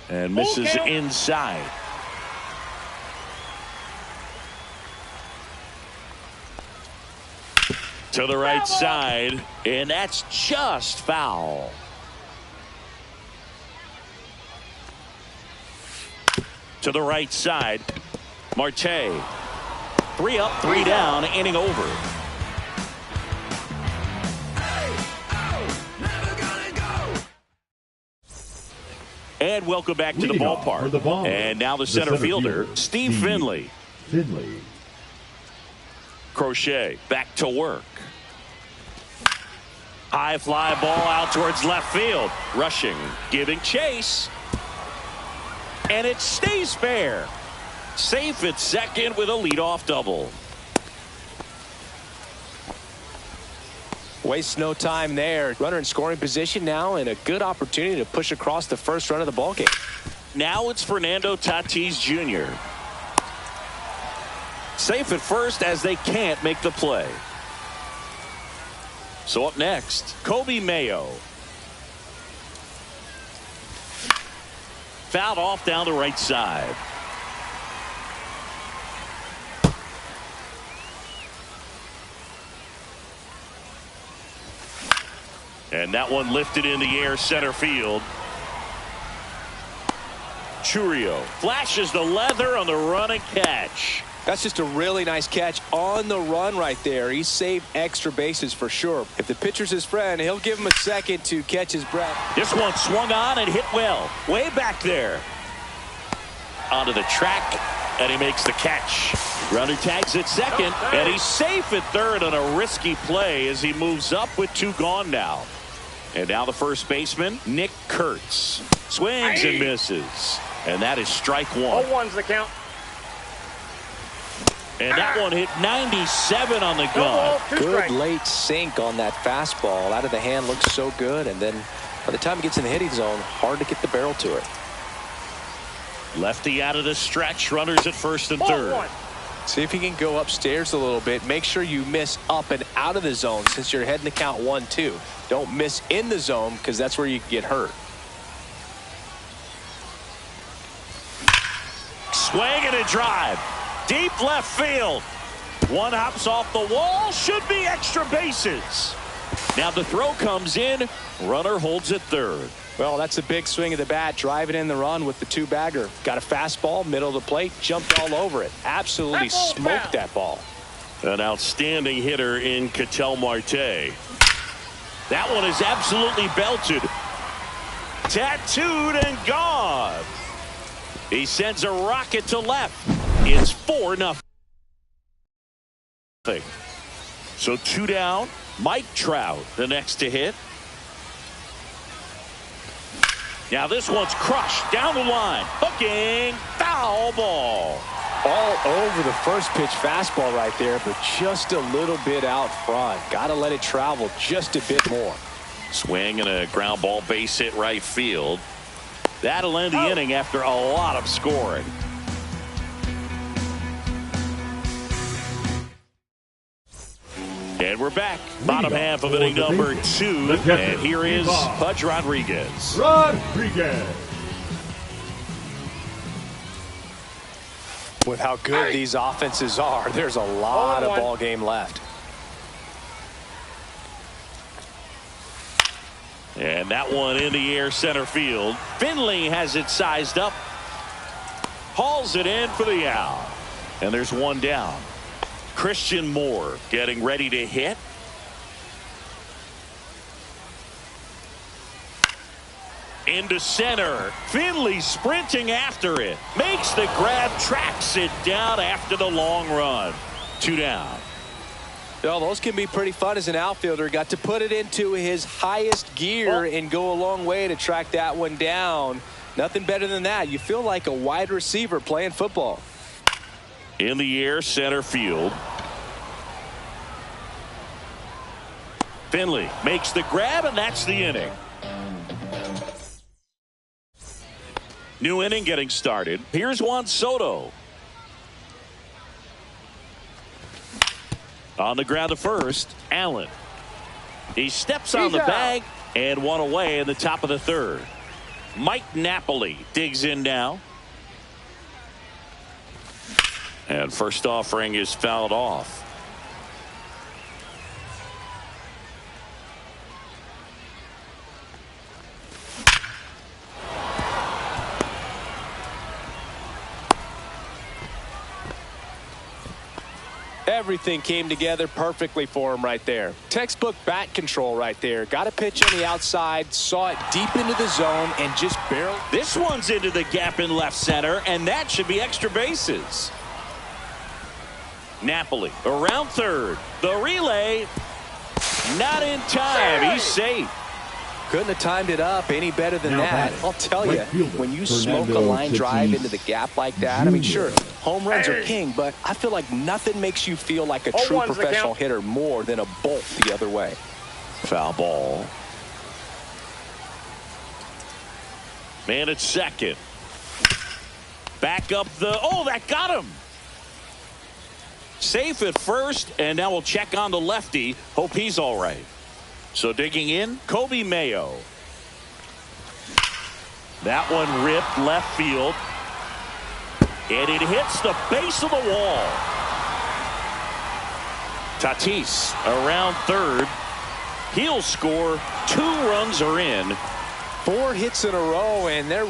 And misses inside. To the right side, and that's just foul. To the right side, Marte. 3 up, 3 down, inning over. And welcome back to the ballpark. And now the center fielder, Steve Finley. Crochet back to work. High fly ball out towards left field. Rushing, giving chase. And it stays fair. Safe at second with a leadoff double. Wastes no time there. Runner in scoring position now, and a good opportunity to push across the first run of the ballgame. Now it's Fernando Tatis Jr. Safe at first as they can't make the play. So up next, Kobe Mayo. fouled off down the right side. And that one lifted in the air center field. Chourio flashes the leather on the run and catch. That's just a really nice catch on the run right there. He saved extra bases for sure. If the pitcher's his friend, he'll give him a second to catch his breath. This one swung on and hit well. Way back there. Onto the track, and he makes the catch. Runner tags at second, and he's safe at third on a risky play as he moves up with 2 gone now. And now the first baseman, Nick Kurtz. Swings and misses. And that is strike 1. 0-1's the count. And that one hit 97 on the gun. Good late sink on that fastball. Out of the hand, looks so good. And then by the time it gets in the hitting zone, hard to get the barrel to it. Lefty out of the stretch. Runners at first and third. See if you can go upstairs a little bit. Make sure you miss up and out of the zone since you're heading to count 1-2. Don't miss in the zone because that's where you can get hurt. Swing and a drive. Deep left field. One hops off the wall. Should be extra bases. Now the throw comes in. Runner holds at third. Well, that's a big swing of the bat, driving in the run with the 2-bagger. Got a fastball, middle of the plate, jumped all over it. Absolutely smoked that ball. An outstanding hitter in Ketel Marte. That one is absolutely belted. Tattooed and gone. He sends a rocket to left. It's 4-0. So 2 down. Mike Trout, the next to hit. Now this one's crushed down the line. Hooking. Foul ball. All over the first pitch fastball right there, but just a little bit out front. Got to let it travel just a bit more. Swing and a ground ball base hit right field. That'll end the inning after a lot of scoring. And we're back. Bottom half of inning number 2. And here is Pudge Rodriguez. With how good these offenses are, there's a lot of ball game left. And that one in the air center field. Finley has it sized up. Hauls it in for the out. And there's 1 down. Christian Moore getting ready to hit. Into center. Finley sprinting after it. Makes the grab, tracks it down after the long run. 2 down. Well, those can be pretty fun as an outfielder. Got to put it into his highest gear and go a long way to track that one down. Nothing better than that. You feel like a wide receiver playing football. In the air center field. Finley makes the grab, and that's the inning. New inning getting started. Here's Juan Soto. On the ground to first, Allen. He steps on the bag and 1 away in the top of the third. Mike Napoli digs in now. And first offering is fouled off. Everything came together perfectly for him right there. Textbook bat control right there. Got a pitch on the outside, saw it deep into the zone, and just barreled. This one's into the gap in left center, and that should be extra bases. Napoli around third. The relay, not in time. He's safe. Couldn't have timed it up any better than that. I'll tell you, when you smoke a line drive into the gap like that, I mean, sure, home runs are king, but I feel like nothing makes you feel like a true professional hitter more than a bolt the other way. Foul ball. Man at second. Back up the, oh, that got him. Safe at first, and now we'll check on the lefty. Hope he's all right. So digging in, Kobe Mayo. That one ripped left field. And it hits the base of the wall. Tatis around third. He'll score. 2 runs are in. 4 hits in a row, and they're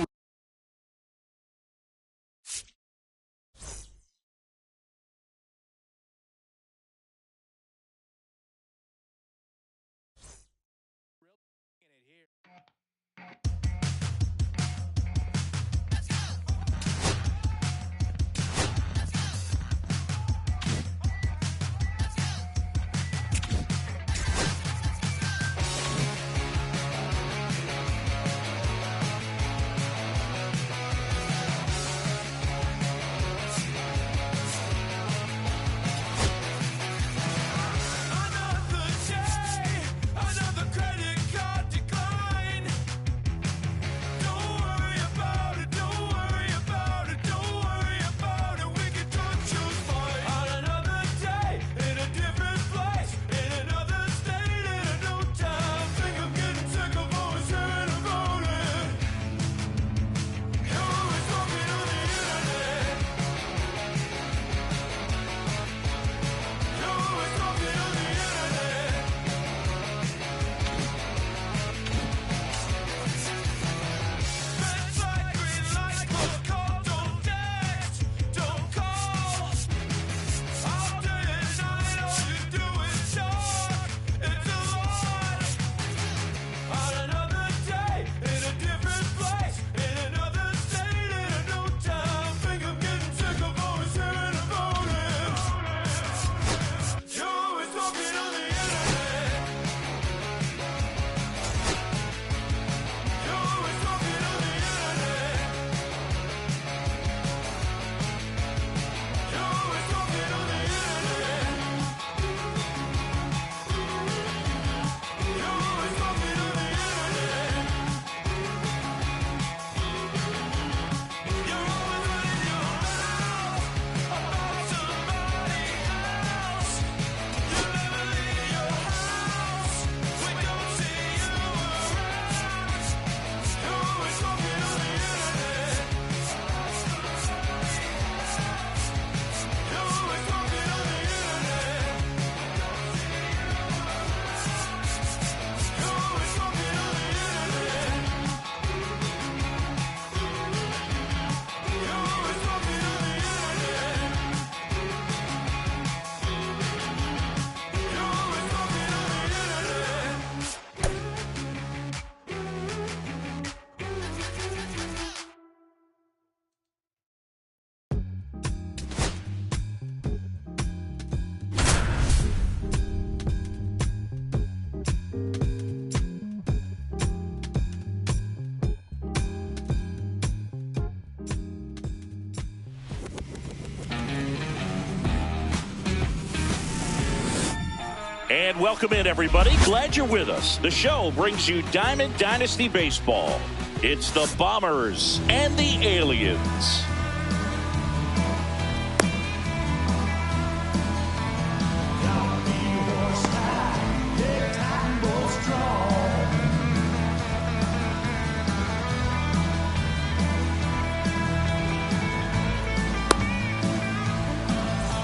And welcome in, everybody. Glad you're with us. The show brings you Diamond Dynasty Baseball. It's the Bombers and the Aliens.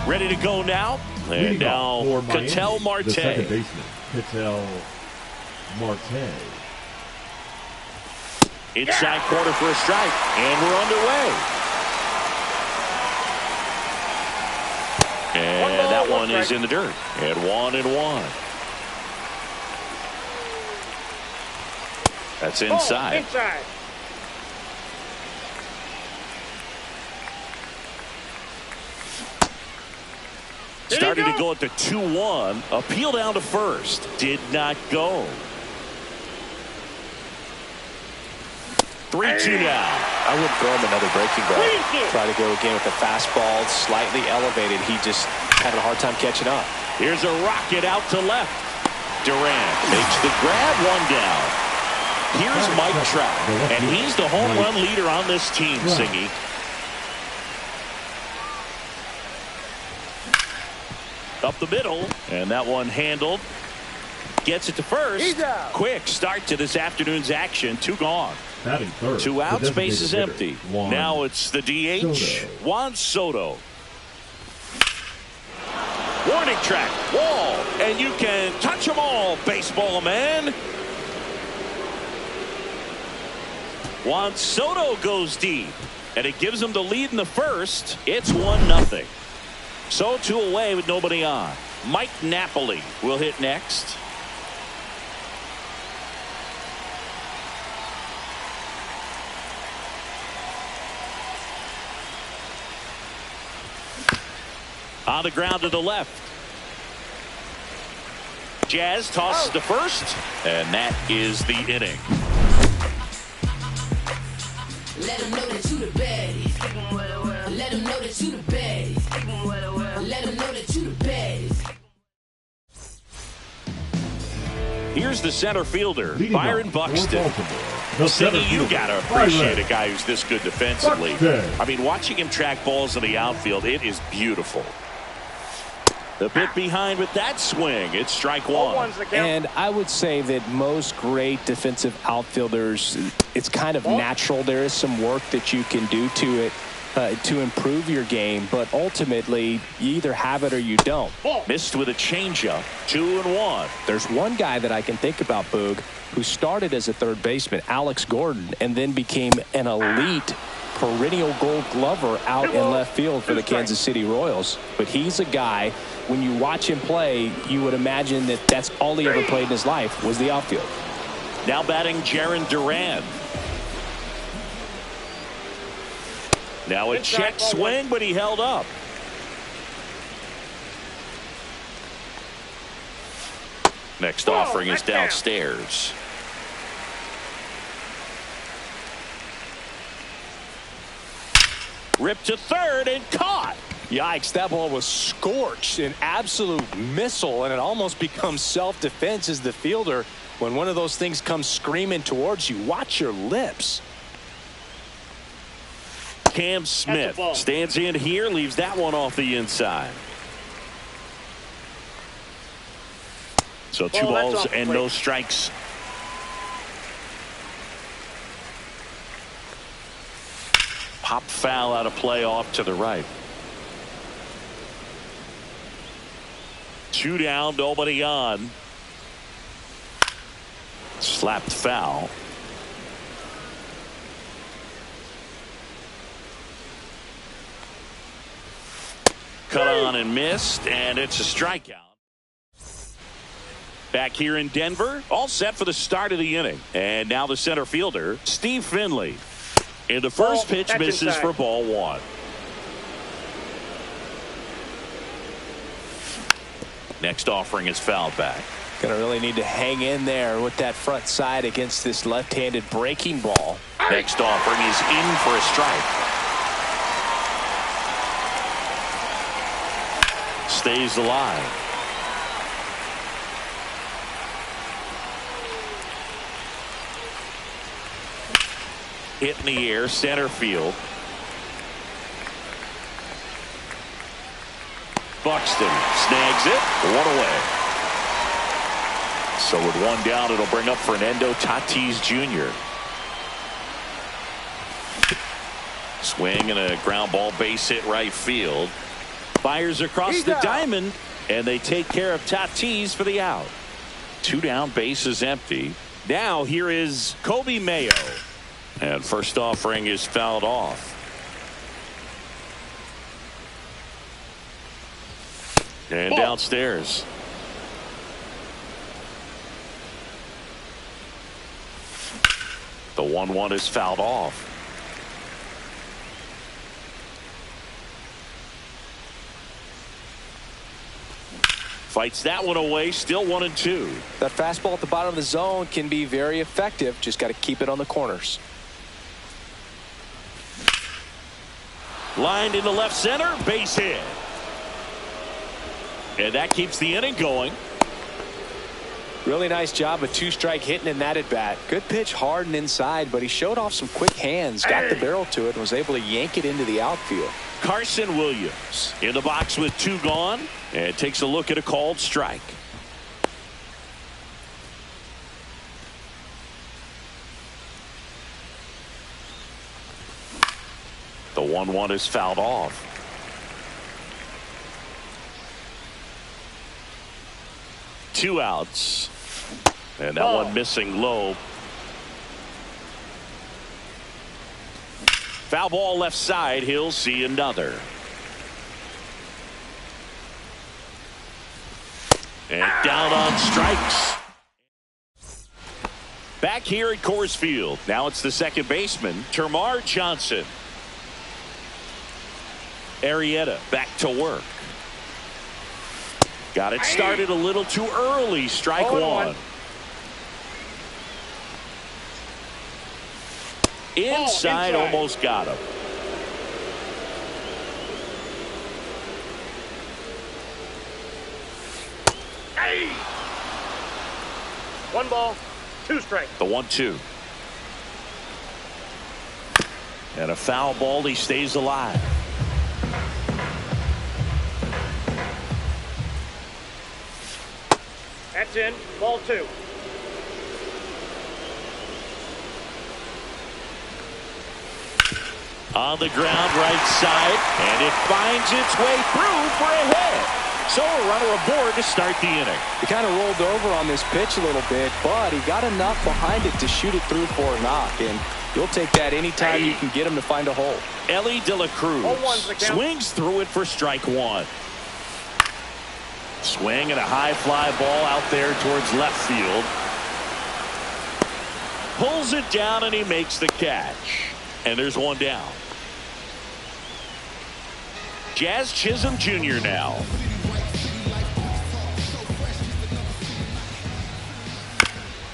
Ready to go now. And now, Ketel Marte. The second baseman, Ketel Marte. Inside corner for a strike. And we're underway. And that one is in the dirt. And 1-1. That's inside. Inside. Started to go at the 2-1. Appeal down to first. Did not go. 3-2 now. I wouldn't throw him another breaking ball. Try to go again with the fastball slightly elevated. He just having a hard time catching up. Here's a rocket out to left. Durant makes the grab, 1 down. Here's Mike Trout, and he's the home run leader on this team, Singy. Up the middle, and that one handled. gets it to first. Quick start to this afternoon's action. 2 gone. Batting third. 2 outs, The base is designated empty. hitter, Juan Now it's the DH, Soto. Juan Soto. Warning track, wall, and you can touch them all, baseball man. Juan Soto goes deep, and it gives him the lead in the first. It's 1-0. So 2 away with nobody on. Mike Napoli will hit next. On the ground to the left. Jazz tosses to first, and that is the inning. Let them know that you the baddest. Let them know that you the baddest. Let them know that you the baddest. Here's the center fielder, Leading Byron off Buxton. for Baltimore, Siggy, you got to appreciate a guy who's this good defensively. Buxton. I mean, watching him track balls in the outfield, it is beautiful. The bit behind with that swing. It's strike 1. And I would say that most great defensive outfielders, it's kind of natural. There is some work that you can do to it to improve your game, but ultimately you either have it or you don't. Missed with a changeup. 2-1. There's one guy that I can think about, Boog, who started as a third baseman, Alex Gordon, and then became an elite perennial Gold Glover out in left field for the Kansas City Royals. But he's a guy, when you watch him play, you would imagine that that's all he ever played in his life was the outfield. Now batting Jarren Duran. Now a check swing, but he held up. Next offering is downstairs. Ripped to third and caught. Yikes, that ball was scorched, an absolute missile, and it almost becomes self-defense as the fielder. When one of those things comes screaming towards you, watch your lips. Cam Smith stands in here, leaves that one off the inside. So 2 balls and no strikes. Pop foul out of play off to the right. 2 down, nobody on. Slapped foul. Cut on and missed, and it's a strikeout. Back here in Denver, all set for the start of the inning. And now the center fielder, Steve Finley. And the first pitch misses for ball 1. Next offering is fouled back. Gonna really need to hang in there with that front side against this left-handed breaking ball. Next offering is in for a strike. Stays alive. Hit in the air, center field. Buxton snags it, 1 away. So with 1 down, it'll bring up Fernando Tatis Jr. Swing and a ground ball base hit right field. Fires across the diamond, and they take care of Tatis for the out. 2 down, base is empty. Now here is Kobe Mayo. And first offering is fouled off. And downstairs. The 1-1 is fouled off. Fights that one away, still 1-2. That fastball at the bottom of the zone can be very effective. Just got to keep it on the corners. Lined into left center, base hit. And that keeps the inning going. Really nice job of 2-strike hitting in that at bat. Good pitch, hard and inside, but he showed off some quick hands, got the barrel to it, and was able to yank it into the outfield. Carson Williams in the box with 2 gone, and takes a look at a called strike. The 1-1 is fouled off. Two outs. And that one missing low. Foul ball left side. He'll see another. And down on strikes. Back here at Coors Field. Now it's the second baseman, Termarr Johnson. Arrieta back to work. Got it started a little too early. Strike one. Inside, almost got him. Hey! 1 ball, 2 strikes. The 1-2. And a foul ball. He stays alive. That's in. Ball 2. On the ground, right side, and it finds its way through for a hit. So a runner aboard to start the inning. He kind of rolled over on this pitch a little bit, but he got enough behind it to shoot it through for a knock, and you'll take that anytime you can get him to find a hole. Elly De La Cruz swings through it for strike one. Swing and a high fly ball out there towards left field. Pulls it down and he makes the catch. And there's one down. Jazz Chisholm Jr. now.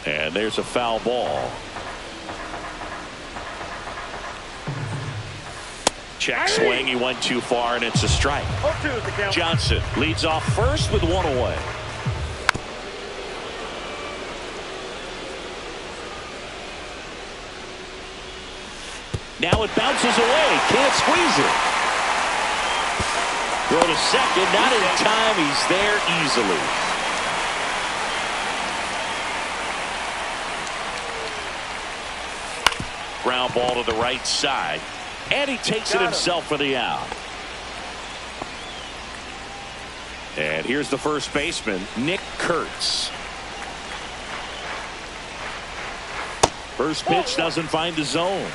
And there's a foul ball. Check swing. He went too far and it's a strike. Johnson leads off first with one away. Now it bounces away. Can't squeeze it. Throw to second. Not in time. He's there easily. Ground ball to the right side. And he takes it himself for the out. And here's the first baseman, Nick Kurtz. First pitch doesn't find the zone.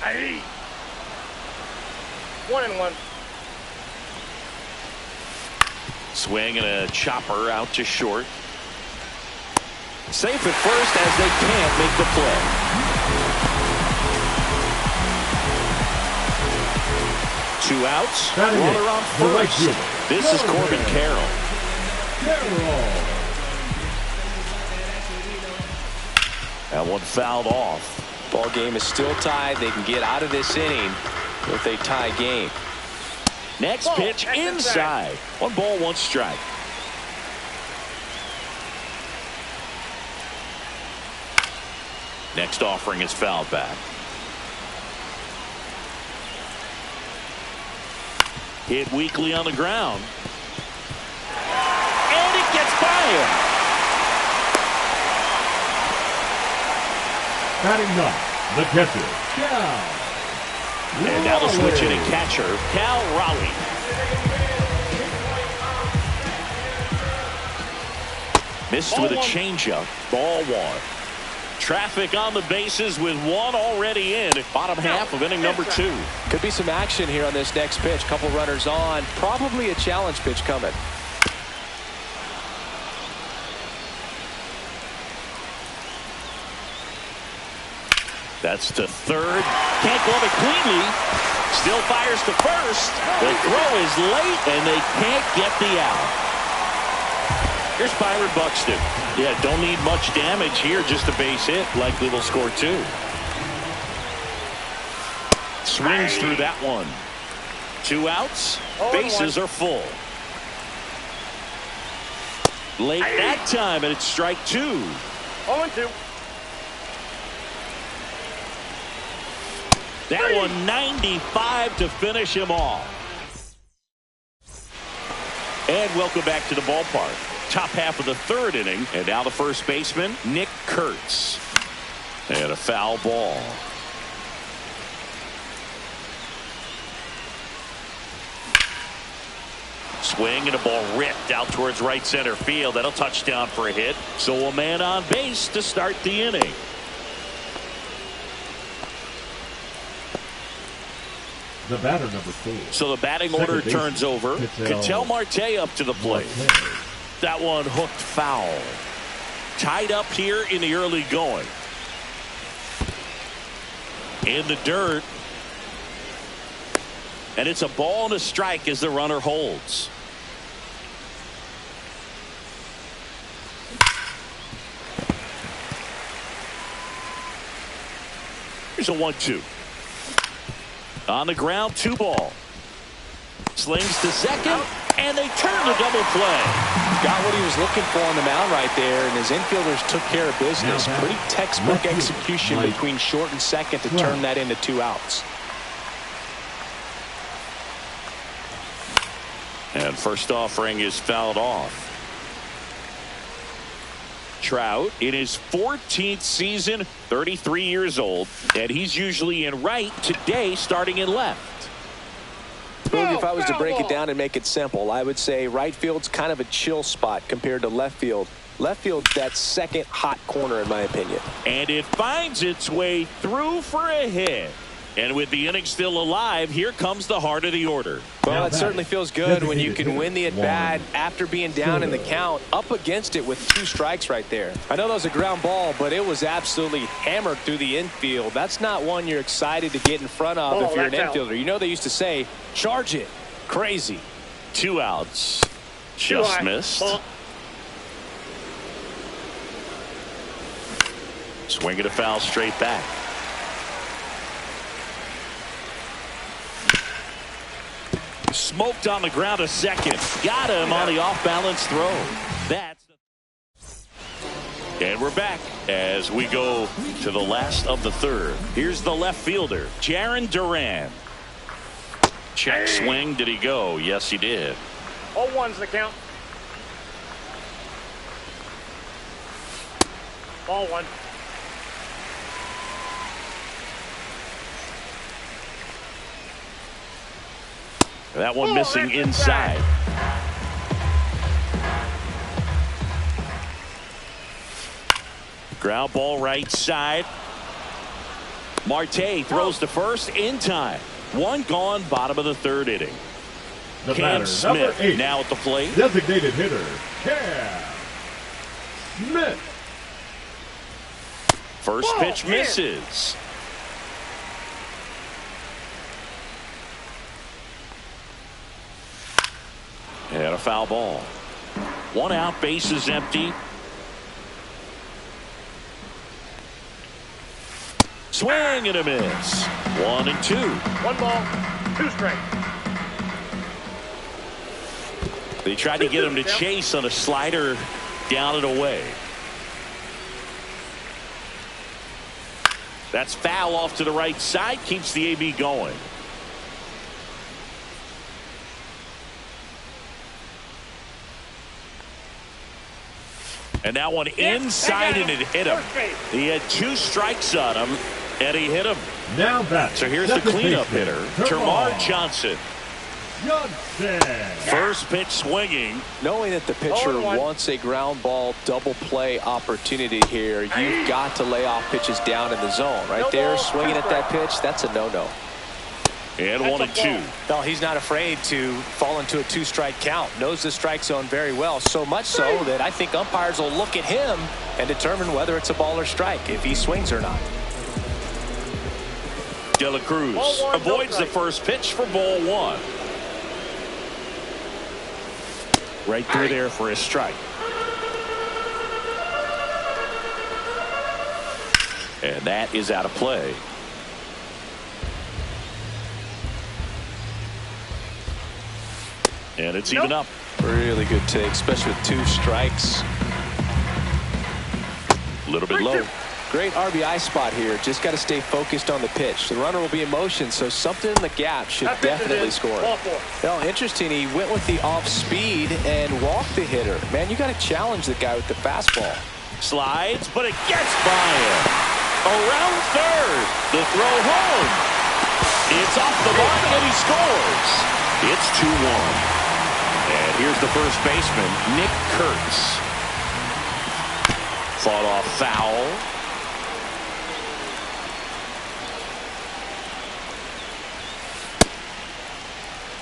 Hey. 1-1. Swing and a chopper out to short. Safe at first as they can't make the play. Two outs. Runner on first. This is Corbin Carroll. That one fouled off. Ball game is still tied. They can get out of this inning with a tie game. Next pitch inside. 1 ball, 1 strike. Next offering is fouled back. Hit weakly on the ground. And it gets by him. Batting up, the catcher, Cal. And now the switch hitting catcher, Cal Raleigh. Missed with a changeup. Ball 1. Traffic on the bases with 1 already in. Bottom half of inning number 2. Could be some action here on this next pitch. Couple runners on. Probably a challenge pitch coming. That's to third. Can't glove it cleanly. Still fires to first. The throw is late and they can't get the out. Here's Byron Buxton. Yeah, don't need much damage here, just a base hit. Likely will score 2. Swings through that one. 2 outs. Bases are full. Late that time, and it's strike 2. 0-2. That one 95 to finish him off. And welcome back to the ballpark. Top half of the 3rd inning, and now the first baseman, Nick Kurtz. And a foul ball. Swing and a ball ripped out towards right center field. That'll touchdown for a hit. So a man on base to start the inning. The batter, number 4. So the batting order turns over. Ketel Marte up to the plate. That one hooked foul. Tied up here in the early going. In the dirt. And it's a ball and a strike as the runner holds. Here's a 1-2. On the ground, 2 ball. Slings to second, and they turn the double play. Got what he was looking for on the mound right there, and his infielders took care of business. Pretty textbook execution between short and second to turn that into 2 outs. And first offering is fouled off. Trout in his 14th season, 33 years old, and he's usually in right, today starting in left. Boog, if I was to break it down and make it simple, I would say right field's kind of a chill spot compared to left field. Left field's that second hot corner, in my opinion. And it finds its way through for a hit. And with the inning still alive, here comes the heart of the order. Well, it certainly feels good when you can win the at-bat after being down in the count, up against it with 2 strikes right there. I know that was a ground ball, but it was absolutely hammered through the infield. That's not one you're excited to get in front of if you're an infielder. You know they used to say, charge it. Crazy. 2 outs. Just missed. Swing it a foul straight back. Smoked on the ground a second. Got him on the off-balance throw. And we're back as we go to the last of the third. Here's the left fielder, Jarren Duran. Check swing. Did he go? Yes, he did. 0-1's the count. Ball 1. That one missing inside. Ground ball right side. Marte throws to first in time. 1 gone, bottom of the 3rd inning. The Cam batter, Smith number 8, now at the plate. Designated hitter, Cam Smith. First pitch misses. And a foul ball. 1 out, bases empty. Swing and a miss. 1-2. 1 ball, 2 strikes. They tried to get him to chase on a slider down and away. That's foul off to the right side. Keeps the AB going. And that one inside and it hit him. He had 2 strikes on him and he hit him. Now back. So here's the cleanup hitter, Termarr Johnson. First pitch swinging. Knowing that the pitcher wants a ground ball double play opportunity here, you've got to lay off pitches down in the zone. Right there, swinging at that pitch, that's a no-no. And 1-2. No, he's not afraid to fall into a 2-strike count. Knows the strike zone very well. So much so that I think umpires will look at him and determine whether it's a ball or strike, if he swings or not. De La Cruz avoids the first pitch for ball 1. Right through there for a strike. And that is out of play. And it's even up. Really good take, especially with 2 strikes. A little bit low. Great RBI spot here. Just got to stay focused on the pitch. The runner will be in motion, so something in the gap should definitely score. Well, interesting. He went with the off speed and walked the hitter. Man, you got to challenge the guy with the fastball. Slides, but it gets by him. around third. The throw home. It's off the mark, and he scores. It's 2-1. And here's the first baseman, Nick Kurtz. Fought off foul.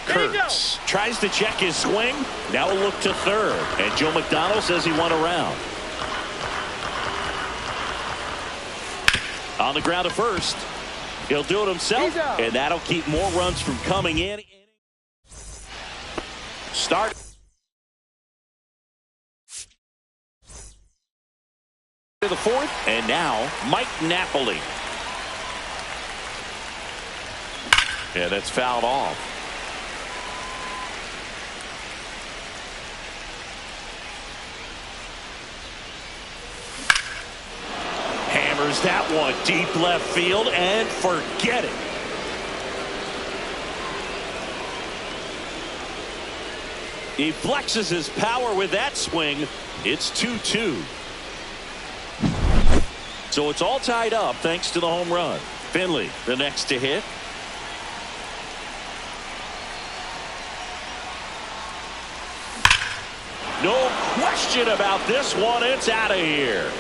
Kurtz tries to check his swing. Now a look to third. And Joe McDonald says he won a round. On the ground to first. He'll do it himself, and that'll keep more runs from coming in. Start. To the fourth, and now Mike Napoli. Yeah, that's fouled off. Hammers that one deep left field and forget it. He flexes his power with that swing. It's 2-2. So it's all tied up thanks to the home run. Finley, the next to hit. No question about this one. It's out of here.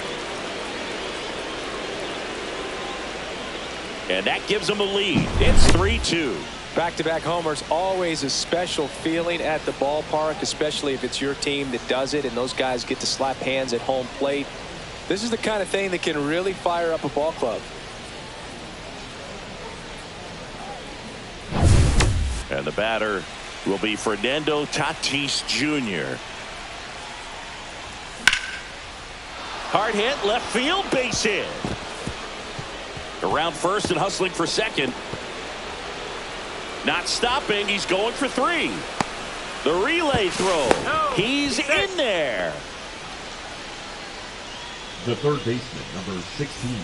And that gives them a lead. It's 3-2. Back-to-back homers, always a special feeling at the ballpark, especially if it's your team that does it and those guys get to slap hands at home plate. This is the kind of thing that can really fire up a ball club. And the batter will be Fernando Tatis Jr. Hard hit, left field, base hit. Around first and hustling for second. Not stopping, he's going for three. The relay throw. He's in there. The third baseman, number 16.